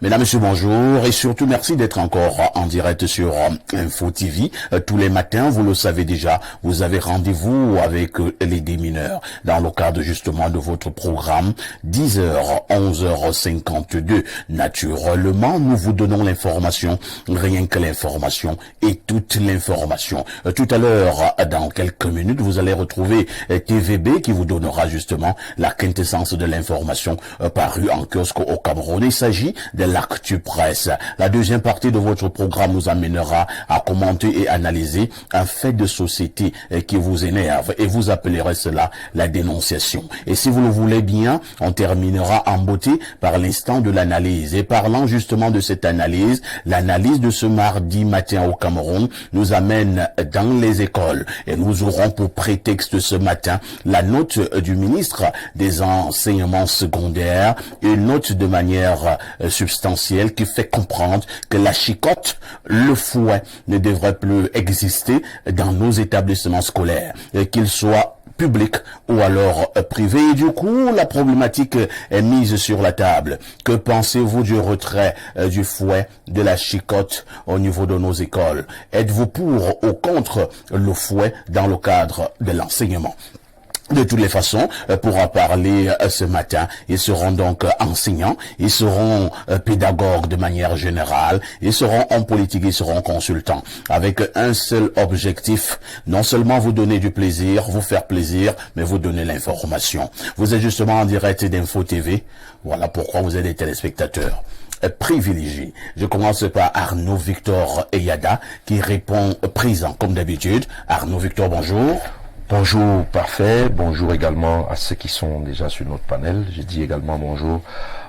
Mesdames, Messieurs, bonjour et surtout merci d'être encore en direct sur Info TV. Tous les matins, vous le savez déjà, vous avez rendez-vous avec les démineurs dans le cadre justement de votre programme 10h, 11h52. Naturellement, nous vous donnons l'information, rien que l'information et toute l'information. Tout à l'heure, dans quelques minutes, vous allez retrouver TVB qui vous donnera justement la quintessence de l'information parue en kiosque au Cameroun. Il s'agit de l'actu presse. La deuxième partie de votre programme nous amènera à commenter et analyser un fait de société qui vous énerve et vous appellerez cela la dénonciation. Et si vous le voulez bien, on terminera en beauté par l'instant de l'analyse. Et parlant justement de cette analyse, l'analyse de ce mardi matin au Cameroun nous amène dans les écoles et nous aurons pour prétexte ce matin la note du ministre des enseignements secondaires, une note de manière substantielle qui fait comprendre que la chicotte, le fouet ne devrait plus exister dans nos établissements scolaires, qu'ils soient public ou alors privé. Et du coup, la problématique est mise sur la table. Que pensez-vous du retrait du fouet, de la chicotte au niveau de nos écoles? Êtes-vous pour ou contre le fouet dans le cadre de l'enseignement? De toutes les façons, pour en parler ce matin, ils seront donc enseignants, ils seront pédagogues de manière générale, ils seront hommes politiques, ils seront consultants, avec un seul objectif, non seulement vous donner du plaisir, vous faire plaisir, mais vous donner l'information. Vous êtes justement en direct d'Info TV, voilà pourquoi vous êtes des téléspectateurs privilégié. Je commence par Arnaud Victor Eyada, qui répond présent comme d'habitude. Arnaud Victor, bonjour. Bonjour Parfait, bonjour également à ceux qui sont déjà sur notre panel. Je dis également bonjour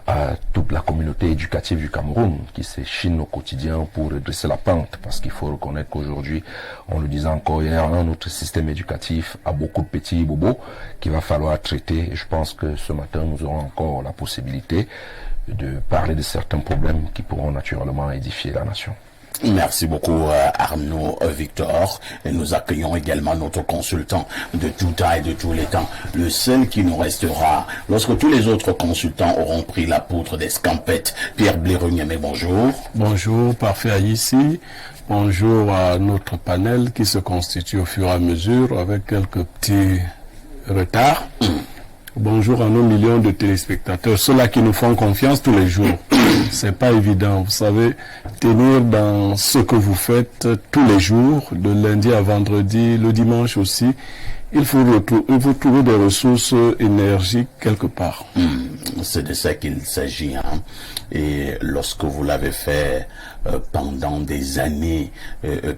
à toute la communauté éducative du Cameroun qui s'échine au quotidien pour redresser la pente, parce qu'il faut reconnaître qu'aujourd'hui, on le disait encore hier, notre système éducatif a beaucoup de petits bobos qu'il va falloir traiter. Et je pense que ce matin, nous aurons encore la possibilité de parler de certains problèmes qui pourront naturellement édifier la nation. Merci beaucoup Arnaud Victor. Et nous accueillons également notre consultant de tout temps et de tous les temps, le seul qui nous restera lorsque tous les autres consultants auront pris la poutre des scampettes. Pierre Blérugnémé, bonjour. Bonjour, Parfait Aïssi. Bonjour à notre panel qui se constitue au fur et à mesure avec quelques petits retards. Bonjour à nos millions de téléspectateurs, ceux-là qui nous font confiance tous les jours. C'est pas évident, vous savez, tenir dans ce que vous faites tous les jours, de lundi à vendredi, le dimanche aussi. Il faut trouver des ressources énergiques quelque part. C'est de ça qu'il s'agit. Hein. Et lorsque vous l'avez fait pendant des années,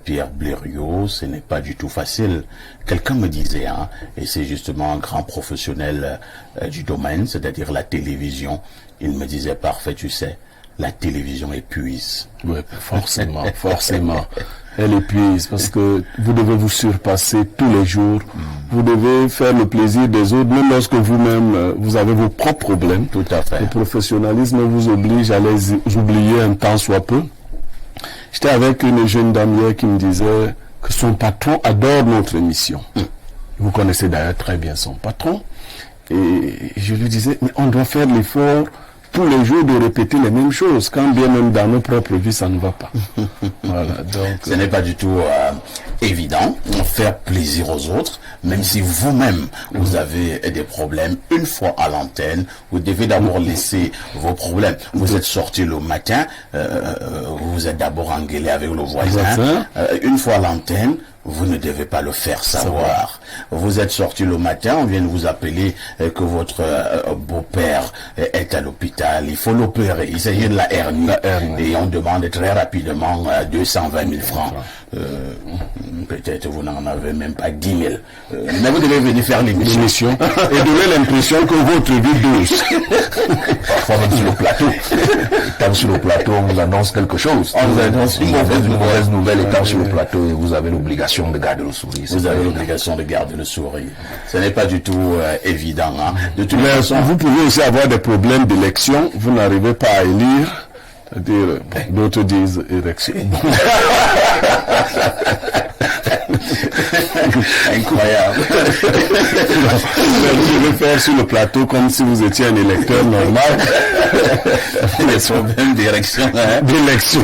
Pierre Blériot, ce n'est pas du tout facile. Quelqu'un me disait, hein, et c'est justement un grand professionnel du domaine, c'est-à-dire la télévision, il me disait, Parfait, tu sais, la télévision épuise. Oui, forcément, forcément. Elle épuise parce que vous devez vous surpasser tous les jours. Vous devez faire le plaisir des autres, même lorsque vous-même, vous avez vos propres problèmes. Tout à fait. Le professionnalisme vous oblige à les oublier un temps soit peu. J'étais avec une jeune dame hier qui me disait que son patron adore notre émission. Vous connaissez d'ailleurs très bien son patron. Et je lui disais, mais on doit faire l'effort tous les jours de répéter les mêmes choses, quand bien même dans nos propres vies, ça ne va pas. Voilà, donc, ce n'est pas du tout évident de faire plaisir aux autres, même si vous-même, vous avez des problèmes. Une fois à l'antenne, vous devez d'abord laisser vos problèmes. Vous êtes sorti le matin, vous êtes d'abord engueulé avec le voisin. Une fois à l'antenne, vous ne devez pas le faire savoir. Vous êtes sorti le matin, on vient de vous appeler que votre beau-père est à l'hôpital. Il faut l'opérer. Il s'agit de la hernie. Et on demande très rapidement 220 000 francs. Peut-être vous n'en avez même pas 10 000. Mais vous devez venir faire l'émission et donner l'impression que votre vie douce. Parfois même sur le plateau. Étant sur le plateau, on vous annonce quelque chose. On vous annonce une mauvaise nouvelle étant sur le plateau et vous avez l'obligation de garder le sourire. Vous avez l'obligation de garder le sourire. Ce n'est pas du tout évident. Hein. De toute façon, vous pouvez aussi avoir des problèmes d'élection. Vous n'arrivez pas à élire. C'est-à-dire, d'autres disent élection. Incroyable. Je vais faire sur le plateau comme si vous étiez un électeur normal. Les problèmes d'élection. Hein? D'élection.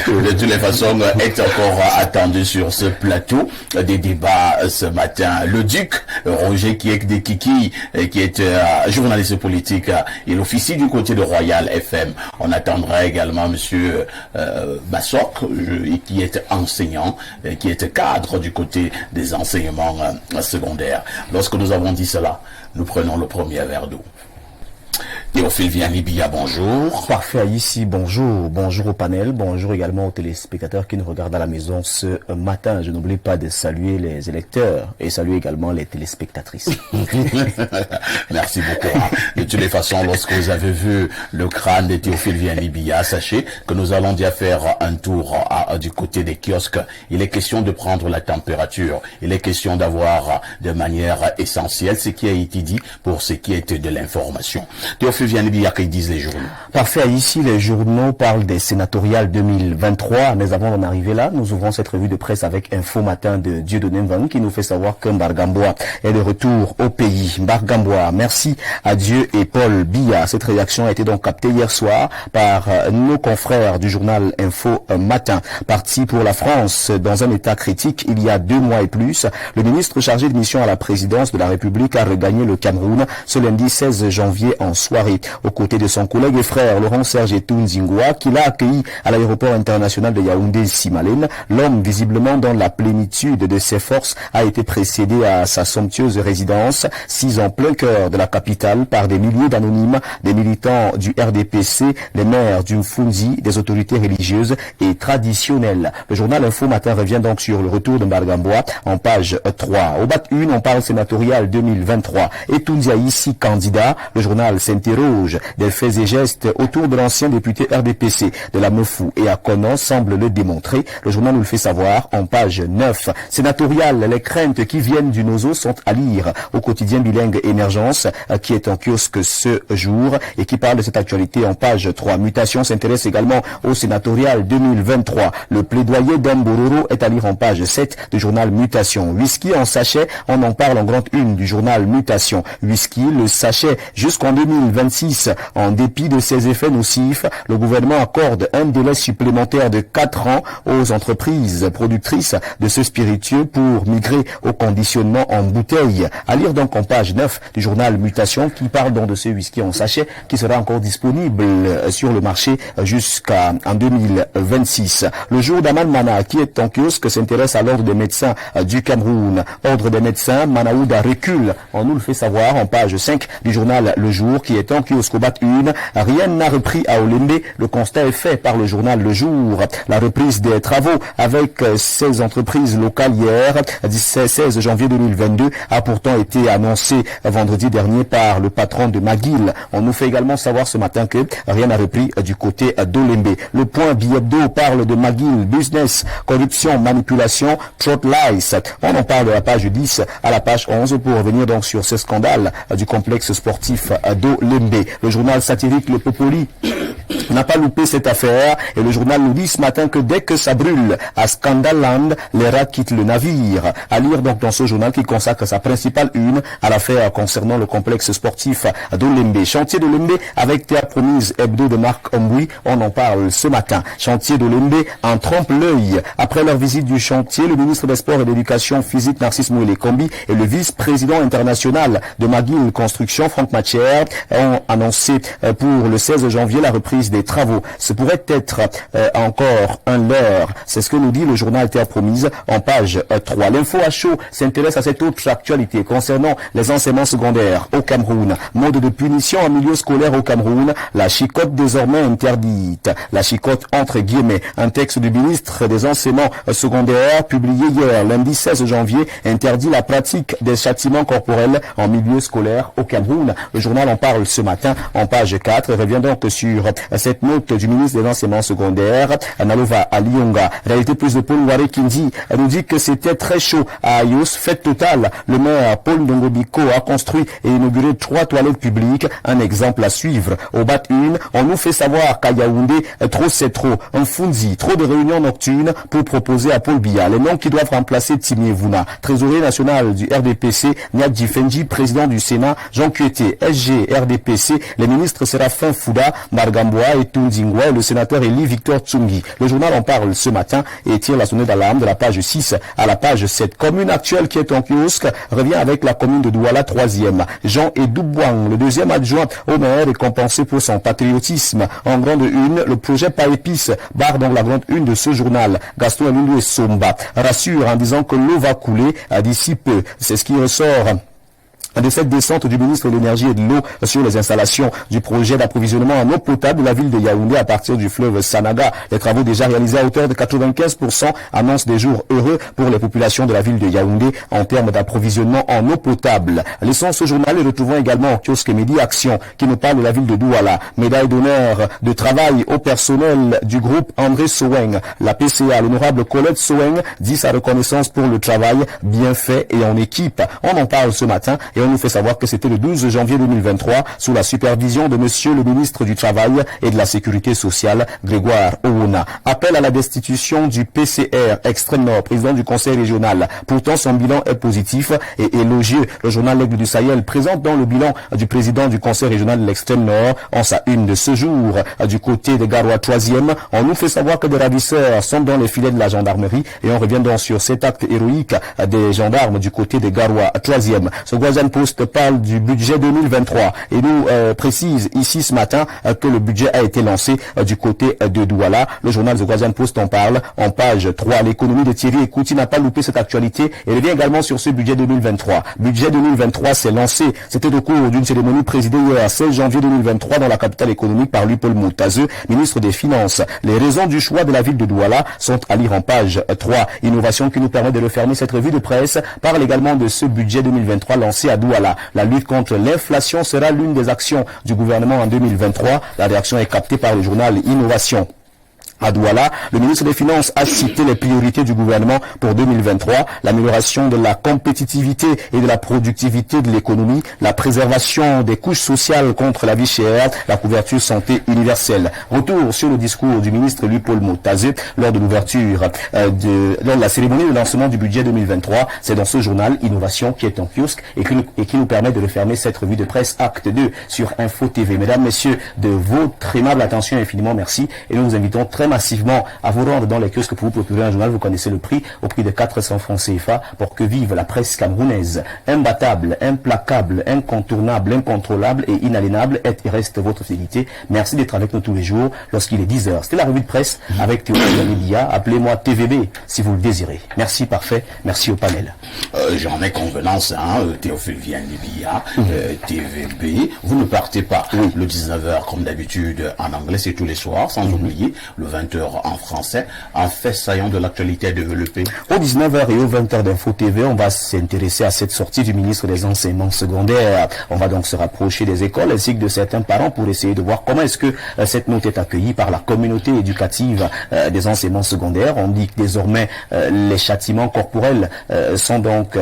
De toutes les façons, est encore attendu sur ce plateau des débats ce matin. Le duc Roger Kiek-Dekiki, qui est journaliste politique, il officie du côté de Royal FM. On attendra également monsieur Bassok, qui est enseignant, qui est cadre du côté des enseignements secondaires. Lorsque nous avons dit cela, nous prenons le premier verre d'eau. Théophile Vianney-Bia, bonjour. Parfait, ici, bonjour. Bonjour au panel, bonjour également aux téléspectateurs qui nous regardent à la maison ce matin. Je n'oublie pas de saluer les électeurs et saluer également les téléspectatrices. Merci beaucoup. De toutes les façons, lorsque vous avez vu le crâne de Théophile Vianney-Bia, sachez que nous allons déjà faire un tour du côté des kiosques. Il est question de prendre la température. Il est question d'avoir de manière essentielle ce qui a été dit pour ce qui était de l'information. Théophile Vianney-Bia, qu'ils disent les journaux. Parfait, ici les journaux parlent des sénatoriales 2023, mais avant d'en arriver là, nous ouvrons cette revue de presse avec Info Matin de Dieudonné Mvang qui nous fait savoir que Mbargamboa est de retour au pays. Mbargamboa, merci à Dieu et Paul Biya. Cette réaction a été donc captée hier soir par nos confrères du journal Info Matin. Parti pour la France dans un état critique il y a 2 mois et plus, le ministre chargé de mission à la présidence de la République a regagné le Cameroun ce lundi 16 janvier en soirée, aux côtés de son collègue et frère Laurent-Serge Etunzingwa, qui l'a accueilli à l'aéroport international de Yaoundé-Simalène. L'homme, visiblement dans la plénitude de ses forces, a été précédé à sa somptueuse résidence, 6 en plein cœur de la capitale, par des milliers d'anonymes, des militants du RDPC, les maires du Mfunzi, des autorités religieuses et traditionnelles. Le journal Info Matin revient donc sur le retour de Mbargamboa en page 3. Au BAT 1, on parle sénatorial 2023. Etunzia ici candidat. Le journal s'interroge des faits et gestes autour de l'ancien député RDPC de la Mefou et à Konon semble le démontrer. Le journal nous le fait savoir en page 9. Sénatorial, les craintes qui viennent du Nozo sont à lire au quotidien bilingue Émergence qui est en kiosque ce jour et qui parle de cette actualité en page 3. Mutation s'intéresse également au sénatorial 2023. Le plaidoyer d'Ambororo est à lire en page 7 du journal Mutation. Whisky en sachet, on en parle en grande une du journal Mutation. Whisky, le sachet jusqu'en 2026. En dépit de ses effets nocifs, le gouvernement accorde un délai supplémentaire de 4 ans aux entreprises productrices de ce spiritueux pour migrer au conditionnement en bouteille. À lire donc en page 9 du journal Mutation qui parle donc de ce whisky en sachet qui sera encore disponible sur le marché jusqu'en 2026. Le jour d'Aman Mana qui est en kiosque s'intéresse à l'ordre des médecins du Cameroun. Ordre des médecins, Manaouda recule. On nous le fait savoir en page 5 du journal Le Jour qui est en kiosque au BAT 1. Rien n'a repris à Olembe. Le constat est fait par le journal Le Jour. La reprise des travaux avec 16 entreprises locales hier, 16 janvier 2022, a pourtant été annoncée vendredi dernier par le patron de McGill. On nous fait également savoir ce matin que rien n'a repris du côté d'Olembe. Le point Biebdo parle de McGill, business, corruption, manipulation, throat lies. On en parle de la page 10 à la page 11 pour revenir donc sur ce scandale du complexe sportif d'Olembe. Le journal satirique Le Popoli n'a pas loupé cette affaire et le journal nous dit ce matin que dès que ça brûle à Scandaland, les rats quittent le navire. À lire donc dans ce journal qui consacre sa principale une à l'affaire concernant le complexe sportif d'Olembe. Chantier d'Olembe avec Terre Promise hebdo de Marc Omboui, on en parle ce matin. Chantier d'Olembe en trompe l'œil. Après leur visite du chantier, le ministre des Sports et de l'Éducation physique Narcisse Moïle Kombi et le vice-président international de McGill Construction Franck Mathière ont annoncé pour le 16 janvier la reprise des travaux. Ce pourrait être encore un leurre. C'est ce que nous dit le journal Terre Promise en page 3. L'info à chaud s'intéresse à cette autre actualité concernant les enseignements secondaires au Cameroun. Mode de punition en milieu scolaire au Cameroun. La chicotte désormais interdite. La chicotte entre guillemets. Un texte du ministre des enseignements secondaires publié hier, lundi 16 janvier, interdit la pratique des châtiments corporels en milieu scolaire au Cameroun. Le journal en parle ce matin en page 4 et revient donc sur cette note du ministre des Enseignements secondaires, Nalova Alionga. Réalité plus de Paul Ouare Kindi nous dit que c'était très chaud à Ayos. Fête totale. Le maire Paul Ndongobiko a construit et inauguré 3 toilettes publiques. Un exemple à suivre. Au BAT 1, on nous fait savoir qu'à Yaoundé, trop c'est trop. Un Funzi, trop de réunions nocturnes pour proposer à Paul Biya les noms qui doivent remplacer Timi Vouna. Trésorier national du RDPC, Nyadji Fenji, président du Sénat, Jean Kuete, SG, RDPC, les ministres Séraphin Fouda, Margamboa et Tundingwa et le sénateur Elie Victor Tsungi. Le journal en parle ce matin et tire la sonnette d'alarme de la page 6 à la page 7. Commune actuelle qui est en kiosque revient avec la commune de Douala, 3e. Jean Edoubouang, le 2e adjoint au maire, est compensé pour son patriotisme. En grande une, le projet Paépice barre donc la grande une de ce journal. Gaston Elundou et Somba rassure en disant que l'eau va couler d'ici peu. C'est ce qui ressort de cette descente du ministre de l'Énergie et de l'Eau sur les installations du projet d'approvisionnement en eau potable de la ville de Yaoundé à partir du fleuve Sanaga. Les travaux déjà réalisés à hauteur de 95% annoncent des jours heureux pour les populations de la ville de Yaoundé en termes d'approvisionnement en eau potable. Laissons ce journal et retrouvons également au kiosque Midi Action qui nous parle de la ville de Douala. Médaille d'honneur de travail au personnel du groupe André Soeng. La PCA, l'honorable Colette Soeng, dit sa reconnaissance pour le travail bien fait et en équipe. On en parle ce matin et on nous fait savoir que c'était le 12 janvier 2023 sous la supervision de monsieur le ministre du Travail et de la Sécurité sociale, Grégoire Owona. Appel à la destitution du PCR Extrême Nord, président du conseil régional. Pourtant, son bilan est positif et élogieux. Le journal L'Aigle du Sahel présente dans le bilan du président du conseil régional de l'Extrême Nord en sa une de ce jour. Du côté des Garoua 3e, on nous fait savoir que des ravisseurs sont dans les filets de la gendarmerie et on revient donc sur cet acte héroïque des gendarmes du côté des Garoua 3e. Ce Guazan Post parle du budget 2023 et nous précise ici ce matin que le budget a été lancé du côté de Douala. Le journal The Guardian Post en parle en page 3. L'économie de Thierry Ekouti n'a pas loupé cette actualité et revient également sur ce budget 2023. Budget 2023 s'est lancé. C'était au cours d'une cérémonie présidée hier 16 janvier 2023 dans la capitale économique par Louis-Paul Moutazeux, ministre des Finances. Les raisons du choix de la ville de Douala sont à lire en page 3. Innovation qui nous permet de refermer cette revue de presse parle également de ce budget 2023 lancé à Douala. La lutte contre l'inflation sera l'une des actions du gouvernement en 2023. La réaction est captée par le journal Innovation. À Douala, le ministre des Finances a cité les priorités du gouvernement pour 2023, l'amélioration de la compétitivité et de la productivité de l'économie, la préservation des couches sociales contre la vie chère, la couverture santé universelle. Retour sur le discours du ministre Louis-Paul Moutazeux lors de l'ouverture lors de la cérémonie de lancement du budget 2023. C'est dans ce journal Innovation qui est en kiosque et qui nous permet de refermer cette revue de presse acte 2 sur Info TV. Mesdames, messieurs, de votre aimable attention infiniment merci et nous vous invitons très massivement à vous rendre dans les kiosques pour vous procurer un journal. Vous connaissez le prix, au prix de 400 francs CFA pour que vive la presse camerounaise. Imbattable, implacable, incontournable, incontrôlable et inaliénable est et reste votre fidélité. Merci d'être avec nous tous les jours lorsqu'il est 10h. C'était la revue de presse avec Théophile Média. Appelez-moi TVB si vous le désirez. Merci, parfait. Merci au panel. J'en ai convenance, Théophile Média, TVB. Vous ne partez pas le 19h comme d'habitude en anglais, c'est tous les soirs, sans oublier le 20h en français, en fait saillant de l'actualité développée. Au 19h et au 20h d'Info TV, on va s'intéresser à cette sortie du ministre des Enseignements secondaires. On va donc se rapprocher des écoles ainsi que de certains parents pour essayer de voir comment est-ce que cette note est accueillie par la communauté éducative des enseignements secondaires. On dit que désormais les châtiments corporels sont donc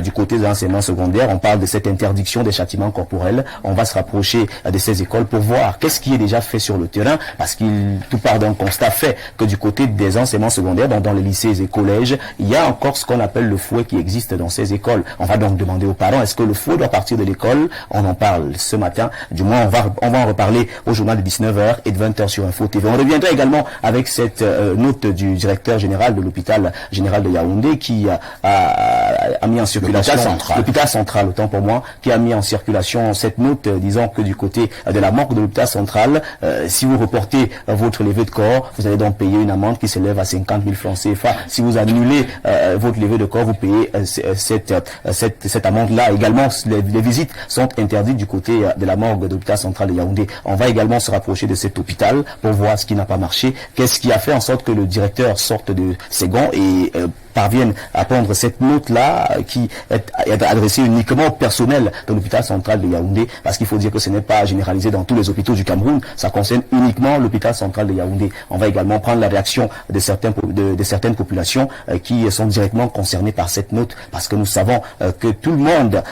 du côté des enseignements secondaires. On parle de cette interdiction des châtiments corporels. On va se rapprocher de ces écoles pour voir qu'est-ce qui est déjà fait sur le terrain, parce qu'il tout part d'un constat fait que du côté des enseignements secondaires, donc dans les lycées et collèges, il y a encore ce qu'on appelle le fouet qui existe dans ces écoles. On va donc demander aux parents, est-ce que le fouet doit partir de l'école? On en parle ce matin. Du moins, on va en reparler au journal de 19h et de 20h sur Info TV. On reviendra également avec cette note du directeur général de l'hôpital général de Yaoundé qui a mis en circulation l'hôpital central, autant pour moi, qui a mis en circulation cette note disant que du côté de la morgue de l'hôpital central, si vous reportez votre levée de corps, vous allez donc payer une amende qui s'élève à 50 000 francs CFA. Si vous annulez votre levée de corps, vous payez cette amende-là. Également, les visites sont interdites du côté de la morgue de l'hôpital central de Yaoundé. On va également se rapprocher de cet hôpital pour voir ce qui n'a pas marché, qu'est-ce qui a fait en sorte que le directeur sorte de ses gonds et parviennent à prendre cette note-là, qui est adressé uniquement au personnel de l'hôpital central de Yaoundé, parce qu'il faut dire que ce n'est pas généralisé dans tous les hôpitaux du Cameroun, ça concerne uniquement l'hôpital central de Yaoundé. On va également prendre la réaction de certaines populations qui sont directement concernées par cette note, parce que nous savons que tout le monde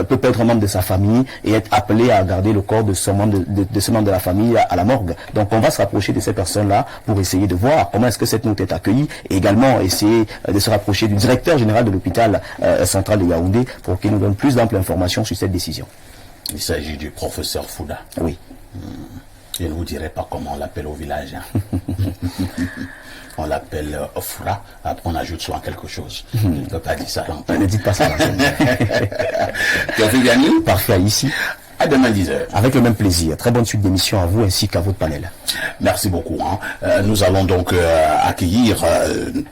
peut perdre un membre de sa famille et être appelé à garder le corps de ce membre de la famille à la morgue. Donc on va se rapprocher de ces personnes-là pour essayer de voir comment est-ce que cette note est accueillie, et également essayer de se rapprocher du directeur général de l'hôpital central de Yaoundé pour qu'il nous donne plus d'amples informations sur cette décision. Il s'agit du professeur Fouda. Oui. Je ne vous dirai pas comment on l'appelle au village. On l'appelle Foura, après on ajoute souvent quelque chose. Je ne peux pas dire ça. Ne dites pas ça. Tu as fait gagner? Parfait, ici. À demain 10h. Avec le même plaisir. Très bonne suite d'émission à vous ainsi qu'à votre panel. Merci beaucoup. Nous allons donc accueillir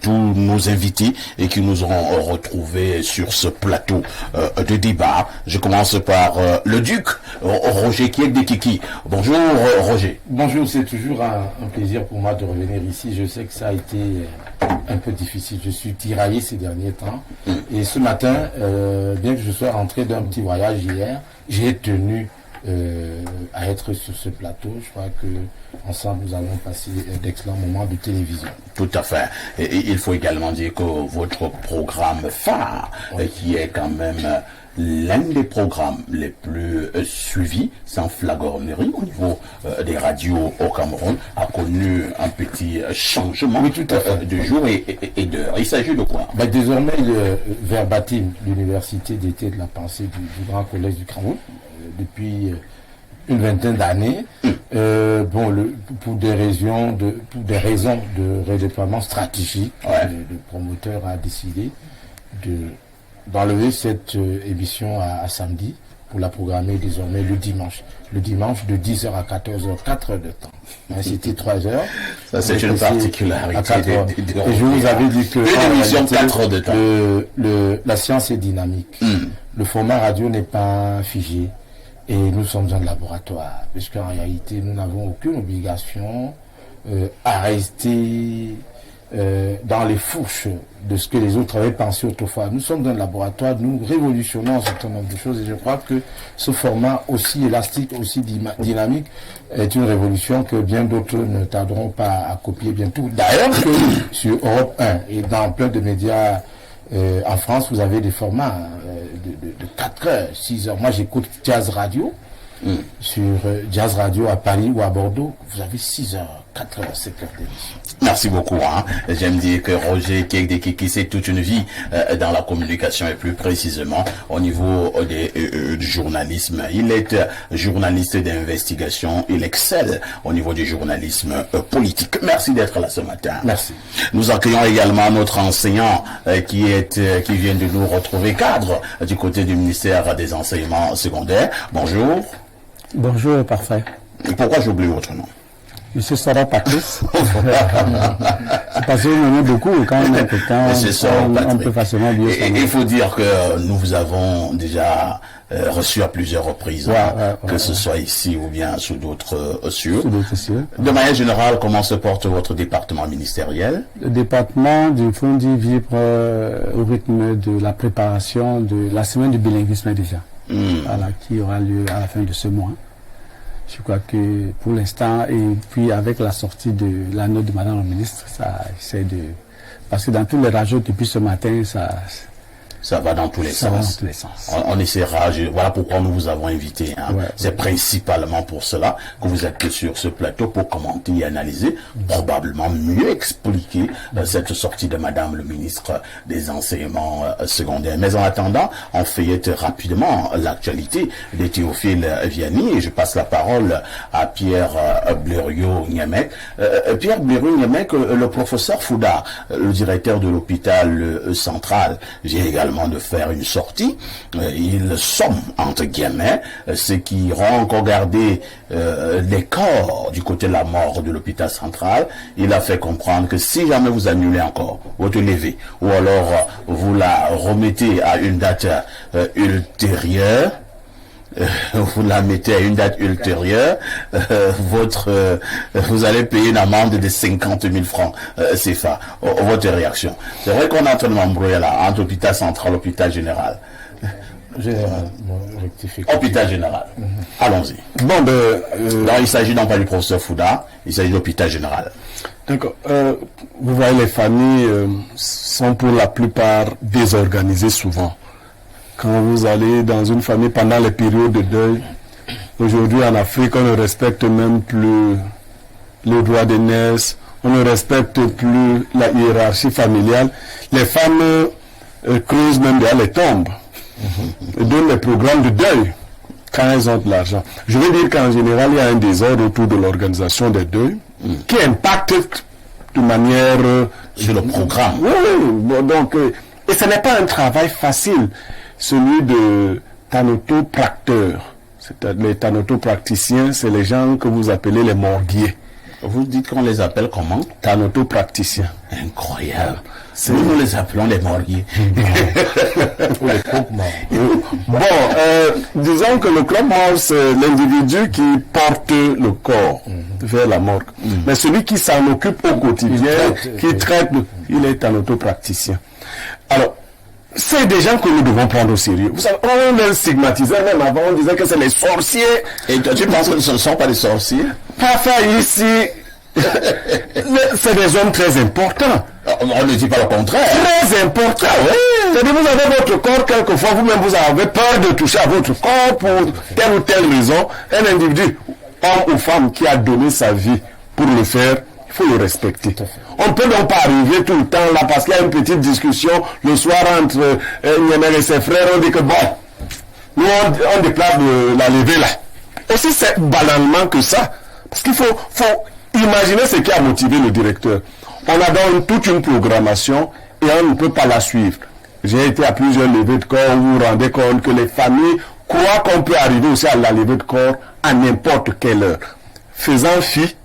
tous nos invités et qui nous ont retrouvés sur ce plateau de débat. Je commence par le duc, Roger Kiek-Dekiki. Bonjour Roger. Bonjour, c'est toujours un plaisir pour moi de revenir ici. Je sais que ça a été un peu difficile. Je suis tiraillé ces derniers temps. Et ce matin, bien que je sois rentré d'un petit voyage hier, j'ai tenu à être sur ce plateau. Je crois que ensemble nous allons passer d'excellents moments de télévision. Tout à fait. Et il faut également dire que votre programme phare, qui est quand même l'un des programmes les plus suivis, sans flagornerie au niveau des radios au Cameroun, a connu un petit changement de jour et d'heure. Il s'agit de quoi? Désormais, le Verbatim, l'université d'été de la pensée du Grand Collège du Cameroun, depuis une vingtaine d'années, pour des raisons de redéploiement stratégique, le promoteur a décidé d'enlever cette émission à samedi pour la programmer désormais le dimanche. Le dimanche de 10h à 14h, 4 heures de temps. C'était 3 heures. Ça, c'est une particularité. Et je vous avais dit que une émission 4 heures de temps. La science est dynamique. Le format radio n'est pas figé. Et nous sommes un laboratoire. Puisqu'en réalité, nous n'avons aucune obligation à rester dans les fourches de ce que les autres avaient pensé autrefois. Nous sommes dans le laboratoire, nous révolutionnons un certain nombre de choses et je crois que ce format aussi élastique, aussi dynamique est une révolution que bien d'autres ne tarderont pas à copier bientôt. D'ailleurs que sur Europe 1 et dans plein de médias en France, vous avez des formats de 4 heures, 6 heures. Moi j'écoute Jazz Radio sur Jazz Radio à Paris ou à Bordeaux. Vous avez 6 heures, 4 heures, 5 heures d'émission. Merci beaucoup. J'aime dire que Roger Kiek-Dekiki, c'est toute une vie dans la communication et plus précisément au niveau du journalisme. Il est journaliste d'investigation. Il excelle au niveau du journalisme politique. Merci d'être là ce matin. Merci. Nous accueillons également notre enseignant qui vient de nous retrouver cadre du côté du ministère des enseignements secondaires. Bonjour. Bonjour, parfait. Pourquoi j'oublie votre nom? Monsieur Sora Patrice. C'est parce que nous beaucoup quand même un peu de temps. On peut facilement oublier ça. Il faut dire que nous vous avons déjà reçu à plusieurs reprises, que ce soit ici ou bien sous d'autres cieux. De manière générale, comment se porte votre département ministériel? Le département du Fondi vibre au rythme de la préparation de la semaine du bilinguisme déjà, qui aura lieu à la fin de ce mois. Je crois que pour l'instant, et puis avec la sortie de la note de Madame la ministre, ça essaie de... Parce que dans tous les radios depuis ce matin, ça va dans tous les sens. On essaiera, voilà pourquoi nous vous avons invité. C'est principalement pour cela que vous êtes sur ce plateau pour commenter et analyser, probablement mieux expliquer cette sortie de Madame le ministre des enseignements secondaires. Mais en attendant, on feuillette rapidement l'actualité de Théophile Vianney et je passe la parole à Pierre Blériot-Niamek. Pierre Blériot-Niamek, le professeur Fouda, le directeur de l'hôpital central, vient également de faire une sortie. Il somme, entre guillemets, ceux qui auront encore gardé les corps du côté de la mort de l'hôpital central. Il a fait comprendre que si jamais vous annulez encore votre levée, ou alors vous la remettez à une date ultérieure, vous la mettez à une date ultérieure, vous allez payer une amende de 50 000 francs CFA. Votre réaction? C'est vrai qu'on est en train de m'embrouiller là, entre l'hôpital central et l'hôpital général. Général, rectifié. Hôpital général. Allons-y. Bon, Non, il s'agit non pas du professeur Fouda, il s'agit de l'hôpital général. d'accord. Vous voyez, les familles sont pour la plupart désorganisées souvent. Quand vous allez dans une famille pendant les périodes de deuil, aujourd'hui en Afrique, on ne respecte même plus le droit d'aînesse, on ne respecte plus la hiérarchie familiale. Les femmes creusent même derrière les tombes et donnent des programmes de deuil quand elles ont de l'argent. Je veux dire qu'en général, il y a un désordre autour de l'organisation des deuils qui impacte de manière... Sur le programme. Oui, bon, donc, et ce n'est pas un travail facile, celui de thanatopracteur. Les thanatopraticiens, c'est les gens que vous appelez les morguiers. Vous dites qu'on les appelle comment? Thanatopraticiens. Incroyable. Nous les appelons les morguiers. Bon, disons que le club mort, c'est l'individu qui porte le corps vers la morgue. Mais celui qui s'en occupe au quotidien, qui traite, il est thanatopraticien. Alors, c'est des gens que nous devons prendre au sérieux. Vous savez, on les stigmatisait même avant, on disait que c'est les sorciers. Et toi, tu penses que ce ne sont pas des sorciers? Parfois ici, c'est des hommes très importants. On ne dit pas le contraire. Très importants, oui. C'est-à-dire, vous avez votre corps, quelquefois, vous-même, vous avez peur de toucher à votre corps pour telle ou telle raison. Un individu, homme ou femme, qui a donné sa vie pour le faire, il faut le respecter. On ne peut donc pas arriver tout le temps là parce qu'il y a une petite discussion le soir entre Niamey et ses frères. On dit que bon, nous on déplace la levée là. Et si c'est banalement que ça, parce qu'il faut imaginer ce qui a motivé le directeur. On a donc toute une programmation et on ne peut pas la suivre. J'ai été à plusieurs levées de corps où vous vous rendez compte que les familles croient qu'on peut arriver aussi à la levée de corps à n'importe quelle heure. Faisant fi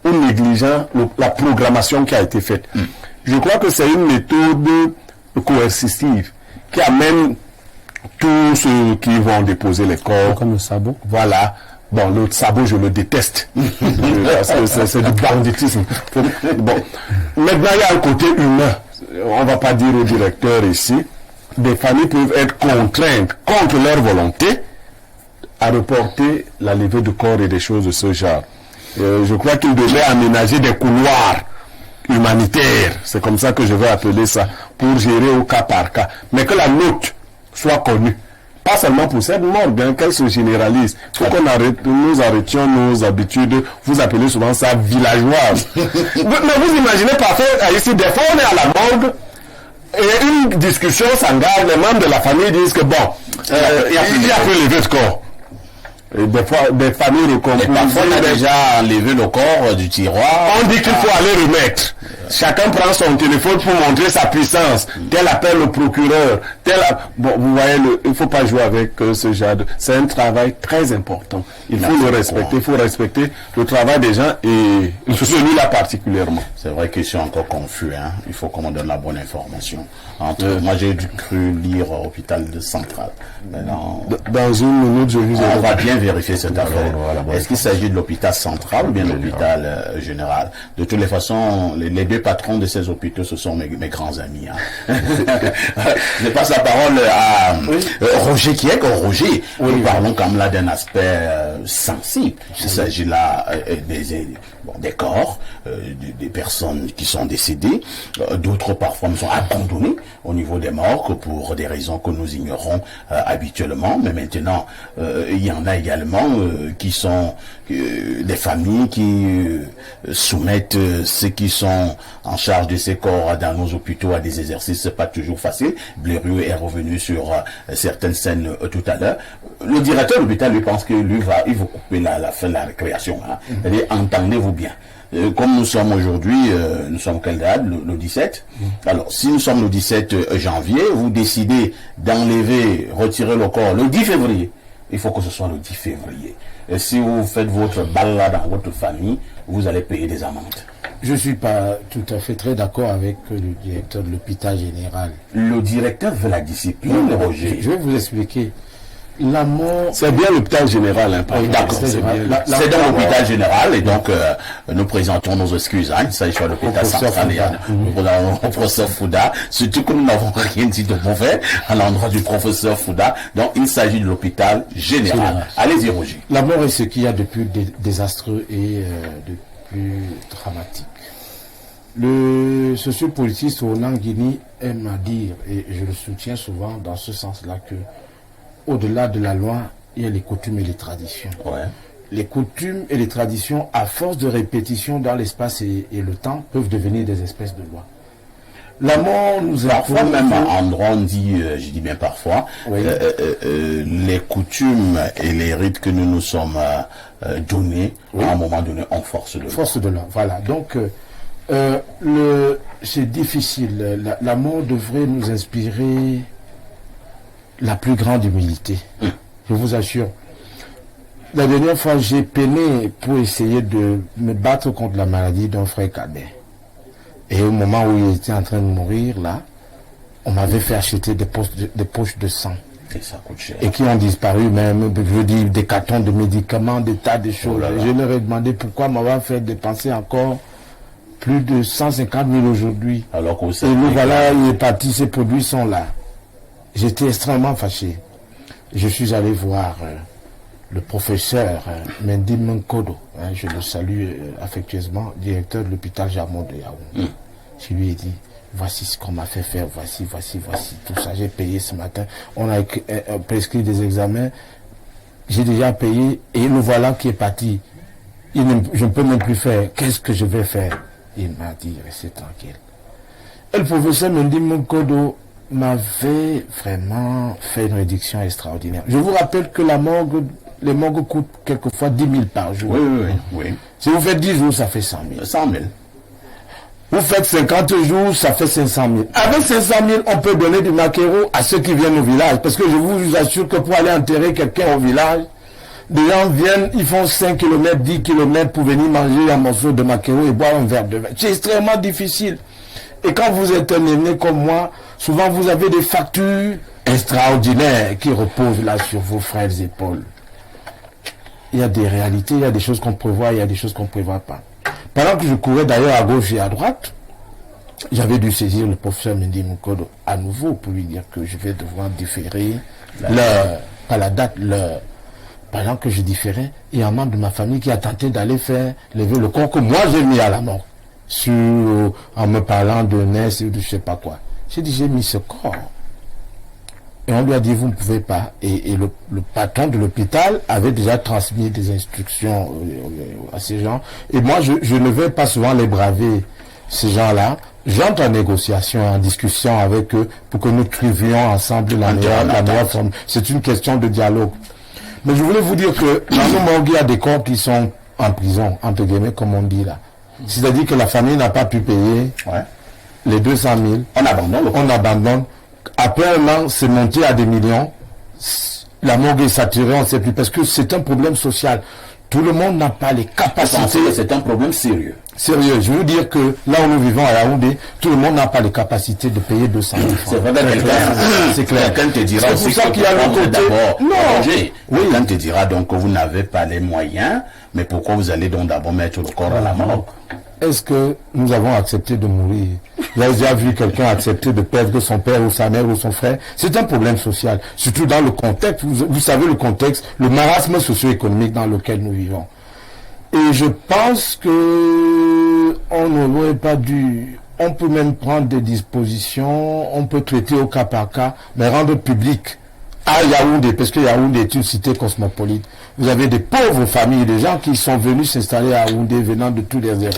ou négligeant la programmation qui a été faite. Je crois que c'est une méthode coercitive qui amène tous ceux qui vont déposer les corps. Comme le sabot. Voilà. Bon, le sabot, je le déteste. Parce que c'est du banditisme. Bon. Maintenant, il y a un côté humain. On ne va pas dire au directeur ici. Des familles peuvent être contraintes contre leur volonté à reporter la levée de corps et des choses de ce genre. Je crois qu'il devrait aménager des couloirs humanitaires, c'est comme ça que je vais appeler ça, pour gérer au cas par cas. Mais que la note soit connue. Pas seulement pour cette morgue, hein, qu'elle se généralise. Il faut qu'on arrête, nous arrêtions nos habitudes, vous appelez souvent ça villageoise. Mais vous imaginez parfois, ici, des fois on est à la morgue, et une discussion s'engage, les membres de la famille disent que bon, il y a plus levé de corps. Et des fois, des familles recomposées. Parfois, on a déjà enlevé le corps du tiroir. On dit qu'il faut aller remettre. Chacun prend son téléphone pour montrer sa puissance. Tel appelle le procureur. Bon, vous voyez, il ne faut pas jouer avec ce genre de... C'est un travail très important. Il faut le respecter. Il faut respecter le travail des gens et celui-là particulièrement. C'est vrai que je suis encore confus. Hein. Il faut qu'on me donne la bonne information. Moi, j'ai cru lire hôpital central. Maintenant, dans une minute, je vous ai... On va bien vérifier cette affaire. Est-ce qu'il s'agit de l'hôpital central ou bien de l'hôpital général? De toutes les façons, les deux patrons de ces hôpitaux, ce sont mes grands amis. Hein. Je passe la parole à Roger Kiek. Roger, nous parlons comme là d'un aspect sensible. Il s'agit là des corps, des personnes qui sont décédées. D'autres parfois sont abandonnés au niveau des morgues pour des raisons que nous ignorons habituellement. Mais maintenant, il y en a également qui sont des familles qui soumettent ceux qui sont en charge de ces corps dans nos hôpitaux à des exercices pas toujours faciles. Blériot est revenu sur certaines scènes tout à l'heure. Le directeur de l'hôpital lui pense que il va couper la fin de la récréation. Hein. C'est-à-dire, entendez-vous bien. Comme nous sommes aujourd'hui, nous sommes quelle date? Le 17. Alors, si nous sommes le 17 janvier, vous décidez d'enlever, retirer le corps le 10 février. Il faut que ce soit le 10 février. Et si vous faites votre balle dans votre famille, vous allez payer des amendes. Je ne suis pas tout à fait très d'accord avec le directeur de l'hôpital général. Le directeur veut la discipline, Roger. Je vais vous expliquer. La mort... C'est bien l'hôpital général, hein, Oui, D'accord, c'est vrai. c'est dans l'hôpital général et donc nous présentons nos excuses. Il s'agit de l'hôpital central et au professeur Fouda. Surtout que nous n'avons rien dit de mauvais à l'endroit du professeur Fouda. Donc il s'agit de l'hôpital général. Allez-y, Roger. La mort est ce qu'il y a de plus désastreux et de plus dramatique. Le sociopolitiste Ronan Guini aime à dire, et je le soutiens souvent dans ce sens-là, que au-delà de la loi, il y a les coutumes et les traditions. Ouais. Les coutumes et les traditions, à force de répétition dans l'espace et le temps, peuvent devenir des espèces de lois. La mort nous Parfois impose... même en droit on dit, je dis bien parfois, Oui. les coutumes et les rites que nous nous sommes donnés, à un moment donné, on force de Force de l'ordre, voilà. Donc, c'est difficile. La mort devrait nous inspirer la plus grande humilité. Je vous assure. La dernière fois, j'ai peiné pour essayer de me battre contre la maladie d'un frère cadet. Et au moment où il était en train de mourir, là, on m'avait fait acheter des poches de sang. Et ça coûte cher. Et qui ont disparu même, je veux dire, des cartons de médicaments, des tas de choses. là là. Je leur ai demandé pourquoi m'avoir fait dépenser encore plus de 150 000 aujourd'hui. Alors que vous Et nous voilà, il est parti, ces produits sont là. J'étais extrêmement fâché. Je suis allé voir le professeur Mendy Menkodo, je le salue affectueusement, directeur de l'hôpital Jamon de Yaoundé. Je lui ai dit, voici ce qu'on m'a fait faire, voici, tout ça. J'ai payé ce matin. On a prescrit des examens. J'ai déjà payé et nous voilà qui est parti. Je ne peux même plus faire. Qu'est-ce que je vais faire? Il m'a dit, restez tranquille. Et le professeur Mendy Menkodo m'avait vraiment fait une réduction extraordinaire. Je vous rappelle que les morgues coûtent quelquefois 10 000 par jour. Oui. Si vous faites 10 jours, ça fait 100 000. 100 000. Vous faites 50 jours, ça fait 500 000. Avec 500 000, on peut donner du maquereau à ceux qui viennent au village. Parce que je vous assure que pour aller enterrer quelqu'un au village, des gens viennent, ils font 5 km, 10 km pour venir manger un morceau de maquereau et boire un verre de vin. C'est extrêmement difficile. Et quand vous êtes un aîné comme moi, souvent vous avez des factures extraordinaires qui reposent là sur vos frères épaules. Il y a des réalités, il y a des choses qu'on prévoit, il y a des choses qu'on ne prévoit pas. Pendant que je courais d'ailleurs à gauche et à droite, j'avais dû saisir le professeur Mendy Menkodo à nouveau pour lui dire que je vais devoir différer pas la date, l'heure. Pendant que je différais, il y a un membre de ma famille qui a tenté d'aller faire lever le corps que moi j'ai mis à la mort. En me parlant de Ness et de je sais pas quoi. J'ai dit, j'ai mis ce corps. Et on lui a dit, vous ne pouvez pas. Et le patron de l'hôpital avait déjà transmis des instructions à ces gens. Et moi, je ne vais pas souvent les braver, ces gens-là. J'entre en négociation, en discussion avec eux pour que nous trouvions ensemble la meilleure forme. C'est une question de dialogue. Mais je voulais vous dire que dans nos morgues, il y a des corps qui sont en prison, entre guillemets, comme on dit là. C'est-à-dire que la famille n'a pas pu payer les 200 000. On abandonne. Après un an, c'est monté à des millions. La morgue est saturée, on ne sait plus. Parce que c'est un problème social. Tout le monde n'a pas les capacités. C'est un problème sérieux. Sérieux. Je veux dire que là où nous vivons à Yaoundé, tout le monde n'a pas les capacités de payer 200 000 francs. C'est vrai, c'est clair. Quelqu'un te dira aussi qu'il y a le côté. Quelqu'un te dira donc que vous n'avez pas les moyens, mais pourquoi vous allez donc d'abord mettre le corps à la morgue? Est-ce que nous avons accepté de mourir? Vous avez déjà vu quelqu'un accepter de perdre son père ou sa mère ou son frère? C'est un problème social, surtout dans le contexte, vous savez le contexte, le marasme socio-économique dans lequel nous vivons. Et je pense que on n'aurait pas dû, on peut même prendre des dispositions, on peut traiter au cas par cas, mais rendre public à Yaoundé, parce que Yaoundé est une cité cosmopolite. Vous avez des pauvres familles, des gens qui sont venus s'installer à Yaoundé venant de tous les régions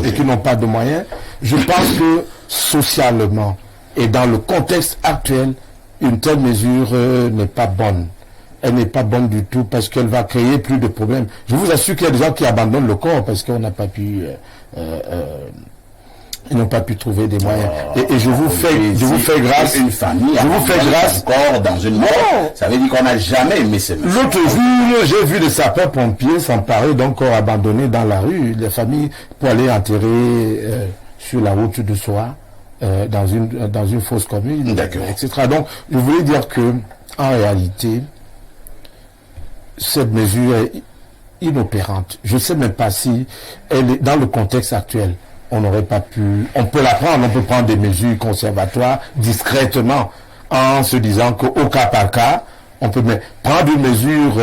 et qui n'ont pas de moyens. Je pense que socialement et dans le contexte actuel, une telle mesure n'est pas bonne. Elle n'est pas bonne du tout parce qu'elle va créer plus de problèmes. Je vous assure qu'il y a des gens qui abandonnent le corps parce qu'on n'a pas pu... ils n'ont pas pu trouver des moyens. Et je vous fais grâce. Une famille, je vous fais grâce. Encore dans une mort. Ça veut dire qu'on n'a jamais aimé ces messieurs. L'autre jour, j'ai vu des sapeurs-pompiers s'emparer d'un corps abandonné dans la rue. Les familles pour aller enterrer sur la route de Soie, dans une fosse commune, etc. Donc, je voulais dire que, en réalité, cette mesure est inopérante. Je ne sais même pas si elle est dans le contexte actuel. On n'aurait pas pu... On peut la prendre, on peut prendre des mesures conservatoires discrètement en se disant qu'au cas par cas, on peut prendre une mesure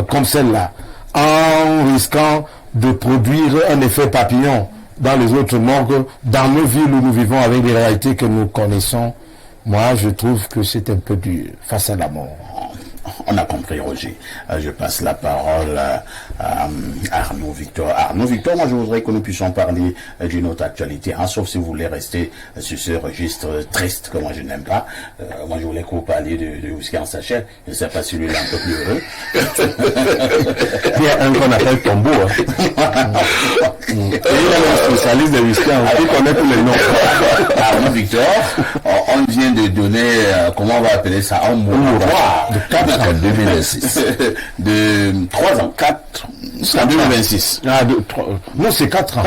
comme celle-là en risquant de produire un effet papillon dans les autres morgues, dans nos villes où nous vivons avec les réalités que nous connaissons. Moi, je trouve que c'est un peu dur face à la mort. On a compris, Roger. Je passe la parole à Arnaud Victor. Arnaud Victor, moi je voudrais que nous puissions parler d'une autre actualité, hein, sauf si vous voulez rester sur ce registre triste que moi je n'aime pas. Moi je voulais que vous parliez de whisky en sachet. Je ne sais pas si lui est un peu plus heureux. Il y a un qu'on appelle Tombeau. Il est un spécialiste de whisky, on connaît tous les noms. Arnaud Victor, on vient de donner, comment on va appeler ça, un moratoire de 4 ans. 2026. De 3 ans, 4, en 2026. Non, c'est 4 ans.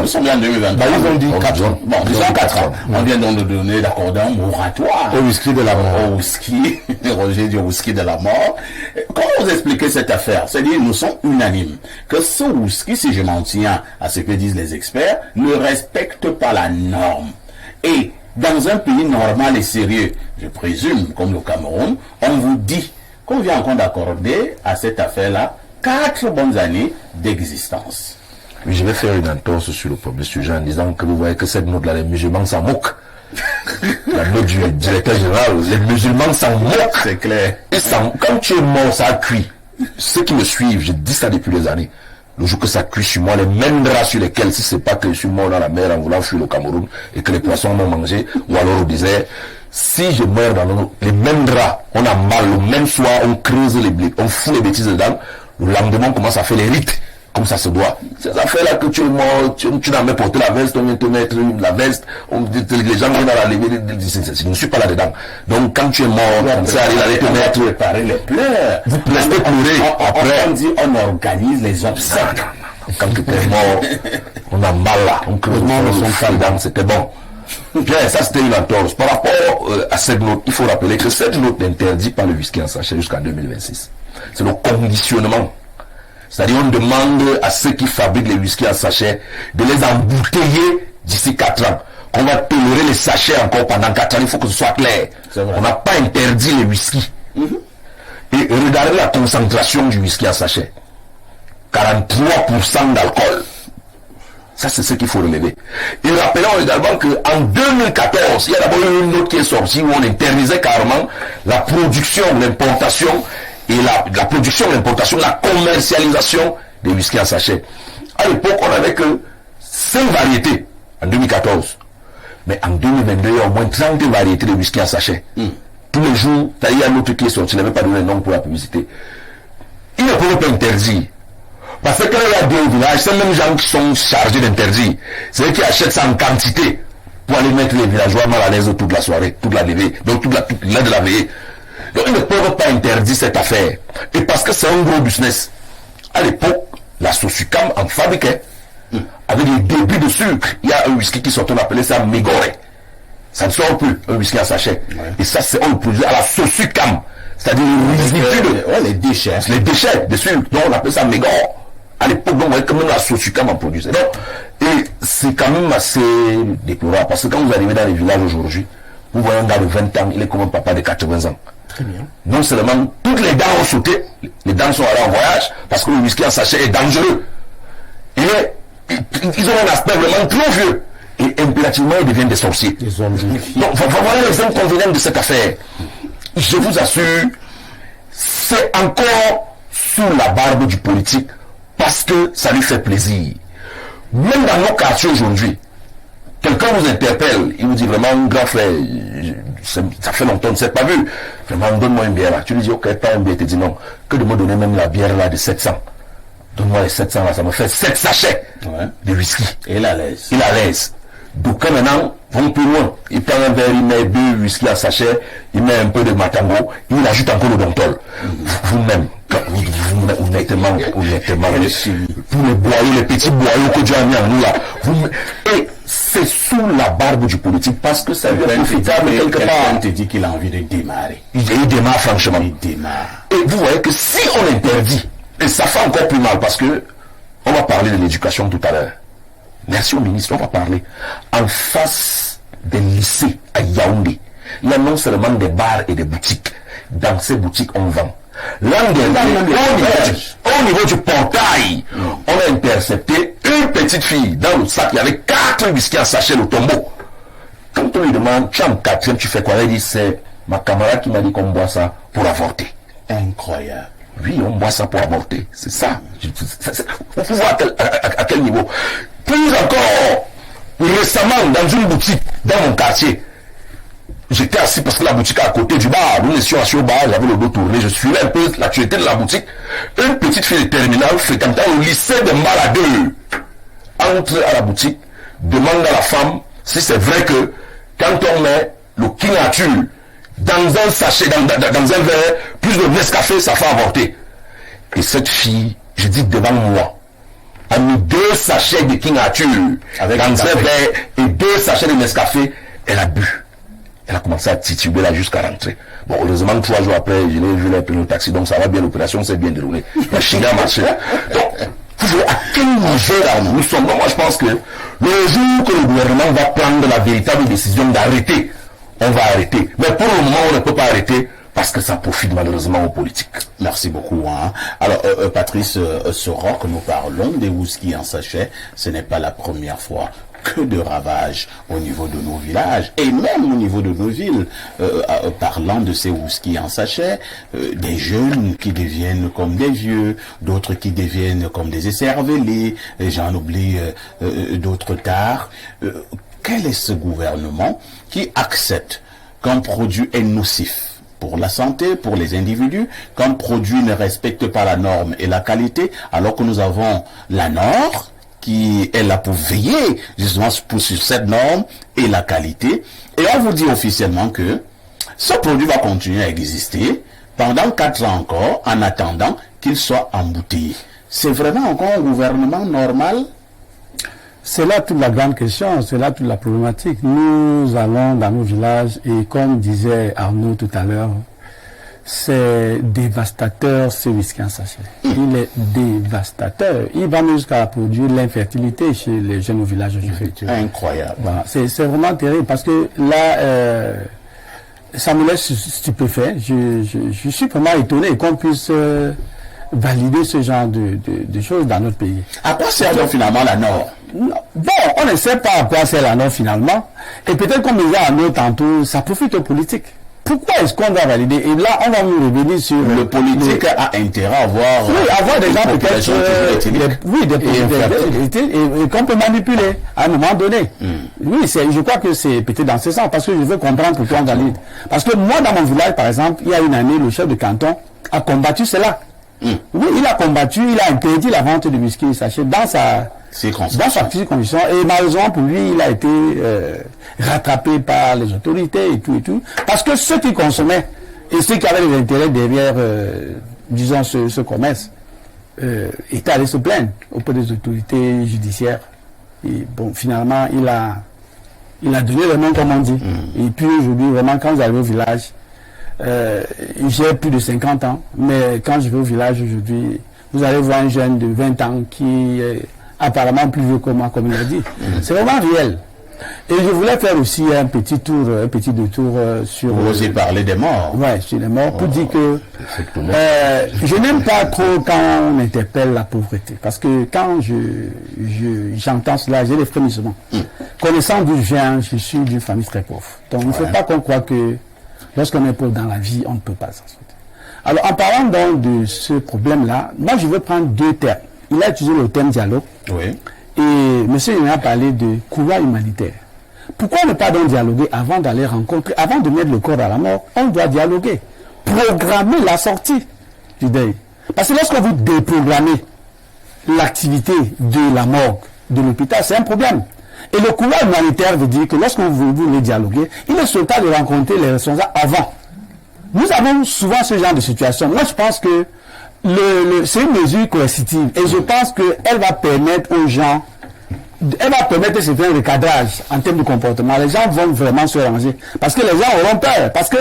Nous sommes en 2020. Bah, ils ont dit 4 ans. Bon, ils ont 4 ans. On vient donc de donner l'accord d'un moratoire. Au whisky de la mort. Au whisky, Roger dit au whisky de la mort. Comment vous expliquez cette affaire? C'est-à-dire, nous sommes unanimes que ce whisky, si je m'en tiens à ce que disent les experts, ne respecte pas la norme. Et dans un pays normal et sérieux, je présume, comme le Cameroun, on vous dit qu'on vient encore d'accorder à cette affaire-là 4 bonnes années d'existence. Oui, je vais faire une entorse sur le premier sujet en disant que vous voyez que cette note-là, les musulmans s'en moquent. La note du directeur général, les musulmans s'en moquent. C'est clair. Et quand tu es mort, ça a cuit. Ceux qui me suivent, je dis ça depuis des années. Le jour que ça cuit sur moi, les mêmes draps sur lesquels, si c'est pas que je suis mort dans la mer en voulant fuir le Cameroun et que les poissons m'ont mangé, ou alors on disait, si je meurs dans les mêmes draps, on a mal, le même soir, on creuse les blés, on fout les bêtises dedans, le lendemain on commence à faire les rites, comme ça se doit. Ces affaires-là que tu es mort, tu n'as même porté la veste, on vient te mettre la veste, les gens viennent à la lever, je ne suis pas là-dedans. Donc quand tu es mort, comme ça, il allait te mettre, préparer les pleurs. vous restez pleurer, après. On dit, on organise les obsèques. Quand tu es mort, on a mal là, on creuse le fond dedans, c'était bon. Bien, ça c'était une entorse. Par rapport à cette note, il faut rappeler que cette note n'interdit pas le whisky en sachet jusqu'en 2026. C'est le conditionnement. C'est-à-dire on demande à ceux qui fabriquent les whisky en sachet de les embouteiller d'ici 4 ans. Qu'on va tolérer les sachets encore pendant 4 ans, il faut que ce soit clair. On n'a pas interdit les whisky. Et regardez la concentration du whisky en sachet. 43% d'alcool. Ça, c'est ce qu'il faut relever. Et rappelons également qu'en 2014, il y a d'abord une note qui est sortie où on interdisait carrément la production, l'importation et la production, l'importation, la commercialisation des whisky en sachet. À l'époque, on n'avait que 5 variétés en 2014. Mais en 2022, il y a au moins 30 variétés de whisky en sachet. Tous les jours, il y a un autre qui est sorti, il n'avait pas donné le nom pour la publicité. Il ne pouvait pas interdire. Parce que quand il y a deux villages, c'est même gens qui sont chargés d'interdire. C'est eux qui achètent ça en quantité pour aller mettre les villageois mal à l'aise toute la soirée, toute la levée, donc toute l'heure de la veillée. Donc ils ne peuvent pas interdire cette affaire. Et parce que c'est un gros business. À l'époque, la Sosucam en fabriquait. Avec des débits de sucre. Il y a un whisky qui sort, on appelait ça Mégoré. Ça ne sort plus, un whisky en sachet. Et ça, on le produit à la Sosucam. C'est-à-dire les déchets. Les déchets de sucre. Donc on appelle ça Mégoré. À l'époque, donc, on voyait quand même la Sosucam en produisait. Et c'est quand même assez déplorable. Parce que quand vous arrivez dans les villages aujourd'hui, vous voyez un gars de 20 ans, il est comme un papa de 80 ans. Très bien. Non seulement toutes les dents ont sauté, les dents sont allées en voyage, parce que le whisky en sachet est dangereux. Et ils ont un aspect vraiment trop vieux. Et impérativement, ils deviennent des sorciers. Donc, voilà les inconvénients de cette affaire. Je vous assure, c'est encore sous la barbe du politique, parce que ça lui fait plaisir. Même dans nos quartiers aujourd'hui, quelqu'un vous interpelle, il vous dit vraiment, grand frère, ça fait longtemps, on ne s'est pas vu. Vraiment, donne-moi une bière là. Tu lui dis, ok, pas une bière, tu dis non. Que de me donner même la bière là de 700. Donne-moi les 700 là, ça me fait 7 sachets de whisky. Et il est à l'aise. Il est à l'aise. Donc maintenant, vont plus loin. Il prend un verre, il met 2 whisky à sachet, il met un peu de matango, il ajoute encore le dontol. Vous-même, honnêtement, pour les boyaux, les petits boyaux que Dieu a mis en nous là, et c'est sous la barbe du politique parce que ça lui est profitable quelque part. On te dit qu'il a envie de démarrer. Il démarre franchement. Il démarre. Et vous voyez que si on interdit, et ça fait encore plus mal parce que on va parler de l'éducation tout à l'heure. Merci au ministre, on va parler. En face des lycées à Yaoundé, il y a non seulement des bars et des boutiques. Dans ces boutiques, on vend. L'an dernier, au niveau du portail, on a intercepté une petite fille dans le sac. Il y avait 4 whisky en sachet au tombeau. Quand on lui demande, tu es en 4e, tu fais quoi? Elle dit, c'est ma camarade qui m'a dit qu'on boit ça pour avorter. Incroyable. Oui, on boit ça pour avorter. C'est ça. Vous voyez à quel niveau. Plus encore, récemment, dans une boutique, dans mon quartier, j'étais assis parce que la boutique est à côté du bar. Nous étions assis au bar, j'avais le dos tourné. Je suivais un peu l'actualité de la boutique. Une petite fille de terminale fréquentant le lycée de Maladeux entre à la boutique, demande à la femme si c'est vrai que quand on met le King Arthur dans un sachet, dans un verre, plus de Nescafé, ça fait avorter. Et cette fille, je dis devant moi, a mis 2 sachets de King Arthur dans un verre et 2 sachets de Nescafé. Elle a bu. Elle a commencé à tituber là jusqu'à rentrer. Bon, heureusement, 3 jours après, je l'ai pris le taxi, donc ça va bien, l'opération s'est bien déroulée. La Chine a marché. Donc, vous voyez à quel niveau nous sommes. Donc, moi, je pense que le jour que le gouvernement va prendre la véritable décision d'arrêter, on va arrêter. Mais pour le moment, on ne peut pas arrêter parce que ça profite malheureusement aux politiques. Merci beaucoup. Alors, Patrice Sorok, nous parlons des whisky en sachet. Ce n'est pas la première fois que de ravages au niveau de nos villages et même au niveau de nos villes. Parlant de ces whisky en sachet, des jeunes qui deviennent comme des vieux, d'autres qui deviennent comme des écervelés, j'en oublie d'autres tard. Quel est ce gouvernement qui accepte qu'un produit est nocif pour la santé, pour les individus, qu'un produit ne respecte pas la norme et la qualité, alors que nous avons la norme qui est là pour veiller justement sur cette norme et la qualité. Et on vous dit officiellement que ce produit va continuer à exister pendant 4 ans encore, en attendant qu'il soit embouteillé. C'est vraiment encore un gouvernement normal? C'est là toute la grande question, c'est là toute la problématique. Nous allons dans nos villages et comme disait Arnaud tout à l'heure, c'est dévastateur ce whisky en sachet. Il est dévastateur. Il va même jusqu'à produire l'infertilité chez les jeunes au village aujourd'hui. Incroyable. Voilà. C'est vraiment terrible parce que là, ça me laisse stupéfait. Je suis vraiment étonné qu'on puisse valider ce genre de choses dans notre pays. À quoi sert donc finalement la norme? Bon, on ne sait pas à quoi sert la norme finalement. Et peut-être comme disait Arnaud tantôt, ça profite aux politiques. Pourquoi est-ce qu'on doit valider? Et là, on va nous revenir sur... Le politique a intérêt à avoir... Oui, avoir des gens peut-être... Oui, des populations et qu'on peut manipuler à un moment donné. Oui, je crois que c'est peut-être dans ce sens, parce que je veux comprendre pourquoi on valide. Parce que moi, dans mon village, par exemple, il y a une année, le chef de canton a combattu cela. Oui, il a combattu, il a interdit la vente de whisky et sachet dans sa petite condition. Et malheureusement pour lui, il a été rattrapé par les autorités et tout. Parce que ceux qui consommaient et ceux qui avaient les intérêts derrière, disons, ce commerce, étaient allés se plaindre auprès des autorités judiciaires. Et bon, finalement, il a donné le nom, comme on dit. Et puis aujourd'hui, vraiment, quand vous arrivez au village, j'ai plus de 50 ans, mais quand je vais au village aujourd'hui, vous allez voir un jeune de 20 ans qui est apparemment plus vieux que moi, comme il a dit. C'est vraiment réel. Et je voulais faire aussi un petit détour sur... Vous osez parler des morts. Ouais, sur les morts, pour dire que je n'aime pas trop quand on interpelle la pauvreté. Parce que quand j'entends cela, j'ai des frémissements. Connaissant d'où je viens, je suis d'une famille très pauvre. Donc il ne faut pas qu'on croie que lorsqu'on est pauvre dans la vie, on ne peut pas s'en sortir. Alors, en parlant donc de ce problème-là, moi, je veux prendre 2 termes. Il a utilisé le terme dialogue. Oui. Et M. il a parlé de couloir humanitaire. Pourquoi ne pas donc dialoguer avant d'aller rencontrer, avant de mettre le corps à la mort? On doit dialoguer. Programmer la sortie du deuil. Parce que lorsque vous déprogrammez l'activité de la morgue, de l'hôpital, c'est un problème. Et le couloir humanitaire veut dire que lorsque vous voulez dialoguer, il est souhaitable de rencontrer les responsables avant. Nous avons souvent ce genre de situation. Moi, je pense que c'est une mesure coercitive. Et je pense qu'elle va permettre aux gens, elle va permettre ce fait un recadrage en termes de comportement. Les gens vont vraiment se ranger. Parce que les gens auront peur. Parce que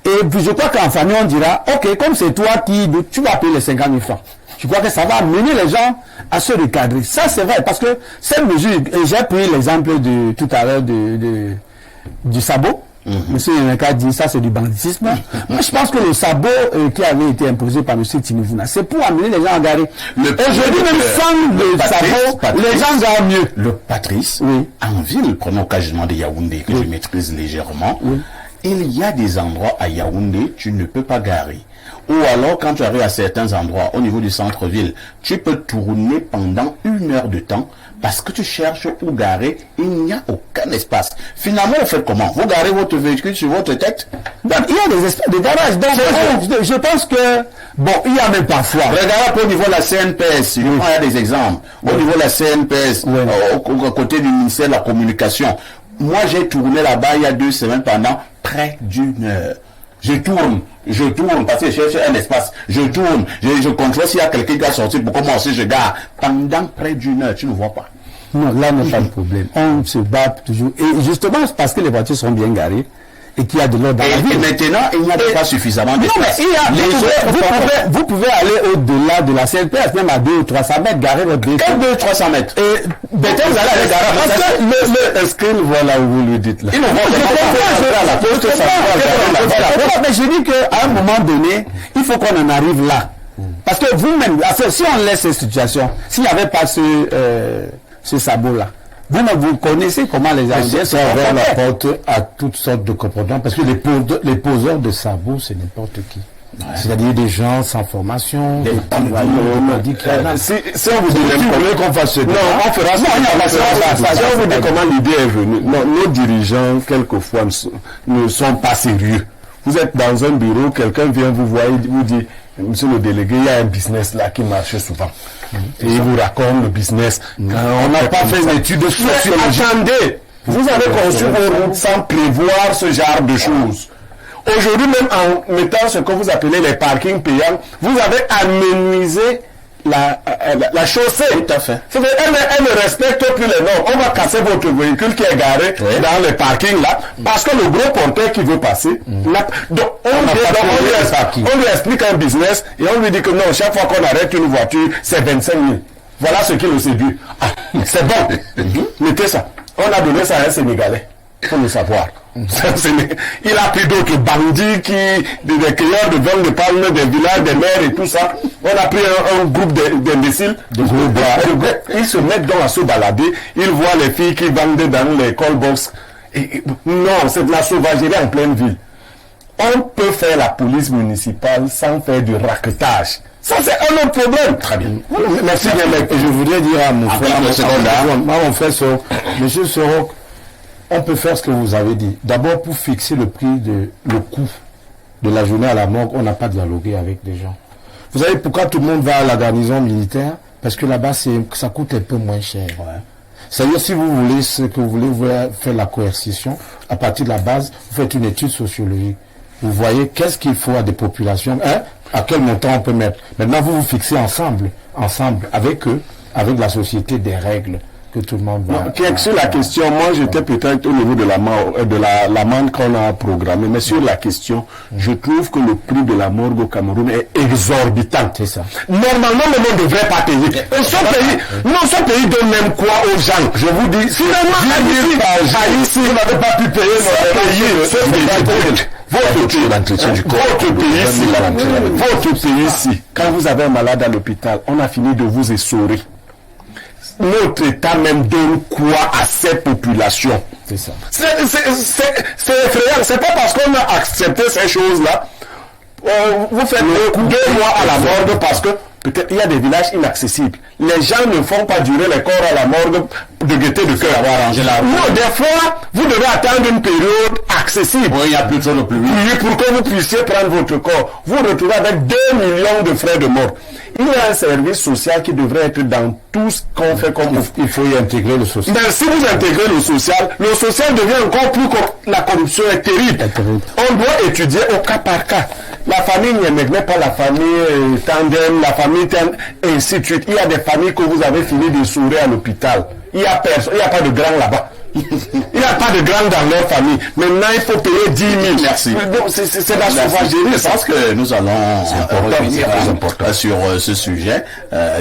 Et puis je crois qu'en famille, on dira, ok, comme c'est toi tu vas payer les 50 000 francs. Je crois que ça va amener les gens à se recadrer. Ça, c'est vrai, parce que cette mesure, et j'ai pris l'exemple de tout à l'heure du sabot. Monsieur Yeneka dit ça, c'est du banditisme. Moi, je pense que le sabot qui avait été imposé par monsieur Tinouvouna, c'est pour amener les gens à garer. Aujourd'hui, même sans le sabot, les gens garent mieux. Le Patrice, en ville, prenons occasionnellement de Yaoundé, que je maîtrise légèrement, il y a des endroits à Yaoundé, tu ne peux pas garer. Ou alors, quand tu arrives à certains endroits, au niveau du centre-ville, tu peux tourner pendant 1 heure de temps parce que tu cherches où garer, il n'y a aucun espace. Finalement, vous faites comment? Vous garez votre véhicule sur votre tête? Donc, il y a des espaces de garage. Donc, je pense que, bon, il y a même parfois. Regardez au niveau de la CNPS, il y a des exemples. Au niveau de la CNPS, au côté du ministère de la Communication. Moi, j'ai tourné là-bas il y a 2 semaines pendant près d'1 heure. Je tourne, parce que je cherche un espace. Je tourne, je contrôle s'il y a quelqu'un qui va sortir pour commencer, je gare. Pendant près d'1 heure, tu ne vois pas. Non, là n'est pas de problème. On se bat toujours. Et justement, parce que les voitures sont bien garées et qu'il y a de l'ordre dans la ville. Et maintenant, il n'y a pas suffisamment d'espace. Non, mais vous pouvez aller au-delà de la CNPS, même à 200 ou 300 mètres, garer votre véhicule. Quel 200 ou 300 mètres? Et peut-être vous allez aller garer. Parce que est-ce qu'il voit là où vous lui dites là? Mais je dis qu'à un moment donné, il faut qu'on en arrive là. Parce que vous-même, si on laisse cette situation, s'il n'y avait pas ce sabot-là, vous connaissez comment les Indiens ça ouvert la porte à toutes sortes de comportements, parce que les poseurs de sabots, c'est n'importe qui. C'est-à-dire des gens sans formation, des si on vous dit qu'on fasse ce débat, on fera ça. Si on vous dit comment l'idée est venue, non, nos dirigeants, quelquefois, ne sont pas sérieux. Vous êtes dans un bureau, quelqu'un vient vous voir, il vous dit, monsieur le délégué, il y a un business là qui marche souvent. Et il vous raconte le business. On n'a pas fait une étude de sociologie. Attendez, vous avez conçu vos routes sans prévoir ce genre de choses. Aujourd'hui, même en mettant ce que vous appelez les parkings payants, vous avez amenuisé la chaussée. Tout à fait. Elle ne respecte plus les normes. On va casser votre véhicule qui est garé dans les parkings là, parce que le gros porteur qui veut passer, donc on lui explique un business et on lui dit que non, chaque fois qu'on arrête une voiture, c'est 25 000. Voilà ce qui le séduit. Ah, c'est bon. Mettez ça. On a donné ça à un Sénégalais. Il faut le savoir. Il a pris d'autres bandits des cueilleurs de viande de palme, des villages, des maires et tout ça. On a pris un groupe d'imbéciles. Ils se mettent donc à se balader. Ils voient les filles qui vendent dans les call box. Non, c'est de la sauvagerie en pleine ville. On peut faire la police municipale sans faire du raquetage. Ça, c'est un autre problème. Très bien. Merci bien, mec. Et je voudrais dire à mon frère, monsieur Sorok, on peut faire ce que vous avez dit. D'abord, pour fixer le coût de la journée à la morgue, on n'a pas dialogué avec des gens. Vous savez pourquoi tout le monde va à la garnison militaire? Parce que là-bas, ça coûte un peu moins cher. Ouais. C'est-à-dire, si vous voulez vous voulez faire la coercition, à partir de la base, vous faites une étude sociologique. Vous voyez qu'est-ce qu'il faut à des populations, à quel montant on peut mettre. Maintenant, vous fixez ensemble, avec eux, avec la société, des règles que tout le monde va... Sur la question, moi j'étais peut-être au niveau de l'amende qu'on a programmée, mais sur la question, je trouve que le prix de la morgue au Cameroun est exorbitant. C'est ça. Normalement, le monde ne devrait pas payer. Et ce pays donne même quoi aux gens? Je vous dis, finalement, ici, vous n'avez pas pu payer votre pays ici, quand vous avez un malade à l'hôpital, on a fini de vous essorer. Notre État même donne quoi à ces populations? C'est ça. C'est effrayant. C'est pas parce qu'on a accepté ces choses-là. Vous faites 2 mois à la morgue parce que peut-être il y a des villages inaccessibles. Les gens ne font pas durer les corps à la morgue de gaieté de cœur. Non, des fois, vous devez attendre une période accessible. Oui, il y a plus de plus pour que vous puissiez prendre votre corps. Vous vous retrouvez avec 2 millions de frais de mort. Il y a un service social qui devrait être dans tout ce qu'on fait comme il faut y intégrer le social. Mais si vous intégrez le social devient encore plus la corruption est terrible. On doit étudier au cas par cas. La famille n'est pas la famille tandem, la famille ainsi de suite. Il y a des familles que vous avez fini de sourire à l'hôpital. Il n'y a pas de grand là-bas. Il n'y a pas de grande dans leur famille. Maintenant, il faut payer 10 000. Merci. Donc, c'est la sauvagerie. Je pense que nous allons revenir important. sur ce sujet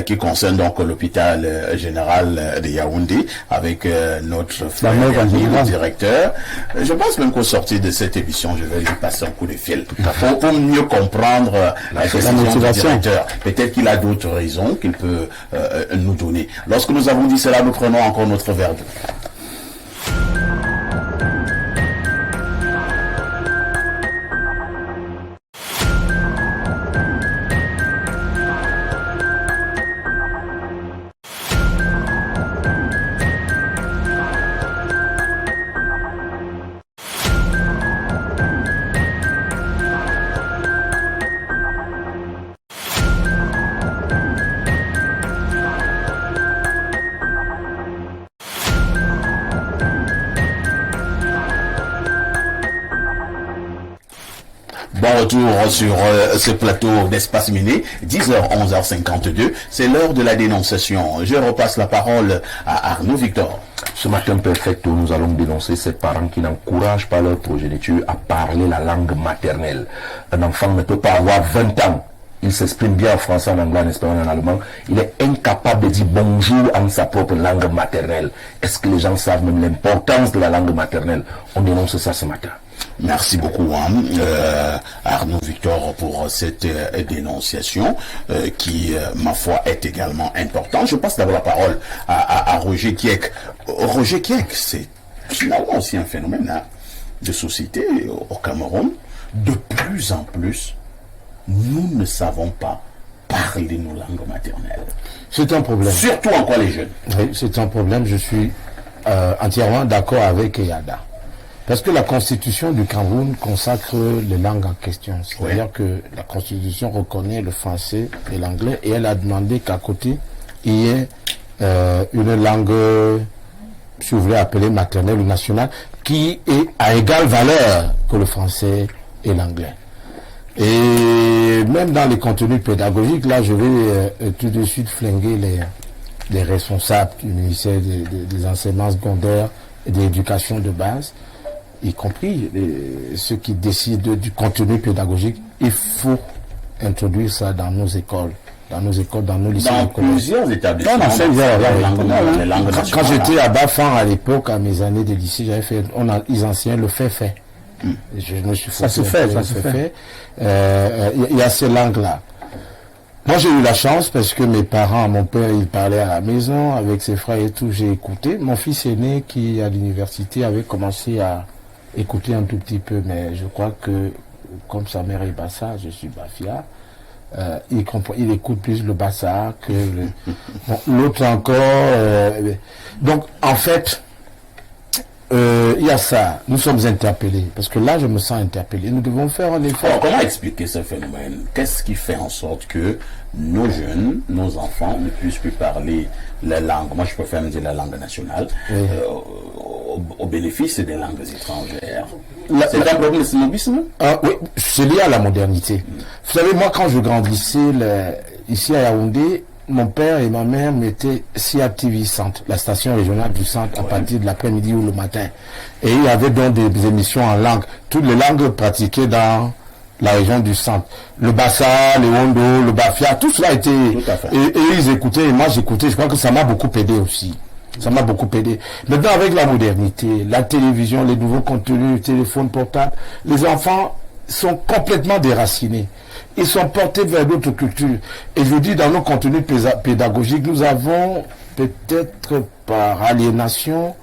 qui concerne donc l'hôpital général de Yaoundé avec notre frère le directeur. Je pense même qu'au sortir de cette émission, je vais lui passer un coup de fil pour mieux comprendre la décision du directeur. Peut-être qu'il a d'autres raisons qu'il peut nous donner. Lorsque nous avons dit cela, nous prenons encore notre verre d'eau. Bon retour sur ce plateau d'Espace Miné, 10h, 11h52, c'est l'heure de la dénonciation. Je repasse la parole à Arnaud Victor. Ce matin, Perfecto, nous allons dénoncer ces parents qui n'encouragent pas leur progéniture à parler la langue maternelle. Un enfant ne peut pas avoir 20 ans. Il s'exprime bien en français, en anglais, en espagnol, en allemand. Il est incapable de dire bonjour en sa propre langue maternelle. Est-ce que les gens savent même l'importance de la langue maternelle? On dénonce ça ce matin. Merci beaucoup Arnaud Victor pour cette dénonciation qui, ma foi, est également importante. Je passe d'abord la parole à Roger Kiek. Roger Kiek, c'est finalement aussi un phénomène de société au Cameroun. De plus en plus, nous ne savons pas parler nos langues maternelles. C'est un problème. Surtout encore les jeunes. Oui, c'est un problème. Je suis entièrement d'accord avec Yada. Parce que la Constitution du Cameroun consacre les langues en question. C'est-à-dire que la Constitution reconnaît le français et l'anglais et elle a demandé qu'à côté, il y ait une langue, si vous voulez appeler maternelle ou nationale, qui est à égale valeur que le français et l'anglais. Et même dans les contenus pédagogiques, là, je vais tout de suite flinguer les responsables du ministère des enseignements secondaires et de l'éducation de base, y compris ceux qui décident du contenu pédagogique. Il faut introduire ça dans nos écoles, dans nos lycées. Dans plusieurs établissements. Quand j'étais à Bafan à l'époque, à mes années de lycée, j'avais fait, ils enseignaient le fait. Je me suis ça se fait. Il y a ces langues-là. Moi, j'ai eu la chance parce que mes parents, mon père, il parlait à la maison avec ses frères et tout. J'ai écouté. Mon fils aîné, qui à l'université, avait commencé à écouter un tout petit peu, mais je crois que comme sa mère est Bassa, je suis Bafia. Il écoute plus le Bassa que l'autre encore. Donc, en fait, il y a ça. Nous sommes interpellés. Parce que là, je me sens interpellé. Nous devons faire un effort. Alors, comment expliquer ce phénomène? Qu'est-ce qui fait en sorte que nos jeunes, nos enfants ne puissent plus parler la langue? Moi, je préfère me dire la langue nationale. Oui. Au bénéfice des langues étrangères. C'est un problème de snobisme? Oui, c'est lié à la modernité. Vous savez, moi, quand je grandissais ici à Yaoundé, mon père et ma mère mettaient CATV Centre, la station régionale du centre, à partir de l'après-midi ou le matin. Et il y avait donc des émissions en langue, toutes les langues pratiquées dans la région du centre. Le Bassa, le Wondo, le Bafia, tout cela était... Et ils écoutaient, et moi j'écoutais, je crois que ça m'a beaucoup aidé aussi. Ça m'a beaucoup aidé. Maintenant, avec la modernité, la télévision, les nouveaux contenus, le téléphone portable, les enfants sont complètement déracinés. Ils sont portés vers d'autres cultures. Et je dis, dans nos contenus pédagogiques, nous avons, peut-être par aliénation,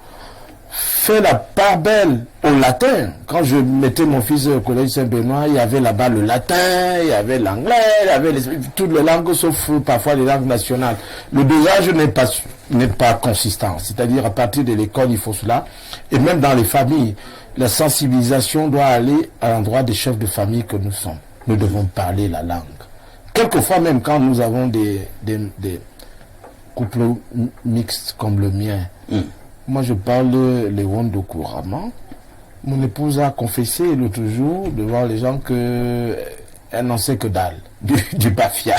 fait la part belle au latin. Quand je mettais mon fils au collège Saint-Benoît, il y avait là-bas le latin, il y avait l'anglais, il y avait toutes les langues, sauf parfois les langues nationales. Le dosage n'est pas consistant. C'est-à-dire, à partir de l'école, il faut cela. Et même dans les familles, la sensibilisation doit aller à l'endroit des chefs de famille que nous sommes. Nous devons parler la langue. Quelquefois, même quand nous avons des couples mixtes comme le mien, moi je parle les Wondo couramment. Mon épouse a confessé l'autre jour devant les gens qu'elle n'en sait que dalle du Bafia.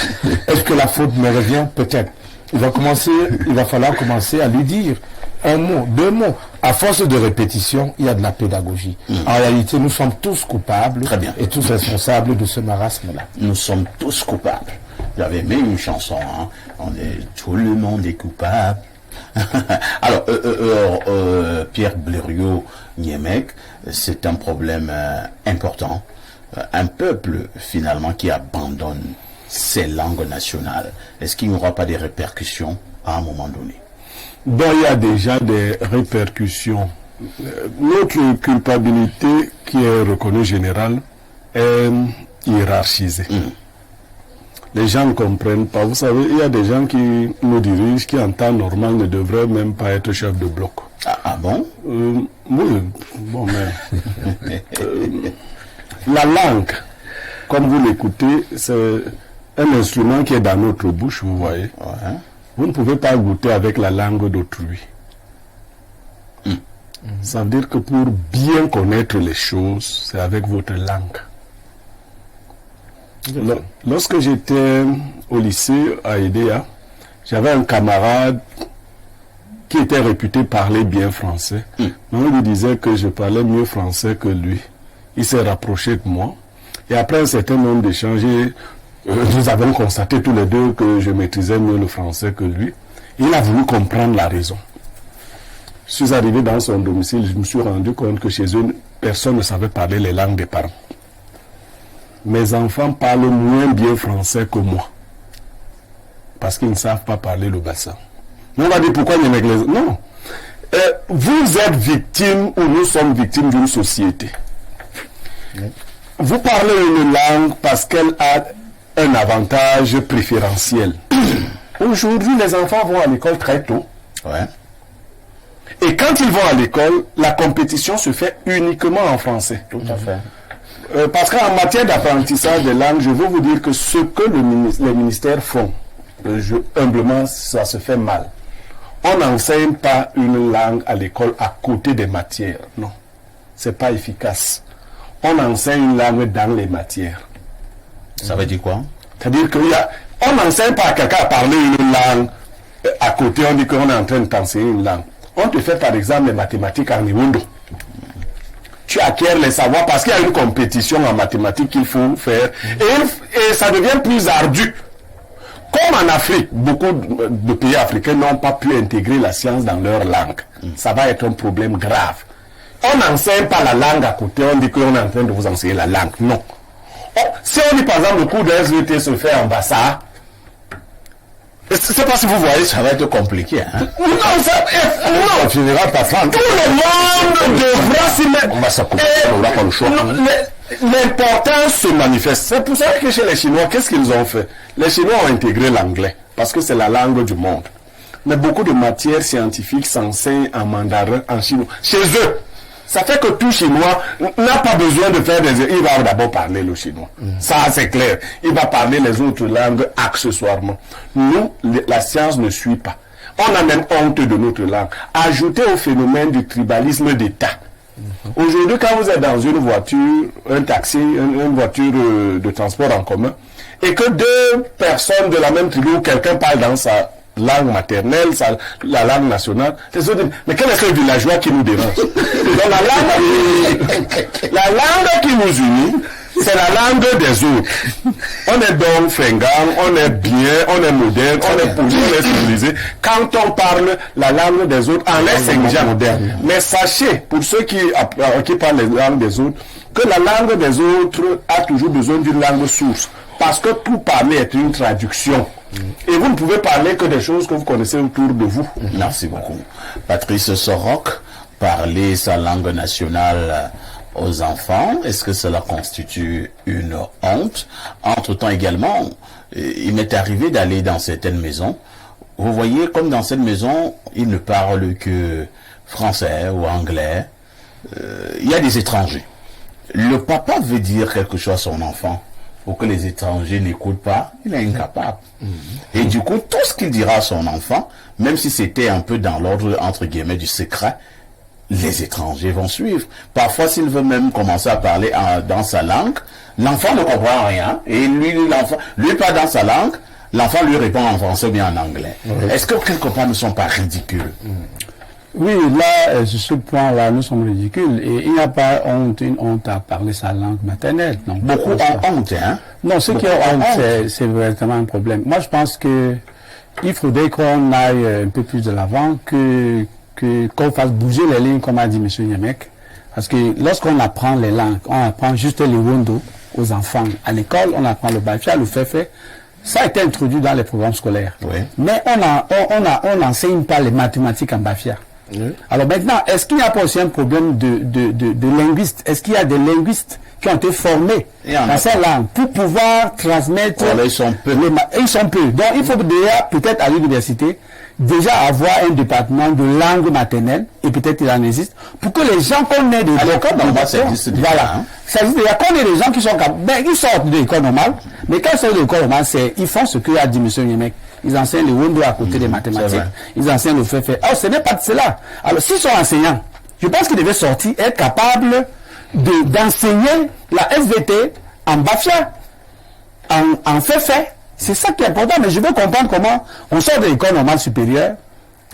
Est-ce que la faute me revient? Peut-être. Il va falloir commencer à lui dire un mot, 2 mots. À force de répétition, il y a de la pédagogie. En réalité, nous sommes tous coupables. Très bien. Et tous responsables de ce marasme-là. Nous sommes tous coupables. J'avais même une chanson, hein. Tout le monde est coupable. Alors, Pierre Blériot Niemek, c'est un problème important. Un peuple, finalement, qui abandonne ses langues nationales. Est-ce qu'il n'y aura pas des répercussions à un moment donné? Bon, il y a déjà des répercussions. Notre culpabilité, qui est reconnue générale, est hiérarchisée. Les gens ne comprennent pas. Vous savez, il y a des gens qui nous dirigent, qui en temps normal ne devraient même pas être chefs de bloc. Ah bon? Oui, bon, mais... la langue, comme vous l'écoutez, c'est un instrument qui est dans notre bouche, vous voyez. Ouais. Vous ne pouvez pas goûter avec la langue d'autrui. Ça veut dire que pour bien connaître les choses, c'est avec votre langue. Lorsque j'étais au lycée à EDA, j'avais un camarade qui était réputé parler bien français. Mais on lui disait que je parlais mieux français que lui. Il s'est rapproché de moi. Et après un certain nombre d'échanges, nous avons constaté tous les deux que je maîtrisais mieux le français que lui. Il a voulu comprendre la raison. Je suis arrivé dans son domicile, je me suis rendu compte que chez eux, personne ne savait parler les langues des parents. Mes enfants parlent moins bien français que moi. Parce qu'ils ne savent pas parler le bassin. On va dire pourquoi il y a une église. Non. Vous êtes victime ou nous sommes victimes d'une société. Vous parlez une langue parce qu'elle a un avantage préférentiel. Aujourd'hui, les enfants vont à l'école très tôt. Ouais. Et quand ils vont à l'école, la compétition se fait uniquement en français. Tout à fait. Parce qu'en matière d'apprentissage des langues, je veux vous dire que ce que les ministères font, humblement, ça se fait mal. On n'enseigne pas une langue à l'école à côté des matières. Non, c'est pas efficace. On enseigne une langue dans les matières. Ça veut dire quoi? C'est-à-dire qu'on n'enseigne pas à quelqu'un à parler une langue à côté, on dit qu'on est en train de t'enseigner une langue. On te fait par exemple les mathématiques en Niwondo. Tu acquiers les savoirs parce qu'il y a une compétition en mathématiques qu'il faut faire. Et ça devient plus ardu. Comme en Afrique, beaucoup de pays africains n'ont pas pu intégrer la science dans leur langue. Ça va être un problème grave. On n'enseigne pas la langue à côté, on dit qu'on est en train de vous enseigner la langue. Non. Si on dit par exemple le cours de SVT se fait en Bassa, je ne sais pas si vous voyez. Ça va être compliqué, hein? Non, Ça finira par faire. tout le monde devra s'y mettre. On va s'accommoder, on n'aura pas le choix. L'importance se manifeste. C'est pour ça que chez les Chinois, qu'est-ce qu'ils ont fait? Les Chinois ont intégré l'anglais, parce que c'est la langue du monde. Mais beaucoup de matières scientifiques s'enseignent en mandarin, en chinois. Chez eux, ça fait que tout Chinois n'a pas besoin de faire des... Il va d'abord parler le chinois. Ça, c'est clair. Il va parler les autres langues accessoirement. Nous, la science ne suit pas. On a même honte de notre langue. Ajoutez au phénomène du tribalisme d'État. Aujourd'hui, quand vous êtes dans une voiture, un taxi, une voiture de transport en commun, et que deux personnes de la même tribu ou quelqu'un parle dans sa langue maternelle, la langue nationale, les autres disent, mais quel est ce villageois qui nous dérange? Donc la langue qui nous unit, c'est la langue des autres. On est donc fringant, on est bien, on est moderne, on est poli, on est civilisé. Quand on parle la langue des autres, en est singulière. Mais sachez, pour ceux qui parlent les langues des autres, que la langue des autres a toujours besoin d'une langue source. Parce que tout parler est une traduction. Et vous ne pouvez parler que des choses que vous connaissez autour de vous. Merci beaucoup. Patrice Soroc, parler sa langue nationale aux enfants, est-ce que cela constitue une honte? Entre-temps également, il m'est arrivé d'aller dans certaines maisons. Vous voyez, comme dans cette maison, ils ne parlent que français ou anglais. Il y a des étrangers. Le papa veut dire quelque chose à son enfant. Pour que les étrangers n'écoutent pas, il est incapable. Et du coup, tout ce qu'il dira à son enfant, même si c'était un peu dans l'ordre, entre guillemets, du secret, les étrangers vont suivre. Parfois, s'il veut même commencer à parler dans sa langue, l'enfant ne comprend rien. Et lui pas dans sa langue, l'enfant lui répond en français ou bien en anglais. Est-ce que quelque part ne sont pas ridicules? Oui, là, sur ce point-là, nous sommes ridicules. Et il n'y a pas une honte à parler sa langue maternelle. Non, Beaucoup ont honte, hein? non, ceux qui ont honte, c'est vraiment un problème. Moi, je pense que il faudrait qu'on aille un peu plus de l'avant, qu'on fasse bouger les lignes, comme a dit M. Niemek. Parce que lorsqu'on apprend les langues, on apprend juste les Wondo aux enfants à l'école, on apprend le Bafia, le Fefe. Ça a été introduit dans les programmes scolaires. Oui. Mais on n'enseigne pas les mathématiques en Bafia. Oui. Alors maintenant, est-ce qu'il n'y a pas aussi un problème de linguistes? Est-ce qu'il y a des linguistes qui ont été formés dans ces langues pour pouvoir transmettre... Voilà, ils sont peu. Ils sont peu. Donc il faut déjà, peut-être à l'université, déjà avoir un département de langue maternelle, et peut-être il en existe, pour que les gens qu'on ait des écoles normales, ça existe déjà. Voilà. Hein? Ça existe déjà. Qu'on ait des gens qui sont capables... Ben, ils sortent de l'école normale, mais quand ils sortent de l'école normale, ils font ce que a dit M. Niemek. Ils enseignent les Wondo à côté des mathématiques. Ils enseignent le fait. Alors, ce n'est pas de cela. Alors, s'ils sont enseignants, je pense qu'ils devaient sortir, être capables d'enseigner la SVT en Bafia, en fait. C'est ça qui est important. Mais je veux comprendre comment on sort de l'école normale supérieure,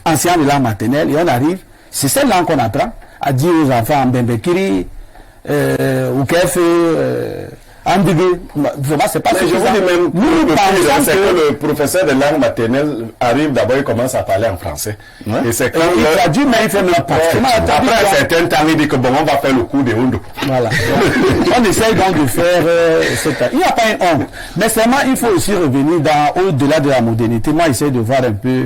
enseignant de langue maternelle, et on arrive, c'est cette langue qu'on apprend, à dire aux enfants, Mbembekiri, Oukefe, Ambiguë, vraiment, c'est pas mais je vous dis même, c'est que le professeur de langue maternelle arrive d'abord, il commence à parler en français. Ouais. Et c'est quand il traduit, mais il fait même pas. Après un certain temps, il dit que bon, on va faire le cours des Wondo. Voilà. On essaye donc de faire il n'y a pas une honte. Mais seulement, il faut aussi revenir au-delà de la modernité. Moi, j'essaie de voir un peu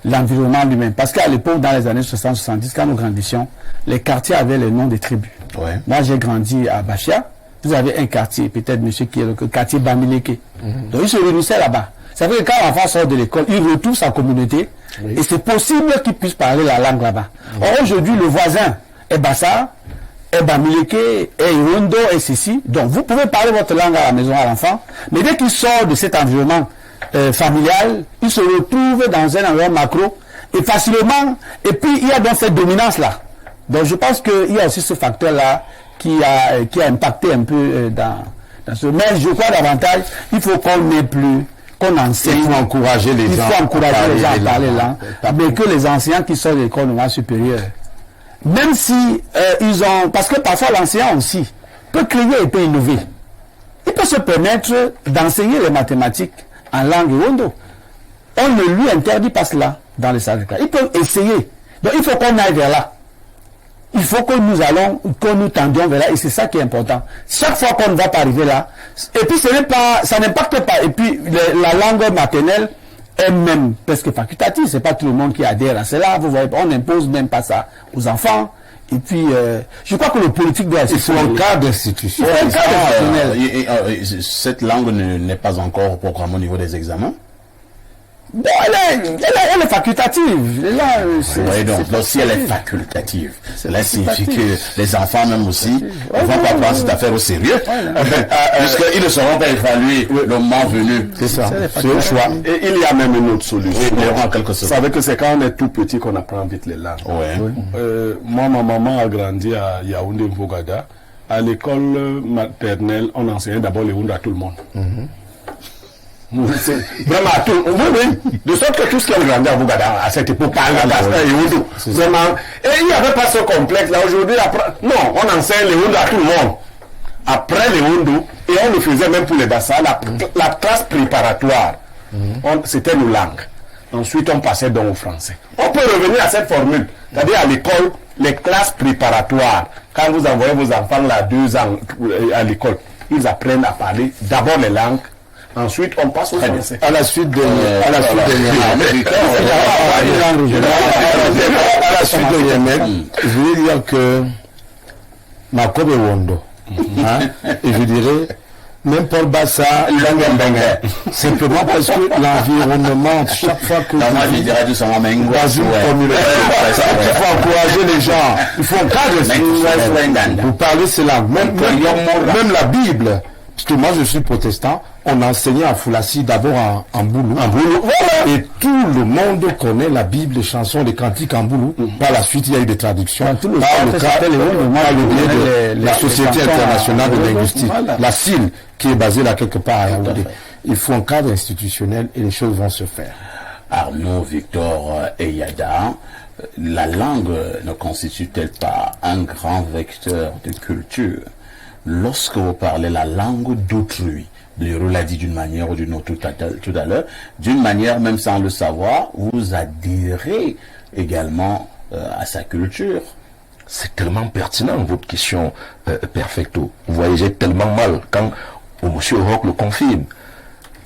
l'environnement lui-même. Parce qu'à l'époque, dans les années 60-70, quand nous grandissions, les quartiers avaient les noms des tribus. Ouais. Moi, j'ai grandi à Bafia. Vous avez un quartier, peut-être monsieur qui est le quartier Bamileke. Donc il se réunissait là-bas. Ça veut dire que quand l'enfant sort de l'école, il retrouve sa communauté et c'est possible qu'il puisse parler la langue là-bas. Or aujourd'hui, le voisin est Bassa, est Bamileke, est Iwondo, est ceci. Donc vous pouvez parler votre langue à la maison à l'enfant, mais dès qu'il sort de cet environnement familial, il se retrouve dans un environnement macro et facilement, et puis il y a donc cette dominance-là. Donc je pense qu'il y a aussi ce facteur-là qui a impacté un peu dans ce... Mais je crois davantage, il faut qu'on n'ait plus, qu'on enseigne. Il faut encourager les gens à parler là. Mais que les enseignants qui sortent de l'école normale supérieure, même si ils ont... Parce que parfois l'enseignant aussi peut créer et peut innover. Il peut se permettre d'enseigner les mathématiques en langue Wondo. On ne lui interdit pas cela dans les salles de classe. Il peut essayer. Donc il faut qu'on aille vers là. Il faut que nous tendions vers là, et c'est ça qui est important. Chaque fois qu'on ne va pas arriver là, et puis ça n'impacte pas, et puis la langue maternelle est même presque facultative, c'est pas tout le monde qui adhère à cela, vous voyez, on n'impose même pas ça aux enfants, et puis je crois que le politique doit être... Il faut un cadre institutionnel. Cette langue n'est pas encore programmée au niveau des examens. Bon, elle est facultative. Donc si elle est facultative, cela signifie que les enfants même aussi ne vont pas prendre cette affaire au sérieux, puisqu'ils ne seront pas évalués le moment venu. C'est ça, c'est le choix. Et il y a même une autre solution. Vous savez que c'est quand on est tout petit qu'on apprend vite les langues. Moi, ma maman a grandi à Yaoundé Mbogada. À l'école maternelle, on enseignait d'abord les Wondo à tout le monde. Vraiment, oui. De sorte que tout ce qui a grandi à Bougada à cette époque, vraiment. Et il n'y avait pas ce complexe là aujourd'hui. Non, on enseigne les Wondo à tout le monde. Après les Wondo, et on le faisait même pour les Bassa, la classe préparatoire, c'était nos langues. Ensuite, on passait donc au français. On peut revenir à cette formule, c'est-à-dire à l'école, les classes préparatoires. Quand vous envoyez vos enfants là 2 ans à l'école, ils apprennent à parler d'abord les langues. Ensuite, on passe au français. À la suite de Yemen, je veux dire que Makobe Wondo, et je dirais, même Paul Bassa, simplement parce que l'environnement, chaque fois que dans une communauté, il faut encourager les gens, il faut encadrer pour parler ces langues. Même la Bible. Parce que moi je suis protestant, on a enseigné à Foulassi d'abord en Boulou. Voilà. Et tout le monde connaît la Bible, les chansons, les cantiques en Boulou. Par la suite, il y a eu des traductions. Par le biais de la Société internationale de linguistique, la CIL, qui est basée là quelque part à Yaoundé. Il faut un cadre institutionnel et les choses vont se faire. Arnaud Victor Eyada, la langue ne constitue-t-elle pas un grand vecteur de culture? Lorsque vous parlez la langue d'autrui, Lero l'a dit d'une manière ou d'une autre tout à l'heure, d'une manière même sans le savoir, vous adhérez également à sa culture. C'est tellement pertinent votre question, Perfecto. Vous voyez, j'ai tellement mal quand monsieur Rock le confirme.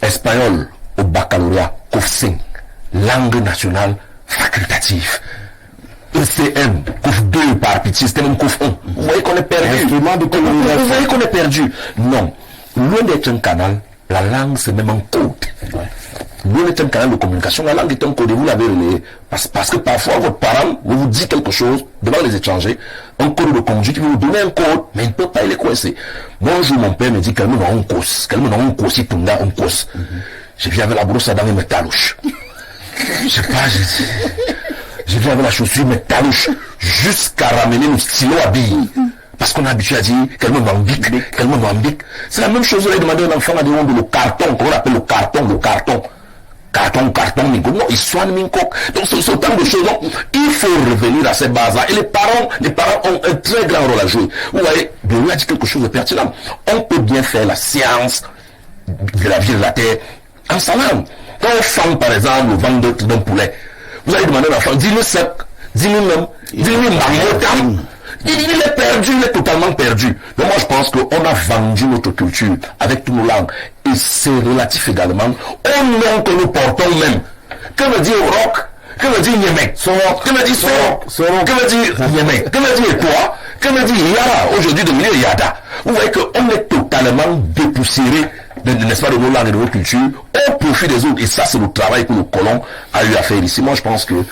Espagnol au baccalauréat, COF 5, langue nationale facultative. ECM, COF 2 par pitié, c'était même COF 1. Vous voyez qu'on est perdu. Vous voyez qu'on est perdu. Non. Loin d'être un canal, la langue c'est même un code. Loin d'être un canal de communication, la langue est un code et vous l'avez relayé. Parce que parfois votre parent vous dit quelque chose devant les étrangers, un code de conduite, il va vous donner un code, mais il ne peut pas, il est coincé. Moi un jour mon père me dit qu'elle me donne un cos, un cos. Je viens avec la brosse à dents et mes talouches. Je sais pas, je viens avec la chaussure, mes talouches, jusqu'à ramener le stylo à billes. Parce qu'on a habitué à dire qu'elle me m'ambique. C'est la même chose, on a demandé à un enfant à dire le carton, qu'on appelle le carton, minko. Non, ils soignent minko. Donc, c'est autant de choses. Donc, il faut revenir à ces bases-là. Et les parents ont un très grand rôle à jouer. Vous voyez, Béru a dit quelque chose de pertinent. On peut bien faire la science de la vie de la terre en sa langue. Quand on fend, par exemple, le ventre d'un poulet, vous allez demander à l'enfant, dis-le sec, dis-le même, dis-le marmotam. Il est perdu, il est totalement perdu. Donc moi je pense qu'on a vendu notre culture avec toutes nos langues. Et c'est relatif également au nom que nous portons même. Que veut dire rock? Que veut dire Yemek? Que veut dire Sorok? Que veut dire Yemek? Que veut dire toi? Que veut dire Yara? Aujourd'hui devenu Yada. Vous voyez qu'on est totalement dépoussiéré, n'est-ce pas, de nos langues et de nos cultures au profit des autres. Et ça c'est le travail que le colon a eu à faire ici. Moi je pense que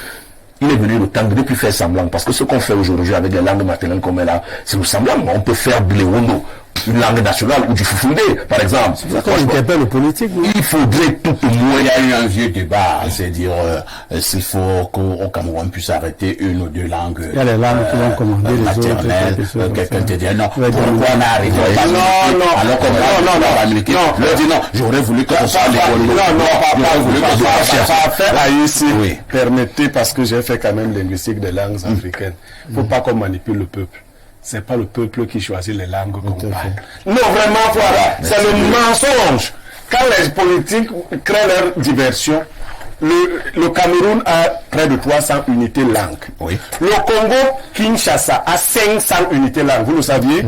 il est venu le temps de ne plus faire semblant. Parce que ce qu'on fait aujourd'hui avec les langues maternelles comme elle a, c'est le semblant. On peut faire du Léondo, une langue nationale ou du Fufundé, par exemple. C'est ça qu'on interpelle le politique. Oui. Il faudrait tout au moins. Il y a eu un vieux débat, c'est-à-dire s'il faut qu'au Cameroun puisse arrêter une ou deux langues. Il y a les langues qui vont commander les maternelles. Quelqu'un te dit non. Ouais, pourquoi on a arrêté? Non. Alors qu'on va américain. Je dis non, j'aurais voulu que ce soit les pas faire ici. Permettez, parce que j'ai fait quand même linguistique des langues africaines. Il ne faut pas qu'on manipule le peuple. C'est pas le peuple qui choisit les langues qu'on parle. Non, vraiment, voilà. C'est le mensonge. Quand les politiques créent leur diversion, le Cameroun a près de 300 unités langues. Oui. Le Congo, Kinshasa, a 500 unités langues. Vous le saviez?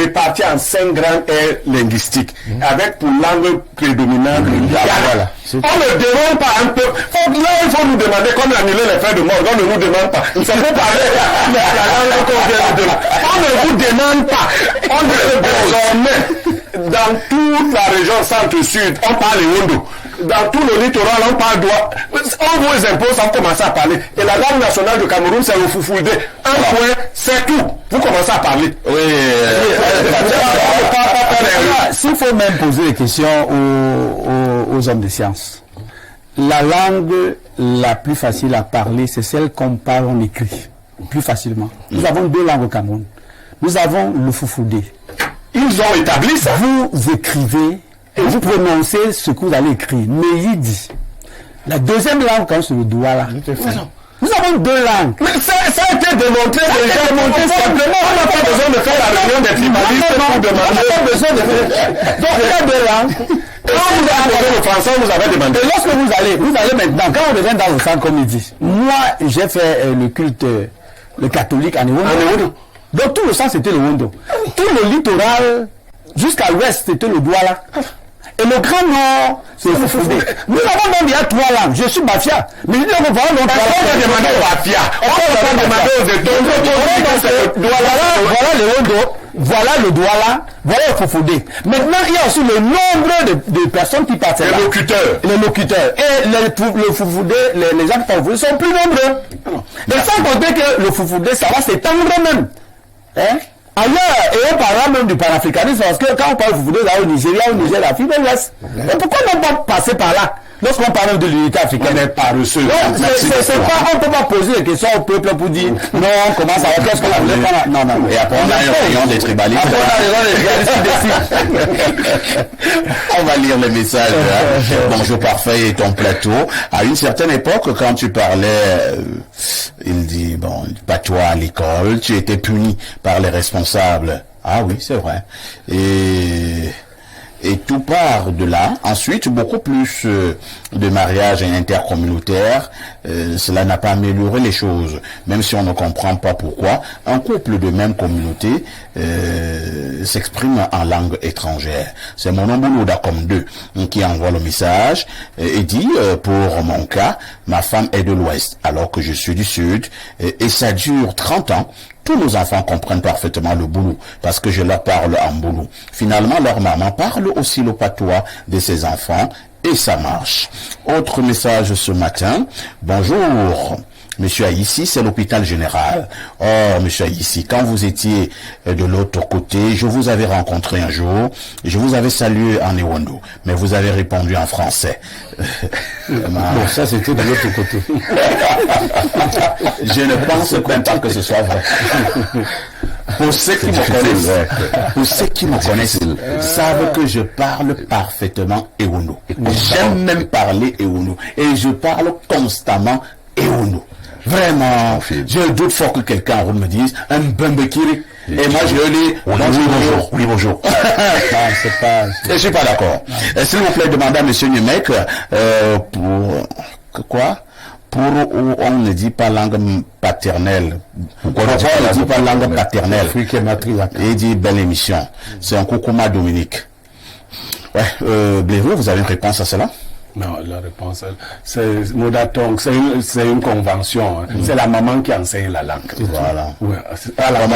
Réparties en 5 grandes aires linguistiques. Avec pour langue prédominante le Lingala. On ne demande pas un peu. Là, il faut nous demander, comme annuler les frais de mort, on ne nous demande pas. C'est pour parler de la langue qu'on vient de demander. On ne vous demande pas. On ne désormais, dans toute la région centre-sud, on parle Hondo. Dans tout le littoral, on parle droit. On vous impose sans commencer à parler. Et la langue nationale du Cameroun, c'est le Fufulde. Un point, c'est tout. Vous commencez à parler. Oui. S'il faut même poser des questions aux hommes de science, la langue la plus facile à parler, c'est celle qu'on parle, on écrit plus facilement. Nous avons 2 langues au Cameroun. Nous avons le Fufulde. Ils ont établi ça. Vous écrivez et vous prononcez ce que vous allez écrire. Mais il dit. La deuxième langue, quand c'est le Douala. Nous avons 2 langues. Mais ça a été démontré déjà. Simplement, on n'a pas besoin de faire la réunion des tribalistes pour demander. On n'a pas besoin de faire. Donc, il y a 2 langues. Quand vous avez posé le français, vous avez demandé. Et lorsque vous allez maintenant, quand on revient dans le centre, comme il dit, moi, j'ai fait le culte, le catholique en Ewondo. Donc, tout le sang, c'était le Wondo. Tout le littoral, jusqu'à l'ouest, c'était le Douala. Et le Grand Nord, c'est le Fufulde. Nous avons donc il y a 3 langues. Je suis Bafia. Mais nous avons donc on va demander au Bafia. On va demander aux États-Unis. Voilà le Wondo. Voilà le Douala. Voilà le Fufulde. Maintenant, il y a aussi le nombre de personnes qui partent. Les locuteurs. Les locuteurs. Et le Fufulde, les gens qui parlent sont plus nombreux. Et sans compter que le Fufulde, ça va s'étendre même. Hein? Ailleurs, et on parlera même du panafricanisme, parce que quand on parle de Fufulde, là au Nigeria, au Niger, l'Afrique de l'Ouest. Et pourquoi ne pas passer par là? lorsqu'on parle de l'unité africaine, On est paresseux. c'est pas, on peut pas poser des questions au peuple pour dire, non, comment ça va, qu'est-ce qu'on a voulu faire? Non, non. Et après, on a une réunion des tribalistes. Après, on a les gens qui décident. On va lire les messages. Hein. Bonjour parfait et ton plateau. À une certaine époque, quand tu parlais, il dit, bon, patois à l'école, tu étais puni par les responsables. Ah oui, c'est vrai. Et tout part de là. Ensuite, beaucoup plus de mariages intercommunautaires. Cela n'a pas amélioré les choses, même si on ne comprend pas pourquoi. Un couple de même communauté s'exprime en langue étrangère. C'est mon Mono Dacom 2 qui envoie le message et dit, pour mon cas, ma femme est de l'Ouest, alors que je suis du Sud, et ça dure 30 ans. Tous nos enfants comprennent parfaitement le boulou parce que je leur parle en boulou. Finalement, leur maman parle aussi le patois de ses enfants et ça marche. Autre message ce matin. Bonjour. Monsieur Aïssi, c'est l'hôpital général. Oh, monsieur Aïssi, quand vous étiez de l'autre côté, je vous avais rencontré un jour, je vous avais salué en Ewondo, mais vous avez répondu en français. Bon, ça c'était de l'autre côté. Je ne pense pas que ce soit vrai. Pour ceux qui me connaissent, savent que je parle parfaitement Ewondo. J'aime même parler Ewondo. Et je parle constamment Ewondo. Vraiment, je doute fort que quelqu'un me dise un Bembekiri. Et moi je dis bonjour. Oui, bonjour. C'est pas. Je suis pas d'accord. S'il vous plaît, demandez à monsieur Numek pour où on ne dit pas langue paternelle. Pourquoi on ne dit pas langue paternelle? Il dit belle émission. C'est un Koukouma Dominique. Ouais, Blaireau, vous avez une réponse à cela? Non, la réponse, c'est Modatong, c'est une convention. Hein. C'est la maman qui enseigne la langue. Voilà. Ouais, c'est la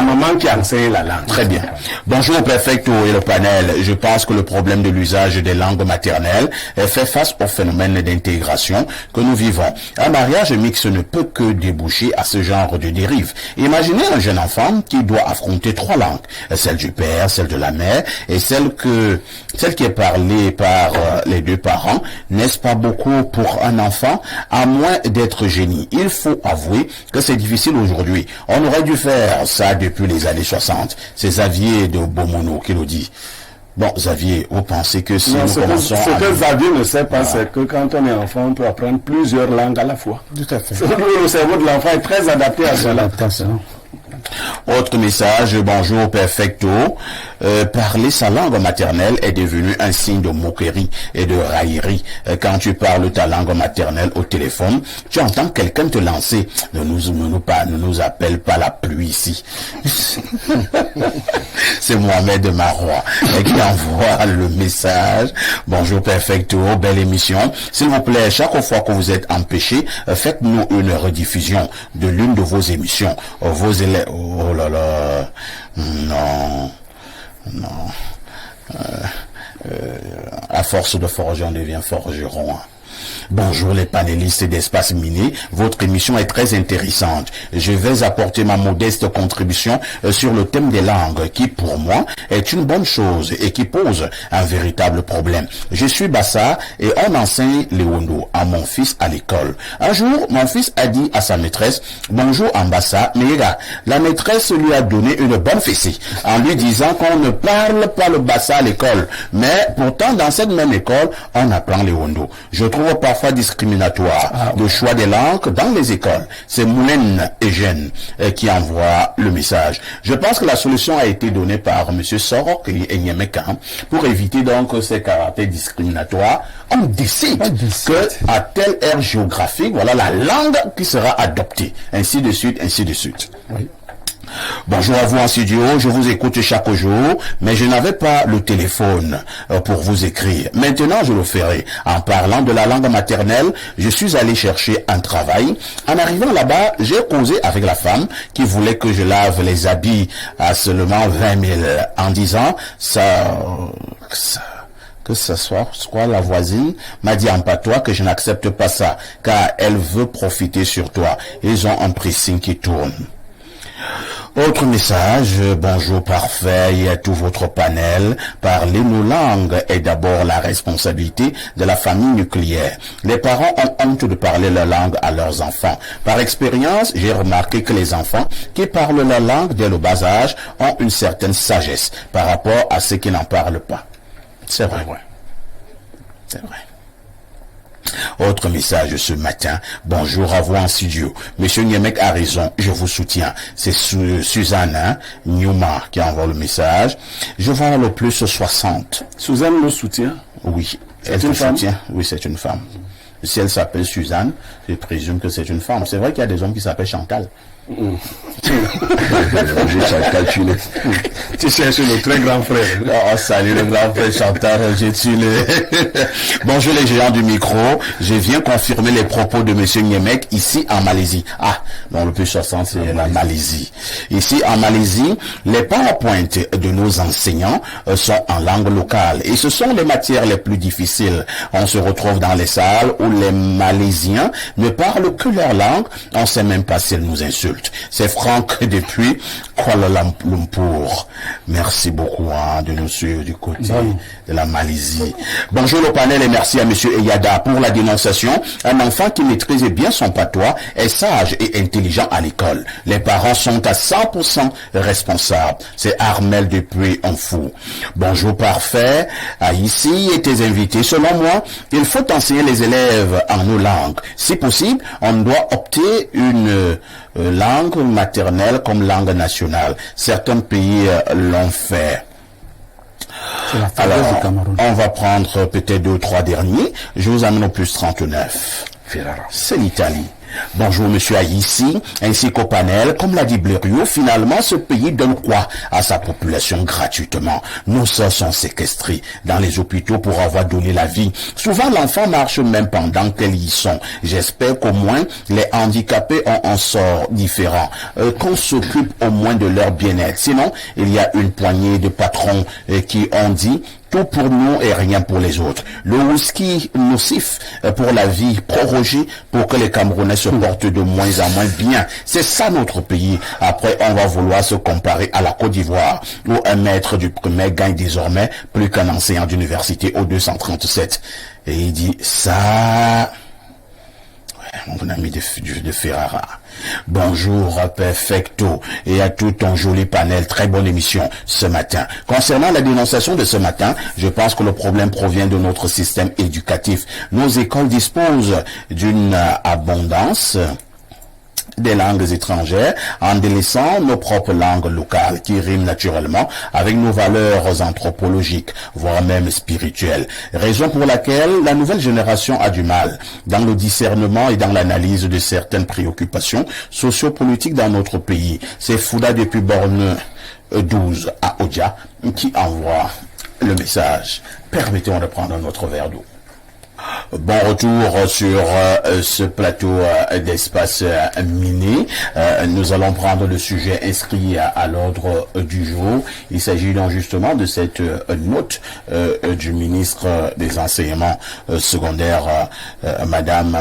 maman qui enseigne la langue. Très bien. Bonjour Perfecto et le panel. Je pense que le problème de l'usage des langues maternelles fait face au phénomène d'intégration que nous vivons. Un mariage mixte ne peut que déboucher à ce genre de dérive. Imaginez un jeune enfant qui doit affronter 3 langues. Celle du père, celle de la mère et celle qui est parlée par les 2 parents. N'est-ce pas beaucoup pour un enfant, à moins d'être génie? Il faut avouer que c'est difficile aujourd'hui. On aurait dû faire ça depuis les années 60. C'est Xavier de Bomono qui le dit. Bon, Xavier, vous pensez que si nous commençons ce que Xavier ne sait pas, c'est que quand on est enfant, on peut apprendre plusieurs langues à la fois. Tout à fait. Le cerveau de l'enfant est très adapté à cela. Autre message, bonjour Perfecto. Parler sa langue maternelle est devenu un signe de moquerie et de raillerie. Quand tu parles ta langue maternelle au téléphone, tu entends quelqu'un te lancer. Ne nous appelle pas la pluie ici. C'est Mohamed Marois qui envoie le message. Bonjour Perfecto, belle émission. S'il vous plaît, chaque fois que vous êtes empêché, faites-nous une rediffusion de l'une de vos émissions. Vos élèves... Oh là là... Non... à force de forger, on devient forgeron. Bonjour les panélistes d'Espace Miné, votre émission est très intéressante. Je vais apporter ma modeste contribution sur le thème des langues qui, pour moi, est une bonne chose et qui pose un véritable problème. Je suis Bassa et on enseigne l'Ewondo à mon fils à l'école. Un jour, mon fils a dit à sa maîtresse, bonjour en Bassa, mais gars, la maîtresse lui a donné une bonne fessée en lui disant qu'on ne parle pas le Bassa à l'école. Mais pourtant, dans cette même école, on apprend l'Ewondo. Je trouve parfois discriminatoire le choix des langues dans les écoles. C'est Moulin Eugène qui envoie le message. Je pense que la solution a été donnée par M. Sorok et Nyemekan pour éviter donc ces caractères discriminatoires. On décide que à telle aire géographique, voilà la langue qui sera adoptée. Ainsi de suite, ainsi de suite. Oui. Bonjour à vous en studio, je vous écoute chaque jour, mais je n'avais pas le téléphone pour vous écrire. Maintenant, je le ferai. En parlant de la langue maternelle, je suis allé chercher un travail. En arrivant là-bas, j'ai causé avec la femme qui voulait que je lave les habits à seulement 20 000 en disant que ce soit la voisine m'a dit en patois que je n'accepte pas ça, car elle veut profiter sur toi. Ils ont un pressing qui tourne. Autre message, bonjour parfait et à tout votre panel. Parler nos langues est d'abord la responsabilité de la famille nucléaire. Les parents ont honte de parler leur langue à leurs enfants. Par expérience, j'ai remarqué que les enfants qui parlent leur langue dès le bas âge ont une certaine sagesse par rapport à ceux qui n'en parlent pas. C'est vrai. C'est vrai. Autre message ce matin. Bonjour à vous en studio. Monsieur Niemek a raison, je vous soutiens. C'est Suzanne Newma qui envoie le message. Je vends le plus 60. Suzanne le soutient? Oui. Elle te soutient? Oui, c'est une femme. Si elle s'appelle Suzanne, je présume que c'est une femme. C'est vrai qu'il y a des hommes qui s'appellent Chantal. Chantal, tu cherches le très grand frère. Oh, salut le grand frère Chantal, j'ai tué Bonjour les géants du micro. Je viens confirmer les propos de monsieur Niemek ici en Malaisie. Ah, non, le plus 60 c'est la Malaisie. Ici en Malaisie, les PowerPoint de nos enseignants sont en langue locale et ce sont les matières les plus difficiles. On se retrouve dans les salles où les Malaisiens ne parlent que leur langue. On ne sait même pas s'ils nous insultent. C'est Franck depuis Kuala Lumpur. Merci beaucoup de nous suivre du côté de la Malaisie. Bonjour le panel et merci à monsieur Eyada pour la dénonciation. Un enfant qui maîtrise bien son patois est sage et intelligent à l'école. Les parents sont à 100% responsables. C'est Armel depuis Onfou. Bonjour parfait. Ici et tes invités. Selon moi, il faut enseigner les élèves en nos langues. Si possible, on doit opter une langue maternelle comme langue nationale. Certains pays l'ont fait. Alors, on va prendre peut-être 2 ou 3 derniers. Je vous amène au plus 39. C'est l'Italie. Bonjour monsieur Aïssi, ainsi qu'au panel. Comme l'a dit Blériot, finalement ce pays donne quoi à sa population gratuitement? Nos sœurs sont séquestrées dans les hôpitaux pour avoir donné la vie. Souvent l'enfant marche même pendant qu'elles y sont. J'espère qu'au moins les handicapés ont un sort différent, qu'on s'occupe au moins de leur bien-être. Sinon, il y a une poignée de patrons qui ont dit tout pour nous et rien pour les autres. Le whisky nocif pour la vie prorogé pour que les Camerounais se portent de moins en moins bien. C'est ça notre pays. Après, on va vouloir se comparer à la Côte d'Ivoire où un maître du primaire gagne désormais plus qu'un enseignant d'université au 237. Et il dit ça... Mon ami de Ferrara. Bonjour, perfecto, et à tout ton joli panel. Très bonne émission ce matin. Concernant la dénonciation de ce matin, je pense que le problème provient de notre système éducatif. Nos écoles disposent d'une abondance des langues étrangères en délaissant nos propres langues locales qui riment naturellement avec nos valeurs anthropologiques, voire même spirituelles. Raison pour laquelle la nouvelle génération a du mal dans le discernement et dans l'analyse de certaines préoccupations sociopolitiques dans notre pays. C'est Fouda depuis Borne 12 à Odia qui envoie le message. Permettez-moi de prendre notre verre d'eau. Bon retour sur ce plateau d'Espace Mini. Nous allons prendre le sujet inscrit à l'ordre du jour. Il s'agit donc justement de cette note du ministre des Enseignements secondaires, Madame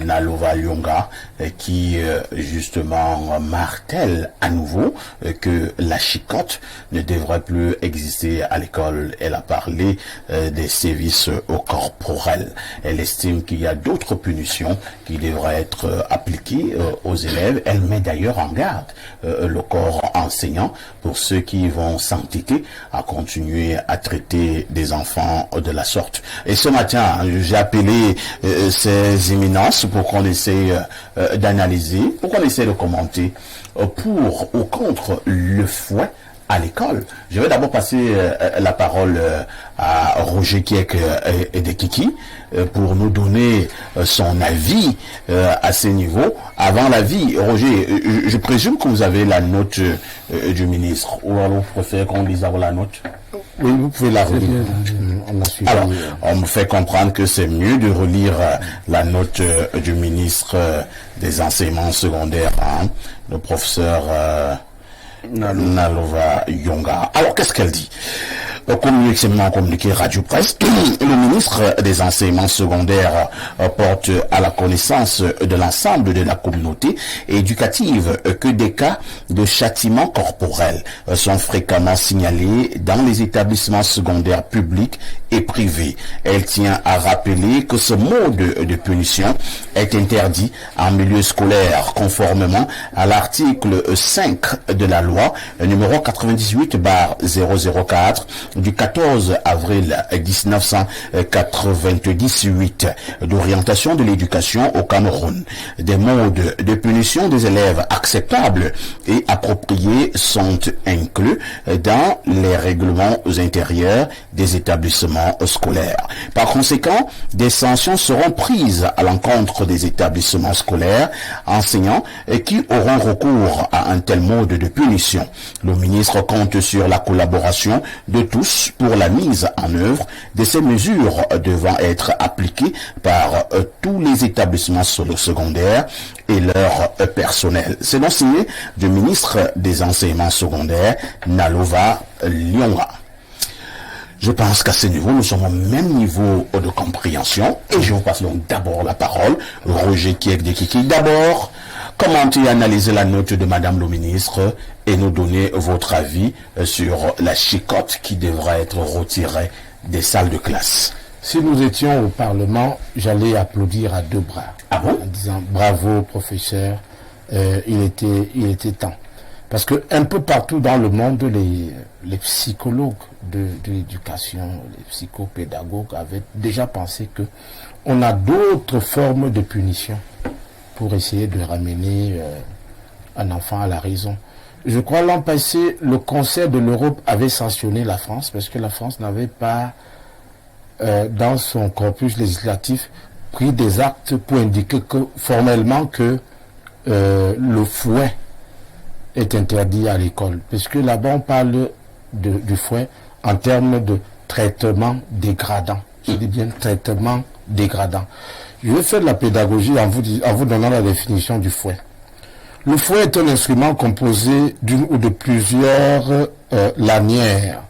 Nalova Yonga, qui justement martèle à nouveau que la chicotte ne devrait plus exister à l'école. Elle a parlé des sévices corporels. Elle estime qu'il y a d'autres punitions qui devraient être appliquées aux élèves. Elle met d'ailleurs en garde le corps enseignant pour ceux qui vont s'entêter à continuer à traiter des enfants de la sorte. Et ce matin, j'ai appelé ces éminences pour qu'on essaie d'analyser, pour qu'on essaie de commenter pour ou contre le fouet à l'école. Je vais d'abord passer la parole à Roger Kiek et de Kiki pour nous donner son avis à ces niveaux. Avant l'avis, Roger, je présume que vous avez la note du ministre, ou alors vous préférez qu'on lise la note? Oui, vous pouvez la relire. Alors, on me fait comprendre que c'est mieux de relire la note du ministre des enseignements secondaires, hein, le professeur Nalova Yonga. Alors, qu'est-ce qu'elle dit? communiqué Radio Presse, le ministre des enseignements secondaires porte à la connaissance de l'ensemble de la communauté éducative que des cas de châtiment corporel sont fréquemment signalés dans les établissements secondaires publics et privés. Elle tient à rappeler que ce mode de punition est interdit en milieu scolaire conformément à l'article 5 de la loi numéro 98/004 du 14 avril 1998 d'orientation de l'éducation au Cameroun. Des modes de punition des élèves acceptables et appropriés sont inclus dans les règlements intérieurs des établissements scolaires. Par conséquent, des sanctions seront prises à l'encontre des établissements scolaires enseignants qui auront recours à un tel mode de punition. Le ministre compte sur la collaboration de tous pour la mise en œuvre de ces mesures devant être appliquées par tous les établissements secondaires et leur personnel. C'est donc signé du ministre des enseignements secondaires, Nalova Lyonga. Je pense qu'à ce niveau, nous sommes au même niveau de compréhension et je vous passe donc d'abord la parole. Roger Kiek-Dekiki, d'abord, commentez et analysez la note de Madame le ministre et nous donner votre avis sur la chicotte qui devra être retirée des salles de classe. Si nous étions au Parlement, j'allais applaudir à deux bras. Ah bon? En disant bravo professeur, il était temps. Parce que un peu partout dans le monde, les psychologues de l'éducation, les psychopédagogues avaient déjà pensé que on a d'autres formes de punition pour essayer de ramener un enfant à la raison. Je crois l'an passé, le Conseil de l'Europe avait sanctionné la France parce que la France n'avait pas, dans son corpus législatif, pris des actes pour indiquer formellement que le fouet est interdit à l'école. Parce que là-bas, on parle du fouet en termes de traitement dégradant. Je dis bien traitement dégradant. Je vais faire de la pédagogie en vous donnant la définition du fouet. Le fouet est un instrument composé d'une ou de plusieurs lanières,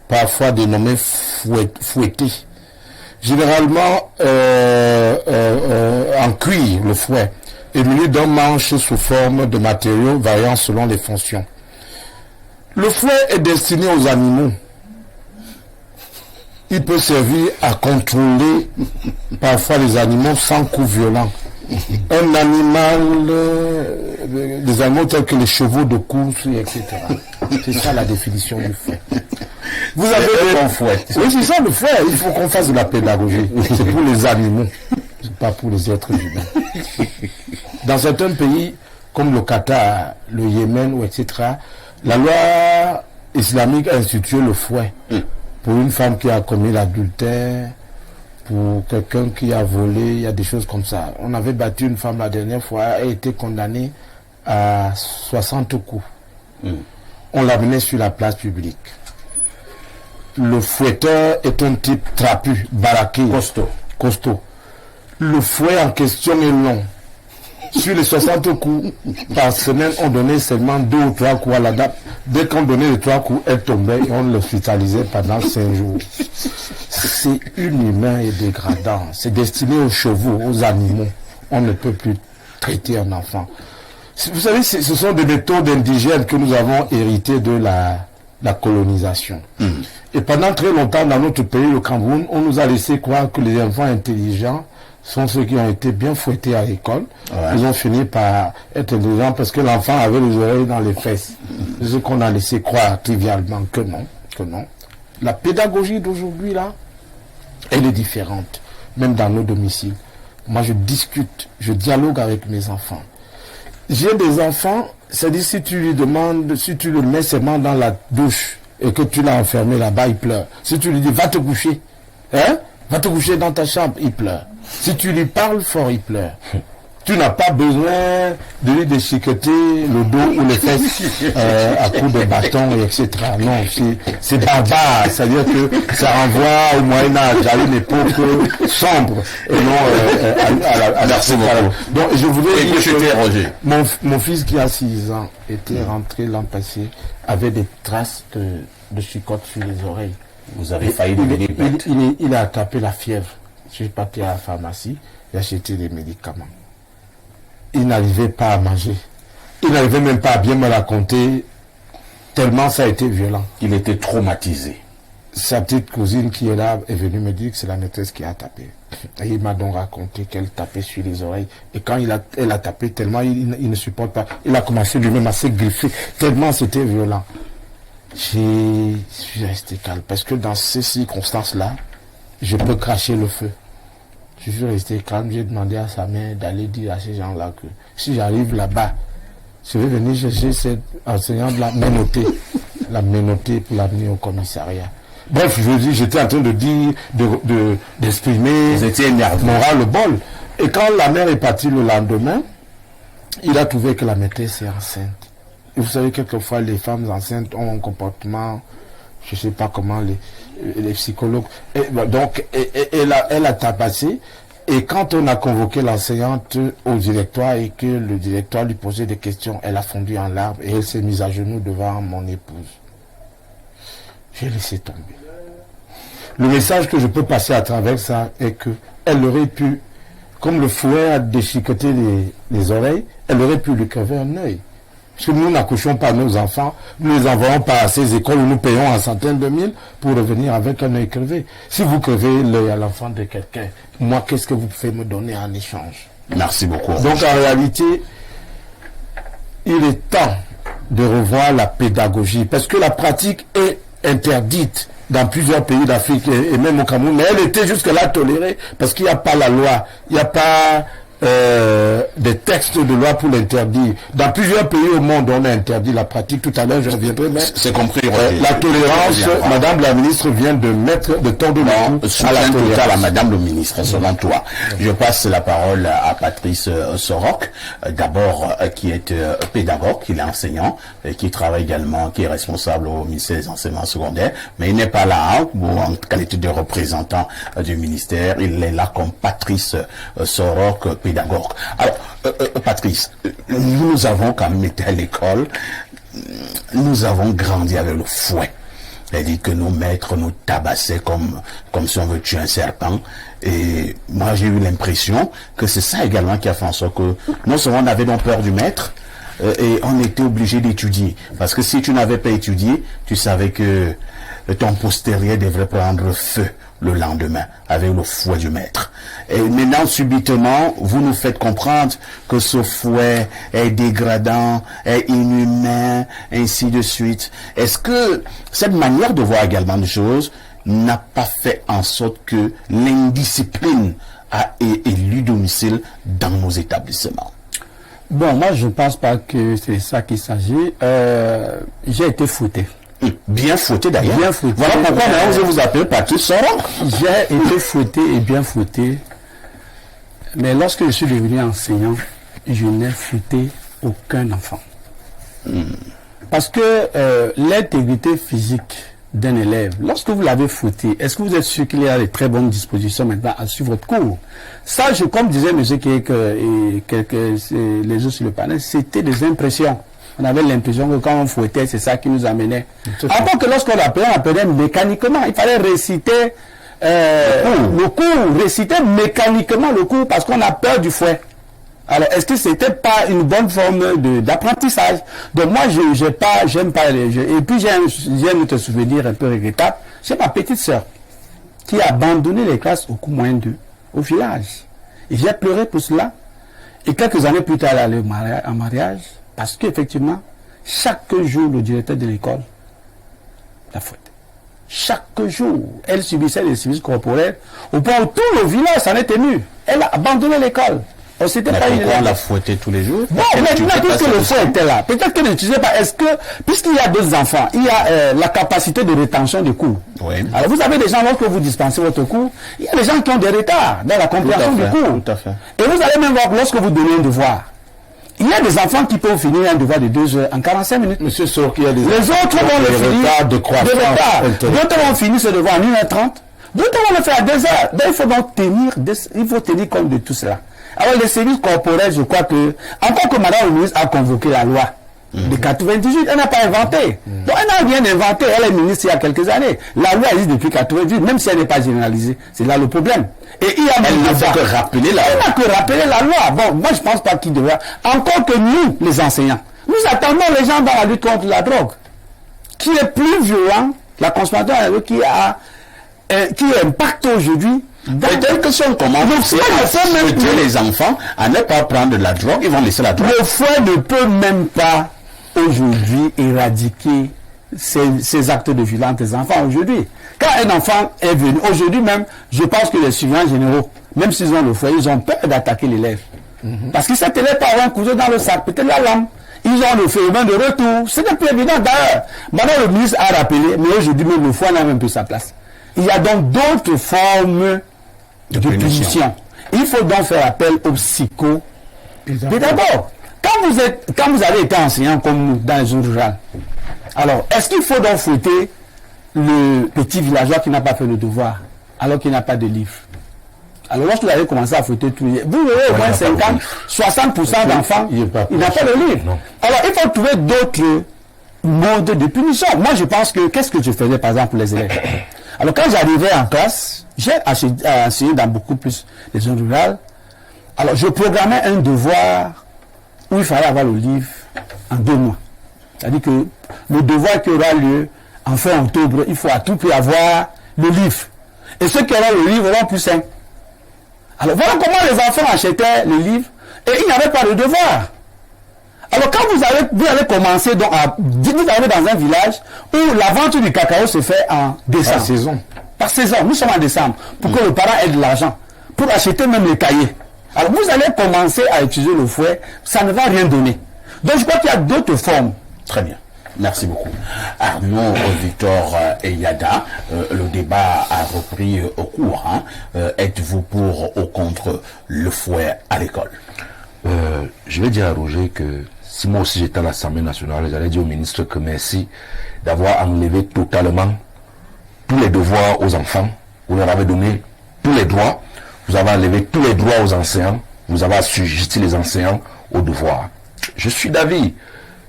parfois dénommées fouettées. Généralement en cuir, le fouet est muni d'un manche sous forme de matériaux variant selon les fonctions. Le fouet est destiné aux animaux. Il peut servir à contrôler parfois les animaux sans coup violent. Un animal, des animaux tels que les chevaux de course, etc. C'est ça la définition du fouet. Vous avez un fouet. Oui, c'est ça le fouet. Il faut qu'on fasse de la pédagogie. C'est pour les animaux, c'est pas pour les êtres humains. Dans certains pays, comme le Qatar, le Yémen, ou etc., la loi islamique a institué le fouet pour une femme qui a commis l'adultère, pour quelqu'un qui a volé, il y a des choses comme ça. On avait battu une femme la dernière fois, elle a été condamnée à 60 coups. On l'a menée sur la place publique. Le fouetteur est un type trapu, baraqué, costaud. Le fouet en question est long. Sur les 60 coups par semaine, on donnait seulement 2 ou 3 coups à la dame. Dès qu'on donnait les 3 coups, elle tombait et on l'hospitalisait pendant 5 jours. C'est inhumain et dégradant. C'est destiné aux chevaux, aux animaux. On ne peut plus traiter un enfant. Vous savez, ce sont des méthodes indigènes que nous avons héritées de la colonisation. Et pendant très longtemps, dans notre pays, le Cameroun, on nous a laissé croire que les enfants intelligents sont ceux qui ont été bien fouettés à l'école. Ouais. Ils ont fini par être intelligents parce que l'enfant avait les oreilles dans les fesses. C'est ce qu'on a laissé croire trivialement que non. La pédagogie d'aujourd'hui, là, elle est différente, même dans nos domiciles. Moi, je discute, je dialogue avec mes enfants. J'ai des enfants, c'est-à-dire si tu lui demandes, si tu le mets seulement dans la douche et que tu l'as enfermé là-bas, il pleure. Si tu lui dis, va te coucher, va te coucher dans ta chambre, il pleure. Si tu lui parles fort, il pleure. Tu n'as pas besoin de lui déchiqueter le dos ou les fesses à coups de bâton, etc. Non, c'est barbare. C'est-à-dire que ça renvoie au Moyen-Âge, à une époque sombre, et non à la Donc, je voulais dire que mon fils qui a 6 ans était rentré l'an passé avec des traces de chicotte sur les oreilles. Vous avez failli devenir bête. Il a attrapé la fièvre. Je suis parti à la pharmacie, j'ai acheté des médicaments. Il n'arrivait pas à manger. Il n'arrivait même pas à bien me raconter, tellement ça a été violent. Il était traumatisé. Sa petite cousine qui est là est venue me dire que c'est la maîtresse qui a tapé. Et il m'a donc raconté qu'elle tapait sur les oreilles. Et quand elle a tapé tellement, il ne supporte pas. Il a commencé lui-même à se griffer, tellement c'était violent. Je suis resté calme. Parce que dans ces circonstances-là, je peux cracher le feu. Je suis resté calme. J'ai demandé à sa mère d'aller dire à ces gens-là que si j'arrive là-bas, je vais venir chercher cet enseignant de la ménoter pour l'amener au commissariat. Bref, je dis, j'étais en train de dire, d'exprimer moral le bol. Et quand la mère est partie le lendemain, il a trouvé que la maîtresse est enceinte. Et vous savez, quelquefois, les femmes enceintes ont un comportement, je ne sais pas comment les psychologues. Elle a tabassé. Et quand on a convoqué l'enseignante au directoire et que le directoire lui posait des questions, elle a fondu en larmes et elle s'est mise à genoux devant mon épouse. J'ai laissé tomber. Le message que je peux passer à travers ça est que elle aurait pu, comme le fouet a déchiqueté les oreilles, elle aurait pu lui crever un œil. Parce que nous n'accouchons pas nos enfants, nous ne les envoyons pas à ces écoles où nous payons en centaines de mille pour revenir avec un œil crevé. Si vous crevez l'œil à l'enfant de quelqu'un, moi, qu'est-ce que vous pouvez me donner en échange? Merci beaucoup. Donc en réalité, il est temps de revoir la pédagogie, parce que la pratique est interdite dans plusieurs pays d'Afrique et même au Cameroun, mais elle était jusque-là tolérée parce qu'il n'y a pas la loi, il n'y a pas des textes de loi pour l'interdire. Dans plusieurs pays au monde, on a interdit la pratique. Tout à l'heure, je reviendrai, mais c'est compris. La tolérance, Madame la ministre vient de tendre le cou à la tolérance. À Madame le ministre, selon toi. Je passe la parole à Patrice Soroc, d'abord qui est pédagogue, qui est enseignant, qui travaille également, qui est responsable au ministère des enseignements secondaires, mais il n'est pas là en qualité de représentant du ministère. Il est là comme Patrice Soroc, pédagogue. Alors, Patrice, nous avons quand même été à l'école, nous avons grandi avec le fouet. C'est-à-dire que nos maîtres nous tabassaient comme si on veut tuer un serpent. Et moi, j'ai eu l'impression que c'est ça également qui a fait en sorte que non seulement on avait donc peur du maître, et on était obligé d'étudier. Parce que si tu n'avais pas étudié, tu savais que ton postérieur devrait prendre feu le lendemain avec le fouet du maître. Et maintenant, subitement, vous nous faites comprendre que ce fouet est dégradant, est inhumain, ainsi de suite. Est-ce que cette manière de voir également les choses n'a pas fait en sorte que l'indiscipline a élu domicile dans nos établissements? Bon, moi, je ne pense pas que c'est ça qu'il s'agit. J'ai été fouetté. Bien fouetté d'ailleurs. Bien fouetté. Voilà pourquoi maintenant je vous appelle Patrice Soroc. J'ai été fouetté et bien fouetté. Mais lorsque je suis devenu enseignant, je n'ai fouetté aucun enfant. Parce que l'intégrité physique d'un élève, lorsque vous l'avez fouetté, est-ce que vous êtes sûr qu'il y a de très bonnes dispositions maintenant à suivre votre cours? Ça, comme disait M. Kek et les autres sur le panel, c'était des impressions. On avait l'impression que quand on fouettait, c'est ça qui nous amenait. Encore que lorsqu'on appelait mécaniquement. Il fallait réciter le cours, réciter mécaniquement le cours parce qu'on a peur du fouet. Alors, est-ce que c'était pas une bonne forme d'apprentissage? Donc moi, j'aime pas les jeux. Et puis j'ai un autre souvenir un peu regrettable. C'est ma petite sœur qui a abandonné les classes au cours moyen 2 au village. Et j'ai pleuré pour cela. Et quelques années plus tard, elle est allée en mariage. Parce qu'effectivement, chaque jour, le directeur de l'école la fouette. Chaque jour, elle subissait des services corporels au point où tout le village s'en est ému. Elle a abandonné l'école. Mais pourquoi on l'a fouetté tous les jours? Bon, maintenant, puisque le fouet était là, peut-être que ne sais pas, est-ce que, puisqu'il y a d'autres enfants, il y a la capacité de rétention des cours. Oui. Alors, vous avez des gens, lorsque vous dispensez votre cours, il y a des gens qui ont des retards dans la compréhension du cours. Tout à fait. Et vous allez même voir, lorsque vous donnez un devoir, il y a des enfants qui peuvent finir un devoir de 2 heures en 45 minutes. Monsieur Soroc, il y a des Les autres vont le finir de croissance. D'autres vont finir ce devoir en 1h30. D'autres vont le faire à 2 heures. Donc, il faut donc tenir compte de tout cela. Alors, les services corporels, je crois que, encore que Madame le ministre a convoqué la loi, de 98. Elle n'a pas inventé. Donc elle n'a rien inventé. Elle est ministre il y a quelques années. La loi existe depuis 98, même si elle n'est pas généralisée. C'est là le problème. Et il y a Elle n'a fait que rappeler la Elle n'a que rappeler la loi. Bon, moi je pense pas qu'il devrait. Encore que nous, les enseignants, nous attendons les gens dans la lutte contre la drogue, qui est plus violent, la consommation de la drogue qui impacte aujourd'hui. Peut-être que si on commence à aider les enfants à ne pas prendre de la drogue, ils vont laisser la drogue. Le fouet ne peut même pas aujourd'hui éradiquer ces actes de violence des enfants aujourd'hui. Quand un enfant est venu, aujourd'hui même, je pense que les surveillants généraux, même s'ils ont le fouet, ils ont peur d'attaquer l'élève. Parce que cet élève peut avoir un couteau dans le sac, peut-être la lame. Ils ont le phénomène de retour. C'est plus évident d'ailleurs. Maintenant, le ministre a rappelé, mais aujourd'hui même le fouet n'a même plus sa place. Il y a donc d'autres formes de punition. Il faut donc faire appel aux psychos. Mais d'abord, quand vous avez été enseignant comme nous dans les zones rurales, alors est-ce qu'il faut donc fouetter le petit villageois qui n'a pas fait le devoir alors qu'il n'a pas de livre? Alors lorsque vous avez commencé à fouetter tous les... Vous voyez au moins 50, 60% d'enfants, il n'a pas de livre. Non. Alors il faut trouver d'autres modes de punition. Moi je pense que, qu'est-ce que je faisais par exemple pour les élèves? Alors quand j'arrivais en classe, j'ai enseigné dans beaucoup plus les zones rurales. Alors je programmais un devoir où il fallait avoir le livre en 2 mois. C'est-à-dire que le devoir qui aura lieu en fin octobre, il faut à tout prix avoir le livre. Et ceux qui auront le livre auront plus 5. Alors voilà comment les enfants achetaient le livre et ils n'avaient pas de devoir. Alors quand vous allez commencer donc vous allez dans un village où la vente du cacao se fait en décembre. Par saison. Nous sommes en décembre. Pour que le parent ait de l'argent. Pour acheter même les cahiers. Alors vous allez commencer à utiliser le fouet. Ça ne va rien donner. Donc je crois qu'il y a d'autres formes. Très bien. Merci beaucoup. Arnaud, Victor et Yada, le débat a repris au cours. Êtes-vous pour ou contre le fouet à l'école? Je vais dire à Roger que si moi aussi j'étais à l'Assemblée nationale, j'allais dire au ministre que merci d'avoir enlevé totalement tous les devoirs aux enfants. Vous leur avez donné tous les droits. Vous avez enlevé tous les droits aux enseignants. Vous avez assujetti les enseignants aux devoirs. Je suis d'avis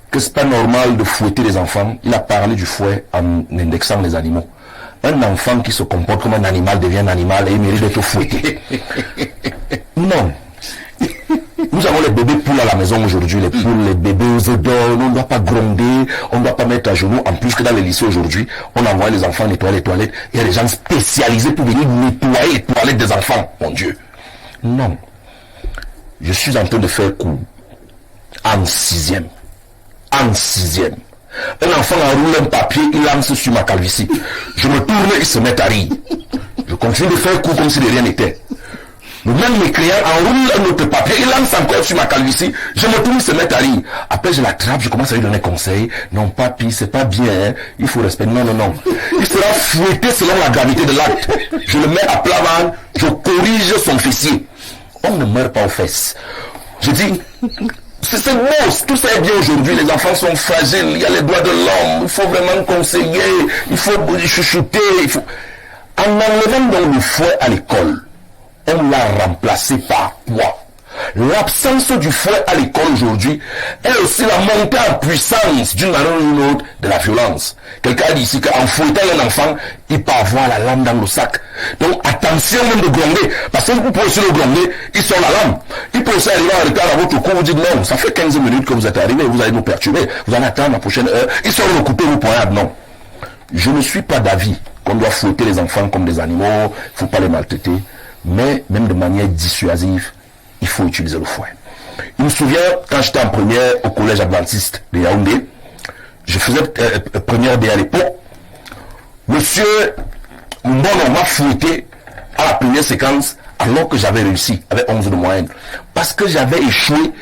que c'est pas normal de fouetter les enfants. Il a parlé du fouet en indexant les animaux. Un enfant qui se comporte comme un animal devient un animal et il mérite d'être fouetté. Non. Nous avons les bébés poules à la maison aujourd'hui, les poules, les bébés aux œufs d'or, on ne doit pas gronder, on ne doit pas mettre à genoux. En plus que dans les lycées aujourd'hui, on envoie les enfants nettoyer les toilettes. Il y a des gens spécialisés pour venir nettoyer les toilettes des enfants. Mon Dieu. Non. Je suis en train de faire cours en 6e. En 6e. Un enfant enroule un papier, il lance sur ma calvitie. Je me tourne, il se met à rire. Je continue de faire cours comme si de rien n'était. Même mes clients enroulent un autre papier, il lance encore sur ma calvitie, je me tourne, il se met à rire. Après je l'attrape, je commence à lui donner conseil. Non, papi, c'est pas bien, hein. Il faut respecter. Non, non, non. Il sera fouetté selon la gravité de l'acte. Je le mets à plat ventre, je corrige son fessier. On ne meurt pas aux fesses. Je dis, c'est beau, tout ça est bien aujourd'hui, les enfants sont fragiles, il y a les droits de l'homme, il faut vraiment conseiller, il faut chuchoter, il faut... En enlevant donc le fouet à l'école, on l'a remplacé par quoi? L'absence du fouet à l'école aujourd'hui est aussi la montée en puissance d'une manière ou d'une autre de la violence. Quelqu'un a dit ici qu'en fouettant un enfant, il peut avoir la lame dans le sac. Donc attention même de gronder, parce que vous pouvez aussi le gronder, il sort la lame. Il peut aussi arriver en retard à votre cours, vous dites non, ça fait 15 minutes que vous êtes arrivé, vous allez nous perturber, vous allez attendre la prochaine heure, il sort le couteau, vous poignardez. Non. Je ne suis pas d'avis qu'on doit fouetter les enfants comme des animaux, il ne faut pas les maltraiter, mais même de manière dissuasive, il faut utiliser le fouet. Je me souviens, quand j'étais en première au collège adventiste de Yaoundé, je faisais première D à l'époque, monsieur Mbono m'a fouetté à la première séquence alors que j'avais réussi avec 11 de moyenne. Parce que j'avais échoué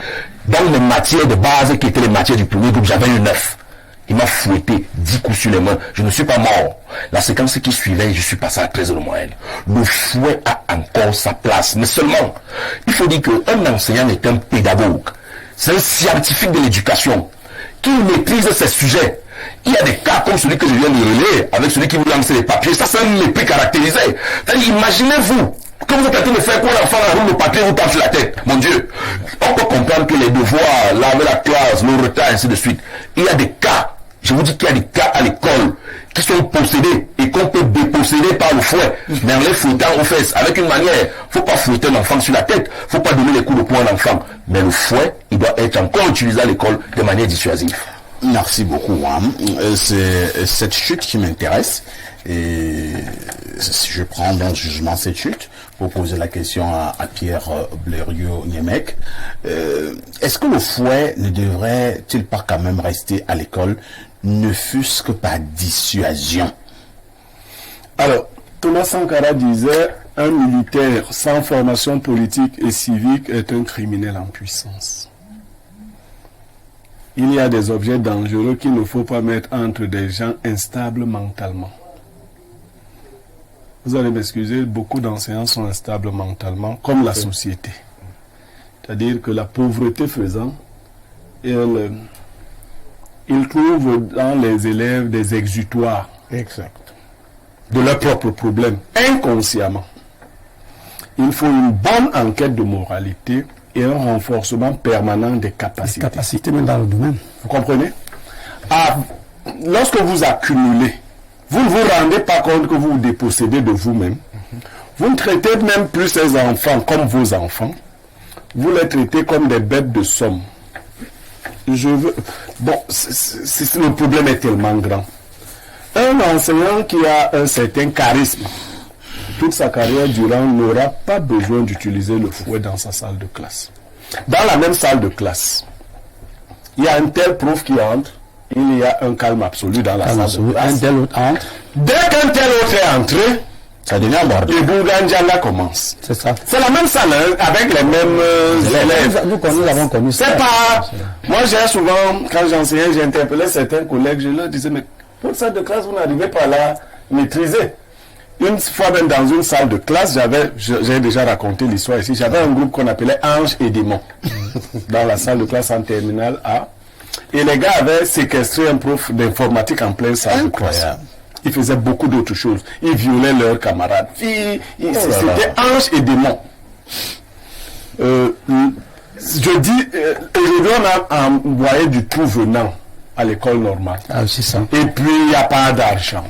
dans mes matières de base qui étaient les matières du premier groupe, j'avais eu 9. Il m'a fouetté 10 coups sur les mains. Je ne suis pas mort. La séquence qui suivait, je suis passé à 13 de moyenne. Le fouet a encore sa place. Mais seulement, il faut dire qu'un enseignant est un pédagogue. C'est un scientifique de l'éducation qui maîtrise ces sujets. Il y a des cas comme celui que je viens de relayer, avec celui qui vous lance les papiers. Ça, c'est un mépris caractérisé. Imaginez-vous que vous êtes en train de faire quoi l'enfant enroule le papier, vous tape sur la tête. Mon Dieu. On peut comprendre que les devoirs, laver la classe, le retard, ainsi de suite. Il y a des cas, je vous dis qu'il y a des cas à l'école qui sont possédés et qu'on peut déposséder par le fouet. Mais en les fouettant aux fesses, avec une manière, faut pas fouetter l'enfant sur la tête, faut pas donner les coups de poing à l'enfant. Mais le fouet, il doit être encore utilisé à l'école de manière dissuasive. Merci beaucoup. C'est cette chute qui m'intéresse. Et je prends donc justement cette chute pour poser la question à Pierre Blériot-Niémec. Est-ce que le fouet ne devrait-il pas quand même rester à l'école, ne fût-ce que par dissuasion? Alors, Thomas Sankara disait, un militaire sans formation politique et civique est un criminel en puissance. Il y a des objets dangereux qu'il ne faut pas mettre entre des gens instables mentalement. Vous allez m'excuser, beaucoup d'enseignants sont instables mentalement, comme la société. C'est-à-dire que la pauvreté faisant, ils trouvent dans les élèves des exutoires de leurs propres problèmes, inconsciemment. Il faut une bonne enquête de moralité et un renforcement permanent des capacités. Les capacités même dans le domaine. Vous comprenez? Lorsque vous accumulez, vous ne vous rendez pas compte que vous vous dépossédez de vous-même. Vous ne traitez même plus ces enfants comme vos enfants. Vous les traitez comme des bêtes de somme. Le problème est tellement grand. Un enseignant qui a un certain charisme, toute sa carrière durant, n'aura pas besoin d'utiliser le fouet dans sa salle de classe. Dans la même salle de classe, il y a un tel prof qui entre, il y a un calme absolu dans la salle de classe. Un tel autre entre. Dès qu'un tel autre est entré, ça devient bordel. Le Bourgandiana commence. C'est ça. C'est la même salle, hein, avec les mêmes élèves. Nous avons connu ça. C'est pas... Moi, j'ai souvent, quand j'enseignais, j'ai interpellé certains collègues, je leur disais, mais pour salle de classe, vous n'arrivez pas à la maîtriser. Une fois même dans une salle de classe, j'ai déjà raconté l'histoire ici, j'avais un groupe qu'on appelait Ange et Démon dans la salle de classe en terminale A. Et les gars avaient séquestré un prof d'informatique en pleine salle de classe. Ils faisaient beaucoup d'autres choses. Ils violaient leurs camarades. C'était Ange et Démon. Je dis, aujourd'hui on a envoyé du tout venant à l'école normale. Ah, c'est ça. Et puis il n'y a pas d'argent.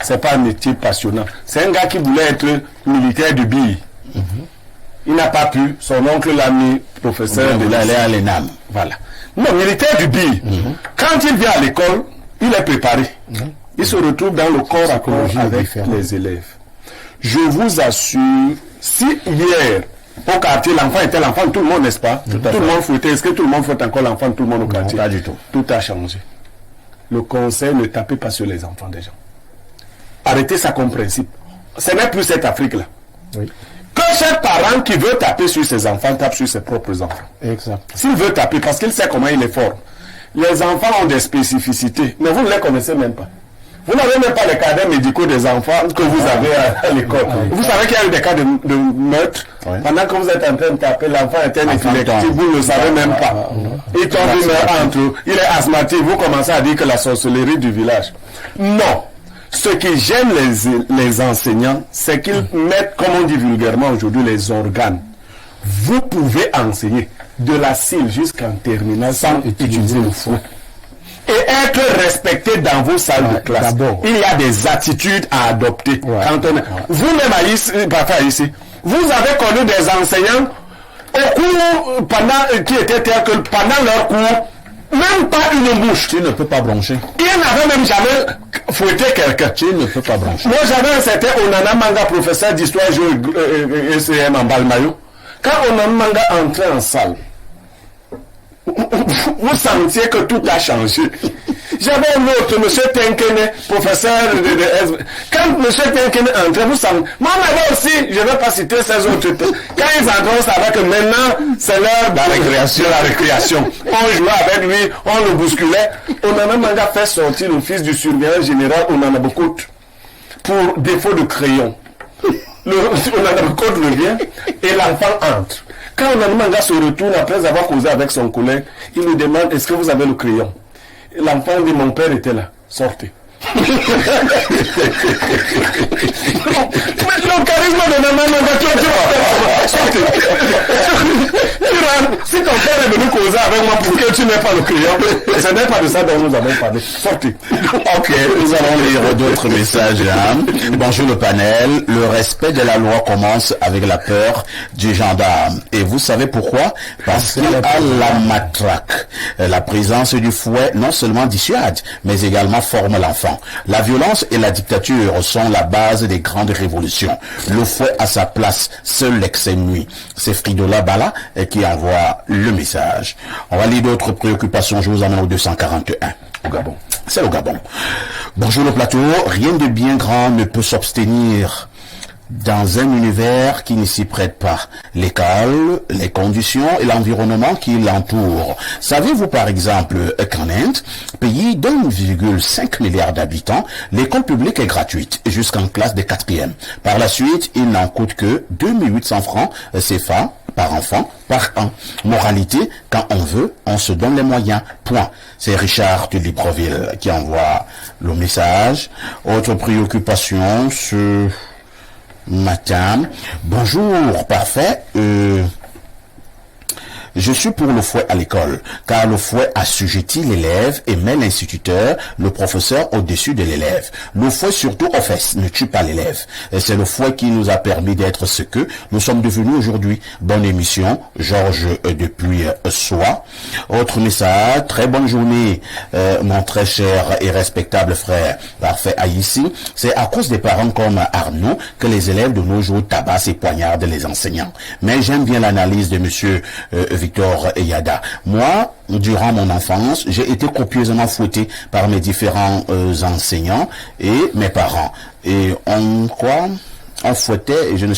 C'est pas un métier passionnant. C'est un gars qui voulait être militaire de bille. Il n'a pas pu. Son oncle l'a mis professeur de l'ENAM. Voilà. Non, militaire du bille. Quand il vient à l'école, il est préparé. Il se retrouve dans le corps à corps avec les élèves. Je vous assure, si hier, au quartier, l'enfant était l'enfant de tout le monde, n'est-ce pas? Tout le monde fouettait. Est-ce que tout le monde fouette encore l'enfant de tout le monde au quartier? Pas du tout. Tout a changé. Le conseil ne tapez pas sur les enfants des gens. Arrêtez ça comme principe. Ce n'est plus cette Afrique-là. Oui. Que chaque parent qui veut taper sur ses enfants tape sur ses propres enfants. Exact. S'il veut taper, parce qu'il sait comment il est fort. Les enfants ont des spécificités, mais vous ne les connaissez même pas. Vous n'avez même pas les cadets médicaux des enfants que vous avez à l'école. Vous savez qu'il y a eu des cas de meurtre. Pendant que vous êtes en train de taper, l'enfant est un épileptique, vous ne le savez même pas. Il tombe, il meurt entre eux. Il est asthmatique. Vous commencez à dire que la sorcellerie du village. Non. Ce qui gêne les enseignants, c'est qu'ils mettent, comme on dit vulgairement aujourd'hui, les organes. Vous pouvez enseigner de la cile jusqu'en terminale sans utiliser le fouet. Et être respecté dans vos salles de classe. Il y a des attitudes à adopter. Vous-même ici, vous avez connu des enseignants au cours, qui étaient tels que pendant leur cours, même pas une bouche. Tu ne peux pas broncher. Il n'avait même jamais fouetté quelqu'un. Tu ne peux pas broncher. Moi, j'avais un certain Onana Manga, professeur d'histoire SEM en Balmayo. Quand Onana Manga entrait en salle, vous sentiez que tout a changé. J'avais un autre, M. Tenkene, professeur de quand M. Tenkene entrait, vous sentez. Moi, là aussi, je ne vais pas citer ces autres. Quand ils entraient, on savait que maintenant, c'est l'heure de la récréation. On jouait avec lui, on le bousculait. Onana Manga fait sortir le fils du surveillant général Onana Bokut pour défaut de crayon. Onana Bokut revient et l'enfant entre. Quand Onana Manga se retourne après avoir causé avec son collègue, il nous demande est-ce que vous avez le crayon? L'enfant dit mon père était là, sortez. Mais le charisme de Onana Manga, sortez. Si ton père est venu causer avec moi pour que tu n'aies pas le client, ce n'est pas de ça dont nous avons parlé. Sortez. Ok, nous allons lire d'autres messages. Hein. Bonjour le panel. Le respect de la loi commence avec la peur du gendarme. Et vous savez pourquoi? Parce qu'il a la matraque. La présence du fouet non seulement dissuade, mais également forme l'enfant. La violence et la dictature sont la base des grandes révolutions. Le fouet a sa place, seul l'excès nuit. C'est Fridola Bala qui envoie le message. On va lire d'autres préoccupations. Je vous emmène au 241. Au Gabon. C'est au Gabon. Bonjour le plateau. Rien de bien grand ne peut s'abstenir dans un univers qui ne s'y prête pas. L'école, les conditions et l'environnement qui l'entourent. Savez-vous par exemple qu'en Inde, pays d'1,5 milliard d'habitants, l'école publique est gratuite jusqu'en classe de 4e. Par la suite, il n'en coûte que 2800 francs CFA par enfant, par an. Moralité, quand on veut, on se donne les moyens. Point. C'est Richard de Libreville qui envoie le message. Autre préoccupation, ce matin. Bonjour, parfait. Je suis pour le fouet à l'école, car le fouet assujettit l'élève et met l'instituteur, le professeur au-dessus de l'élève. Le fouet surtout aux fesses ne tue pas l'élève. C'est le fouet qui nous a permis d'être ce que nous sommes devenus aujourd'hui. Bonne émission, Georges depuis Soie. Autre message, très bonne journée, mon très cher et respectable frère. Parfait à ici. C'est à cause des parents comme Arnaud que les élèves de nos jours tabassent et poignardent les enseignants. Mais j'aime bien l'analyse de monsieur Victor Eyada. Moi, durant mon enfance, j'ai été copieusement fouetté par mes différents enseignants et mes parents. Et on me fouettait et je ne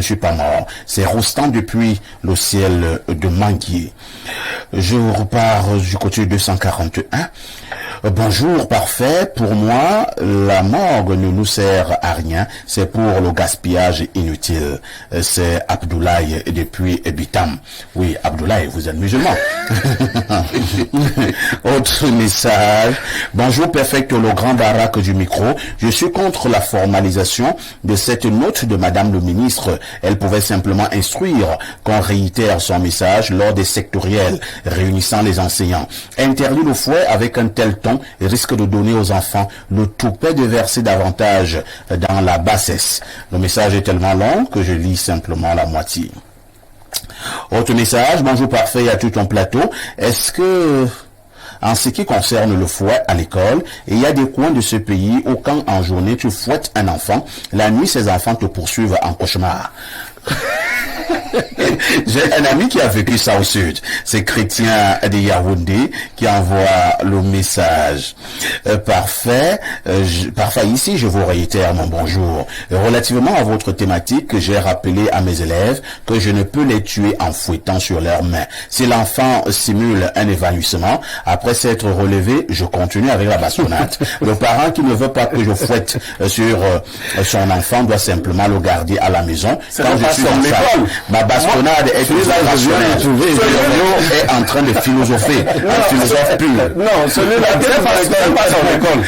suis pas mort. C'est Rostand depuis le ciel de Manguier. Je repars du côté 241. Bonjour, parfait. Pour moi, la morgue ne nous sert à rien. C'est pour le gaspillage inutile. C'est Abdoulaye depuis Bitam. Oui, Abdoulaye, vous êtes musulman. Autre message. Bonjour, perfect, le grand baraque du micro. Je suis contre la formalisation de cette note de Madame le ministre. Elle pouvait simplement instruire qu'on réitère son message lors des sectoriels réunissant les enseignants. Interdire le fouet avec un tel ton risque de donner aux enfants le toupet de verser davantage dans la bassesse. Le message est tellement long que je lis simplement la moitié. Autre message, bonjour parfait à tout ton plateau. Est-ce que, en ce qui concerne le fouet à l'école, il y a des coins de ce pays où quand en journée tu fouettes un enfant, la nuit ces enfants te poursuivent en cauchemar. J'ai un ami qui a vécu ça au sud. C'est Chrétien de Yaoundé qui envoie le message. Parfait. Parfait. Ici, je vous réitère mon bonjour. Relativement à votre thématique, j'ai rappelé à mes élèves que je ne peux les tuer en fouettant sur leurs mains. Si l'enfant simule un évanouissement, après s'être relevé, je continue avec la bastonnade. Le parent qui ne veut pas que je fouette sur son enfant doit simplement le garder à la maison. Quand je suis dans l'école, ma bastonnade est en train de philosopher. Un philosophe pur. Non, celui-là, c'est pas son école.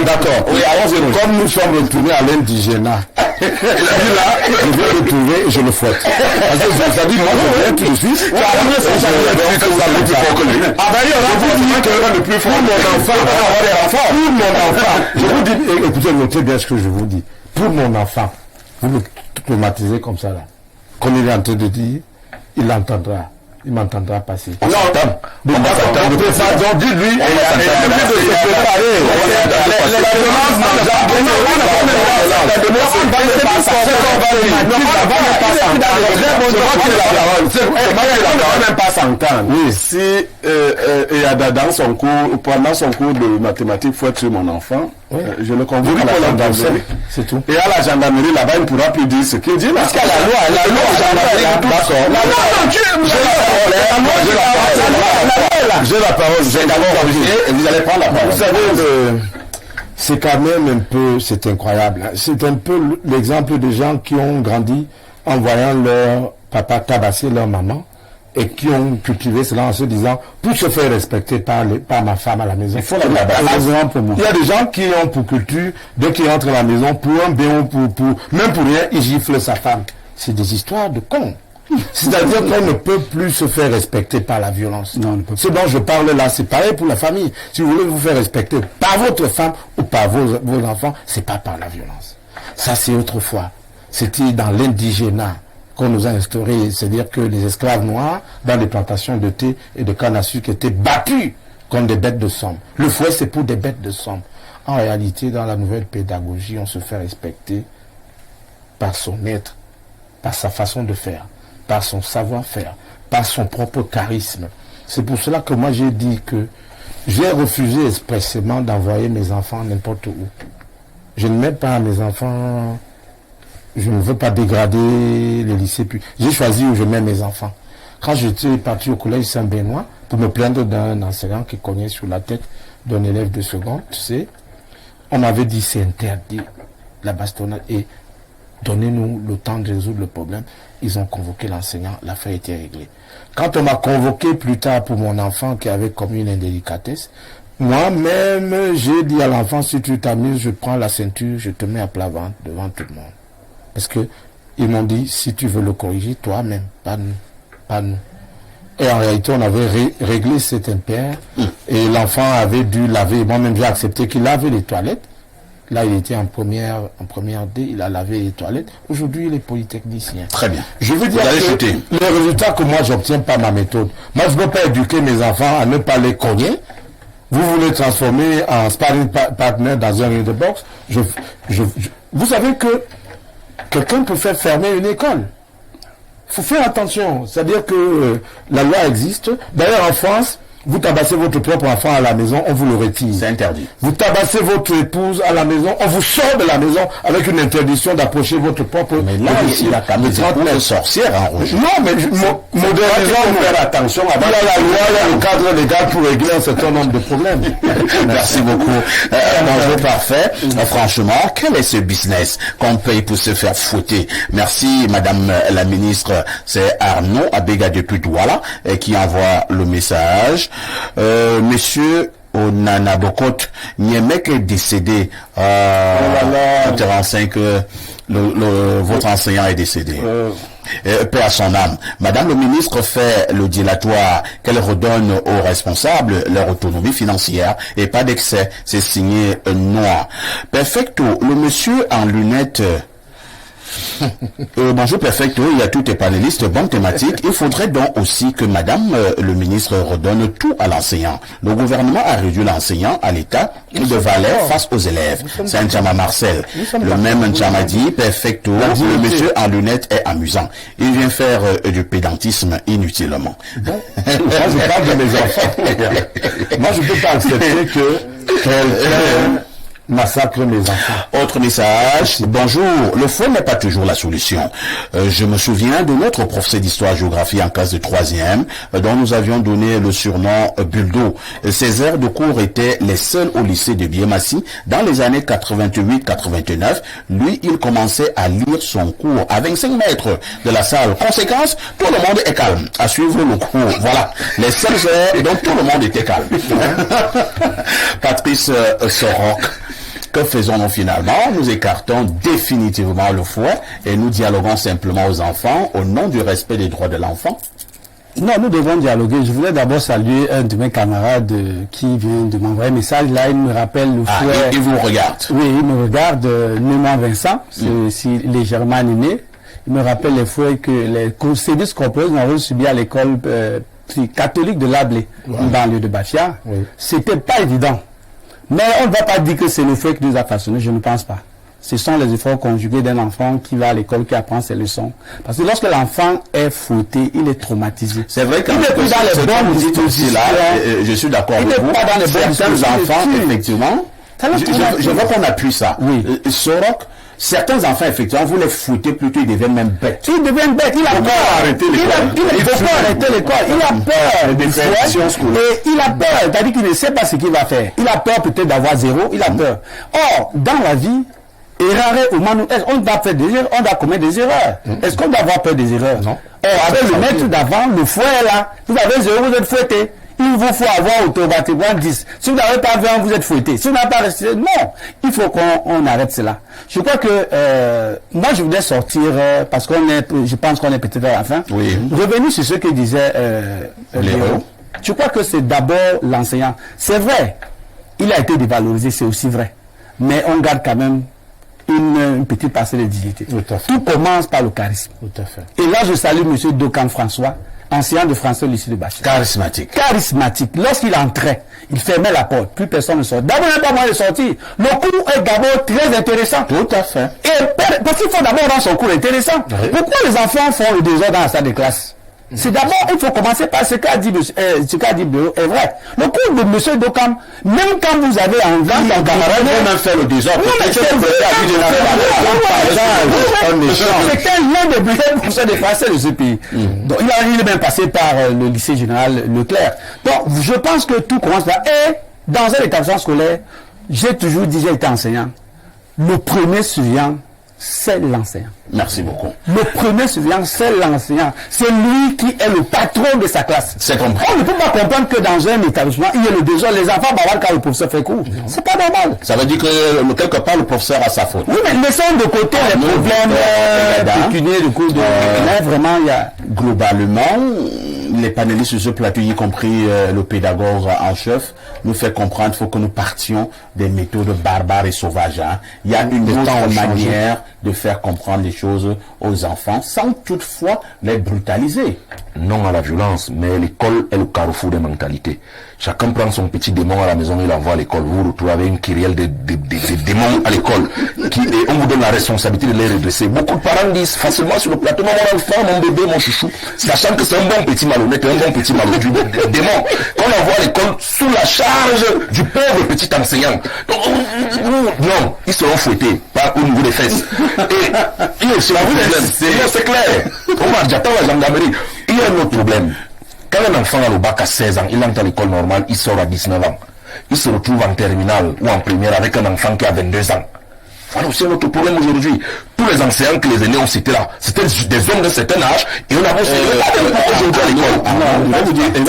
D'accord. Oui, comme nous sommes retournés à l'indigénat, là, je vais le trouver et je le fouette. Parce que ça dit, moi, je viens tout de suite. Pour mon enfant, je vous dis, écoutez, notez bien ce que je vous dis. Pour mon enfant, vous me traumatisez comme ça là. Comme il est en train de dire, il l'entendra. Il m'entendra passer. Non, dites-lui. Il a de se préparer. Oui, si dans son cours, pendant son cours de mathématiques, faut être sur mon enfant, je le convoque à la gendarmerie. C'est tout. Et à la gendarmerie, là-bas, il ne pourra plus dire ce qu'il dit. Parce qu'à la loi, d'accord. J'ai la parole. Vous allez prendre la parole. Vous savez, c'est quand même un peu, c'est incroyable. C'est un peu l'exemple des gens qui ont grandi en voyant leur papa tabasser leur maman et qui ont cultivé cela en se disant, pour se faire respecter par ma femme à la maison. Il y a des gens qui ont pour culture, dès qu'ils rentrent à la maison, pour un bien ou même pour rien, ils giflent sa femme. C'est des histoires de cons. C'est-à-dire qu'on ne peut plus se faire respecter par la violence. Non, ce dont je parle là, c'est pareil pour la famille. Si vous voulez vous faire respecter par votre femme ou par vos enfants, c'est pas par la violence. Ça, c'est autrefois. C'était dans l'indigénat qu'on nous a instauré, c'est-à-dire que les esclaves noirs, dans les plantations de thé et de canne à sucre, étaient battus comme des bêtes de somme. Le fouet, c'est pour des bêtes de somme. En réalité, dans la nouvelle pédagogie, on se fait respecter par son être, par sa façon de faire, par son savoir-faire, par son propre charisme. C'est pour cela que moi j'ai dit que j'ai refusé expressément d'envoyer mes enfants n'importe où. Je ne mets pas mes enfants, je ne veux pas dégrader le lycée. Puis j'ai choisi où je mets mes enfants. Quand j'étais parti au collège Saint-Benoît pour me plaindre d'un enseignant qui cognait sur la tête d'un élève de seconde, tu sais, on m'avait dit c'est interdit la bastonnade et donnez-nous le temps de résoudre le problème. Ils ont convoqué l'enseignant, l'affaire était réglée. Quand on m'a convoqué plus tard pour mon enfant qui avait commis une indélicatesse, moi-même, j'ai dit à l'enfant, si tu t'amuses, je prends la ceinture, je te mets à plat ventre devant tout le monde. Parce que ils m'ont dit, si tu veux le corriger, toi-même, pas nous, pas nous. Et en réalité, on avait réglé cet impair et l'enfant avait dû laver. Moi-même, j'ai accepté qu'il lavait les toilettes. Là, il était en première D, il a lavé les toilettes. Aujourd'hui, il est polytechnicien. Très bien. Je veux dire que les résultats que moi, j'obtiens par ma méthode. Moi, je ne peux pas éduquer mes enfants à ne pas les cogner. Vous voulez transformer en sparring partner dans un ring de boxe. Vous savez que quelqu'un peut faire fermer une école. Il faut faire attention. C'est-à-dire que la loi existe. D'ailleurs, en France, vous tabassez votre propre enfant à la maison, on vous le retire. C'est interdit. Vous tabassez votre épouse à la maison, on vous sort de la maison avec une interdiction d'approcher votre propre... Mais là, il a quand même des sorcières en rouge. Non, mais modernisons, faire attention. Il y a la loi, il y a le cadre légal pour régler un certain nombre de problèmes. Merci beaucoup. Bonjour, parfait. Franchement, quel est ce business qu'on paye pour se faire fouetter? Merci, madame la ministre. C'est Arnaud Abega depuis Douala qui envoie le message. Monsieur Onanabokot Niemek est décédé. Votre enseignant est décédé. Paix à son âme. Madame le ministre fait le dilatoire qu'elle redonne aux responsables leur autonomie financière et pas d'excès. C'est signé noir. Perfecto. Le monsieur en lunettes. Bonjour Perfecto, il y a tous les panélistes, bonne thématique. Il faudrait donc aussi que madame le ministre redonne tout à l'enseignant. Le gouvernement a réduit l'enseignant à l'état de valeur face aux élèves. C'est un Nchama Marcel. Le même Nchama dit, Perfecto, le monsieur en lunettes est amusant. Il vient faire du pédantisme inutilement. Moi je parle de mes enfants. Moi je ne peux pas accepter que quelqu'un massacre mes enfants. Autre message. Bonjour. Le feu n'est pas toujours la solution. Je me souviens de notre professeur d'histoire-géographie en classe de 3e, dont nous avions donné le surnom Buldo. Ces heures de cours étaient les seules au lycée de Biémassi. Dans les années 88-89, lui, il commençait à lire son cours à 25 mètres de la salle. Conséquence, tout le monde est calme à suivre le cours. Voilà. Les seules heures dont tout le monde était calme. Patrice Sorok. Que faisons-nous finalement? Nous écartons définitivement le fouet et nous dialoguons simplement aux enfants au nom du respect des droits de l'enfant. Non, nous devons dialoguer. Je voulais d'abord saluer un de mes camarades qui vient de m'envoyer un message. Là, il me rappelle le fouet. Il vous regarde. Oui, il me regarde. Néma Vincent, c'est aussi légèrement animé. Il me rappelle les fouets que les services corporels nous avons subi à l'école catholique de l'Ablé, dans le lieu de Bafia. Oui. C'était pas évident. Mais on ne va pas dire que c'est le fait qui nous a façonné, je ne pense pas. Ce sont les efforts conjugués d'un enfant qui va à l'école, qui apprend ses leçons. Parce que lorsque l'enfant est fauté, il est traumatisé. C'est vrai qu'il n'est plus dans les bonnes dispositions. Je suis d'accord avec vous. Il n'est pas dans les bonnes dispositions. Certains enfants, effectivement, je veux qu'on appuie ça. Oui. Sorok, certains enfants, effectivement, vous les foutez plutôt, ils deviennent même bêtes. Ils deviennent bêtes, il a peur. Arrêter l'école. Il faut pas arrêter l'école. Il a peur. Et il a peur. C'est-à-dire qu'il ne sait pas ce qu'il va faire. Il a peur peut-être d'avoir zéro. Il a peur. Or, dans la vie, on doit faire des erreurs. On doit commettre des erreurs. Est-ce qu'on doit avoir peur des erreurs? Non. avec le maître d'avant, le fouet là, vous avez 0, vous êtes fouetté. Il vous faut avoir automatiquement 10. Si vous n'avez pas 20, vous êtes fouetté. Si vous n'avez pas resté, non. Il faut qu'on arrête cela. Je crois que, moi, je voudrais sortir, parce je pense qu'on est peut-être à la fin. Oui. Revenu sur ce que disait, Léo. Je crois que c'est d'abord l'enseignant. C'est vrai. Il a été dévalorisé, c'est aussi vrai. Mais on garde quand même une petite partie de dignité. Tout commence par le charisme. Tout à fait. Et là, je salue M. Dokan François, enseignant de français au lycée de Bachir. Charismatique. Charismatique. Lorsqu'il entrait, il fermait la porte. Plus personne ne sortait. D'abord, il n'y a pas moyen de sortir. Le cours est d'abord très intéressant. Tout à fait. Et parce qu'il faut d'abord rendre son cours intéressant. Oui. Pourquoi les enfants font le désordre dans la salle de classe? C'est d'abord, il faut commencer par ce qu'a dit Béo est vrai. Le cours de M. Dokam, même quand vous avez envie, ton camarade peut même faire le désordre. C'était l'un des meilleurs professeurs de français de ce pays. Donc, il est même passé par le lycée général Leclerc. Donc, je pense que tout commence là. Et dans un établissement scolaire, j'ai toujours dit, j'ai été enseignant. Le premier surveillant, c'est l'enseignant. Merci beaucoup. Le premier surveillant, c'est l'enseignant. C'est lui qui est le patron de sa classe. C'est compris. On ne peut pas comprendre que dans un établissement, il y a le désordre. Les enfants bavarent quand le professeur fait cours. C'est pas normal. Ça veut dire que quelque part le professeur a sa faute. Oui, mais laissons de côté les problèmes pécuniaires de cours de... Là, vraiment, il y a... Globalement, les panélistes sur ce plateau, y compris le pédagogue en chef, nous fait comprendre qu'il faut que nous partions des méthodes barbares et sauvages. Hein. Il y a une autre manière de faire comprendre les choses aux enfants sans toutefois les brutaliser. Non à la violence, mais l'école est le carrefour des mentalités. Chacun prend son petit démon à la maison, il envoie à l'école. Vous vous retrouvez avec une kyrielle de démons à l'école. Et on vous donne la responsabilité de les redresser. Beaucoup de parents disent facilement sur le plateau, mon enfant, mon bébé, mon chouchou, sachant que c'est un bon petit malhonnête, un bon petit malhonnête, démon, qu'on envoie à l'école sous la charge du pauvre petit enseignant. Non, ils seront fouettés par au niveau des fesses. Et il y a aussi un problème. C'est clair. J'attends la gendarmerie. Il y a un autre problème. Quand un enfant a le bac à 16 ans, il entre à l'école normale, il sort à 19 ans. Il se retrouve en terminale ou en première avec un enfant qui a 22 ans. Voilà aussi notre problème aujourd'hui. Tous les enseignants que les aînés ont cités là, c'était des hommes d'un certain âge et on a aujourd'hui à l'école. Il va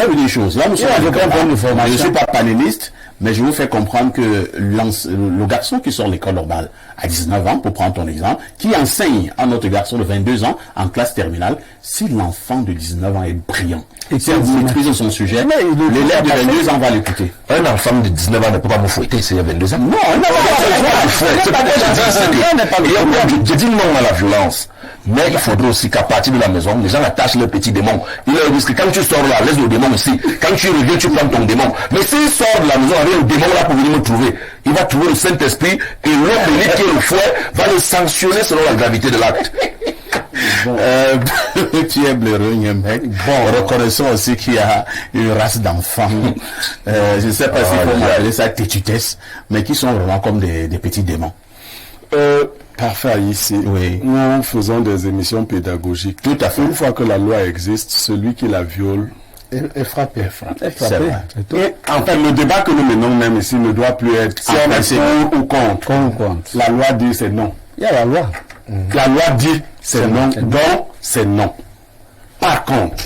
vous dire une chose. Là, je ne suis pas panéliste, mais je vous fais comprendre que le garçon qui sort de l'école normale à 19 ans, pour prendre ton exemple, qui enseigne à notre garçon de 22 ans en classe terminale, si l'enfant de 19 ans est brillant, et si vous maîtrisez son sujet, l'élève de 22 ans va l'écouter. Un enfant de 19 ans ne peut pas me fouetter s'il y a 22 ans. Non, je dis non à la violence. Mais il faudrait aussi qu'à partir de la maison, les gens attachent leurs petits démons. Ils leur disent que quand tu sors là, laisse le démon ici. Quand tu reviens, tu prends ton démon. Mais s'il sort de la maison avec le démon là pour venir me trouver, il va trouver le Saint-Esprit et l'homme élite qui est le fouet va le sanctionner selon la gravité de l'acte. Pierre Bléreux, reconnaissons aussi qu'il y a une race d'enfants, je ne sais pas s'il faut appeler ça tétutesse, mais qui sont vraiment comme des petits démons. Parfait ici. Oui. Nous faisons des émissions pédagogiques. Tout à fait. Une fois que la loi existe, celui qui la viole est frappé. C'est vrai. Et en fait, le débat que nous menons même ici ne doit plus être si on est pour ou contre. La loi dit c'est non. Il y a la loi. La loi dit c'est non, donc c'est non. Par contre,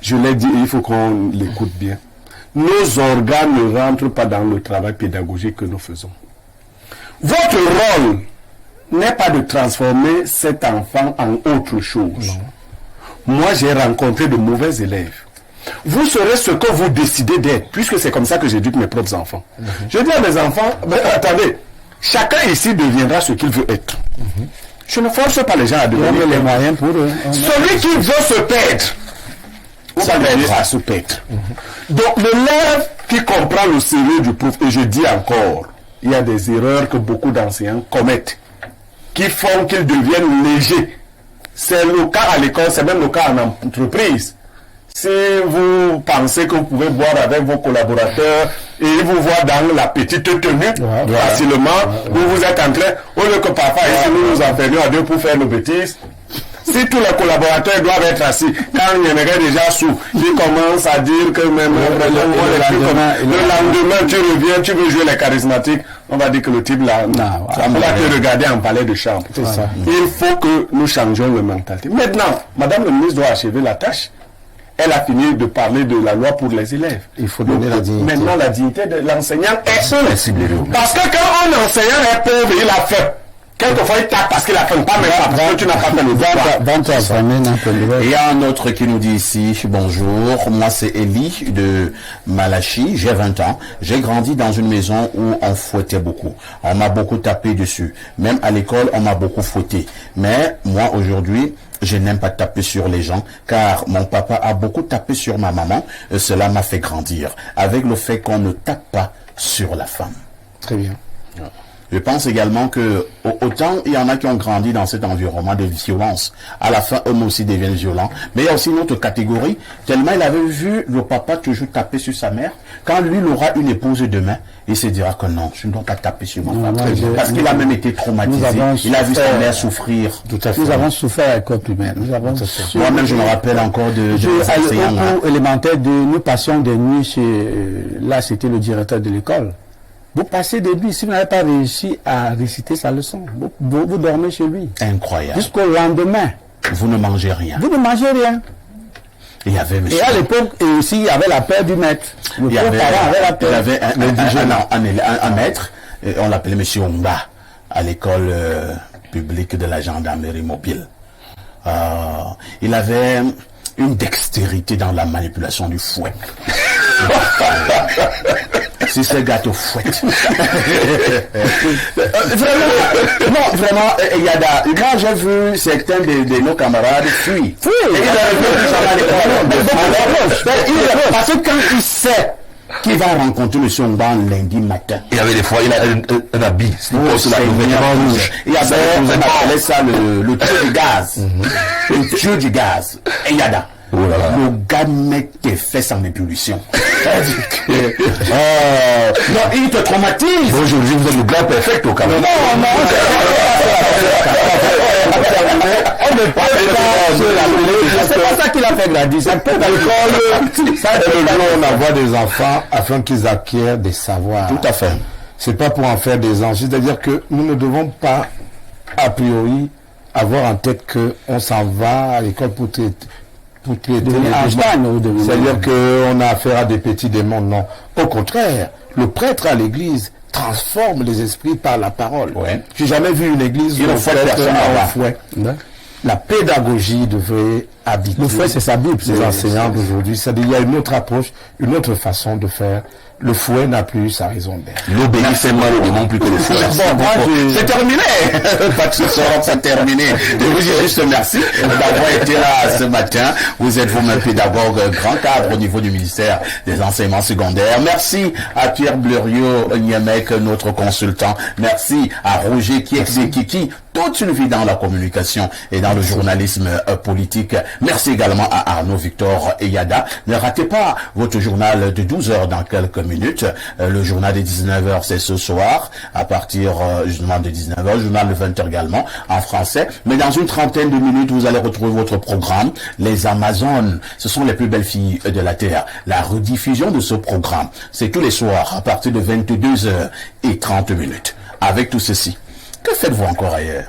je l'ai dit, il faut qu'on l'écoute bien. Nos organes ne rentrent pas dans le travail pédagogique que nous faisons. Votre rôle n'est pas de transformer cet enfant en autre chose. Non. Moi, j'ai rencontré de mauvais élèves. Vous serez ce que vous décidez d'être, puisque c'est comme ça que j'éduque mes propres enfants. Je dis à mes enfants, mais attendez, chacun ici deviendra ce qu'il veut être. Je ne force pas les gens à devenir les moyens pour eux. Celui qui veut se perdre, ça va se perdre. Donc l'élève qui comprend le sérieux du prof, et je dis encore, il y a des erreurs que beaucoup d'enseignants commettent, qui font qu'ils deviennent légers. C'est le cas à l'école, c'est même le cas en entreprise. Si vous pensez que vous pouvez boire avec vos collaborateurs et ils vous voient dans la petite tenue facilement, où vous êtes en train, au lieu que parfois ici nous nous enfermions à deux pour faire nos bêtises, si tous les collaborateurs doivent être assis, quand il y en aurait déjà sous, ils commencent à dire que même le lendemain tu reviens, tu veux jouer les charismatiques, on va dire que le type là, on va te regarder en palais de chambre. C'est ça. Il faut que nous changions le mentalité. Maintenant, Madame le ministre doit achever la tâche. Elle a fini de parler de la loi pour les élèves. Il faut donner la dignité. Maintenant, la dignité de l'enseignant est seule. Parce que quand un enseignant est pauvre, il a faim. Quelquefois, il tape parce qu'il a faim. Pas même parce que tu n'as pas fait le devoir. Il y a un autre qui nous dit ici, bonjour, moi c'est Elie de Malachi, j'ai 20 ans, j'ai grandi dans une maison où on fouettait beaucoup, on m'a beaucoup tapé dessus, même à l'école on m'a beaucoup fouetté, mais moi aujourd'hui, je n'aime pas taper sur les gens, car mon papa a beaucoup tapé sur ma maman, et cela m'a fait grandir, avec le fait qu'on ne tape pas sur la femme. Très bien. Je pense également que autant il y en a qui ont grandi dans cet environnement de violence, à la fin eux aussi deviennent violents, mais il y a aussi une autre catégorie, tellement il avait vu le papa toujours taper sur sa mère, quand lui il aura une épouse demain, il se dira que non, je ne dois pas taper sur ma femme, parce qu'il a même été traumatisé, il a vu sa mère souffrir. Tout à fait. Nous avons souffert à l'école primaire. Moi-même je me rappelle encore de au élémentaire, nous passions des nuits chez, là c'était le directeur de l'école. Vous passez des nuits, si vous n'avez pas réussi à réciter sa leçon, vous dormez chez lui. Incroyable. Jusqu'au lendemain. Vous ne mangez rien. Vous ne mangez rien. Il y avait, et à l'époque, aussi, il y avait la peur du maître. Il y avait un maître, on l'appelait Monsieur Onga, à l'école publique de la gendarmerie mobile. Il avait une dextérité dans la manipulation du fouet. Si ce gâteau fouette. Vraiment, Yada, moi j'ai vu certains de nos camarades fuir. Parce que quand il sait qu'il va rencontrer le Songban lundi matin. Il y avait des fois, il a un habit. Il y avait, on appelait ça le tuyau du gaz. Le tuyau du gaz. Et Yada. Oh là là. Le gars met tes fesses en ébullition. Non, il te traumatise. Aujourd'hui, vous êtes le gars perfect au Cameroun. C'est pas ça qu'il a fait grandir. Ça peut dans l'école. Ça, le jour on envoie des enfants afin qu'ils acquièrent des savoirs. Tout à fait. C'est pas pour en faire des anges. C'est-à-dire que nous ne devons pas, a priori, avoir en tête qu'on s'en va à l'école pour traiter. C'est-à-dire qu'on a affaire à des petits démons, non. Au contraire, le prêtre à l'église transforme les esprits par la parole. Ouais. J'ai jamais vu une église où le prêtre a un fouet. La pédagogie devrait habiter. Le fouet, c'est sa Bible. Les enseignants d'aujourd'hui. C'est-à-dire, il y a une autre approche, une autre façon de faire. Le fouet n'a plus sa raison d'être. L'obéissance est moins non plus que le fouet. C'est terminé. Pas de soucis, c'est terminé. Je vous dis juste merci d'avoir été là ce matin. Vous êtes vous-même pédagogue, grand cadre au niveau du ministère des enseignements secondaires. Merci à Pierre Blériot Niemec, notre consultant. Merci à Roger Kiex-Kiki, toute une vie dans la communication et dans le journalisme politique. Merci également à Arnaud Victor Eyada. Ne ratez pas votre journal de 12h dans quelques minutes. Le journal de 19h, c'est ce soir, à partir justement de 19h, journal de 20h également, en français. Mais dans une trentaine de minutes, vous allez retrouver votre programme, Les Amazones. Ce sont les plus belles filles de la Terre. La rediffusion de ce programme, c'est tous les soirs, à partir de 22h30. Avec tout ceci, que faites-vous encore ailleurs?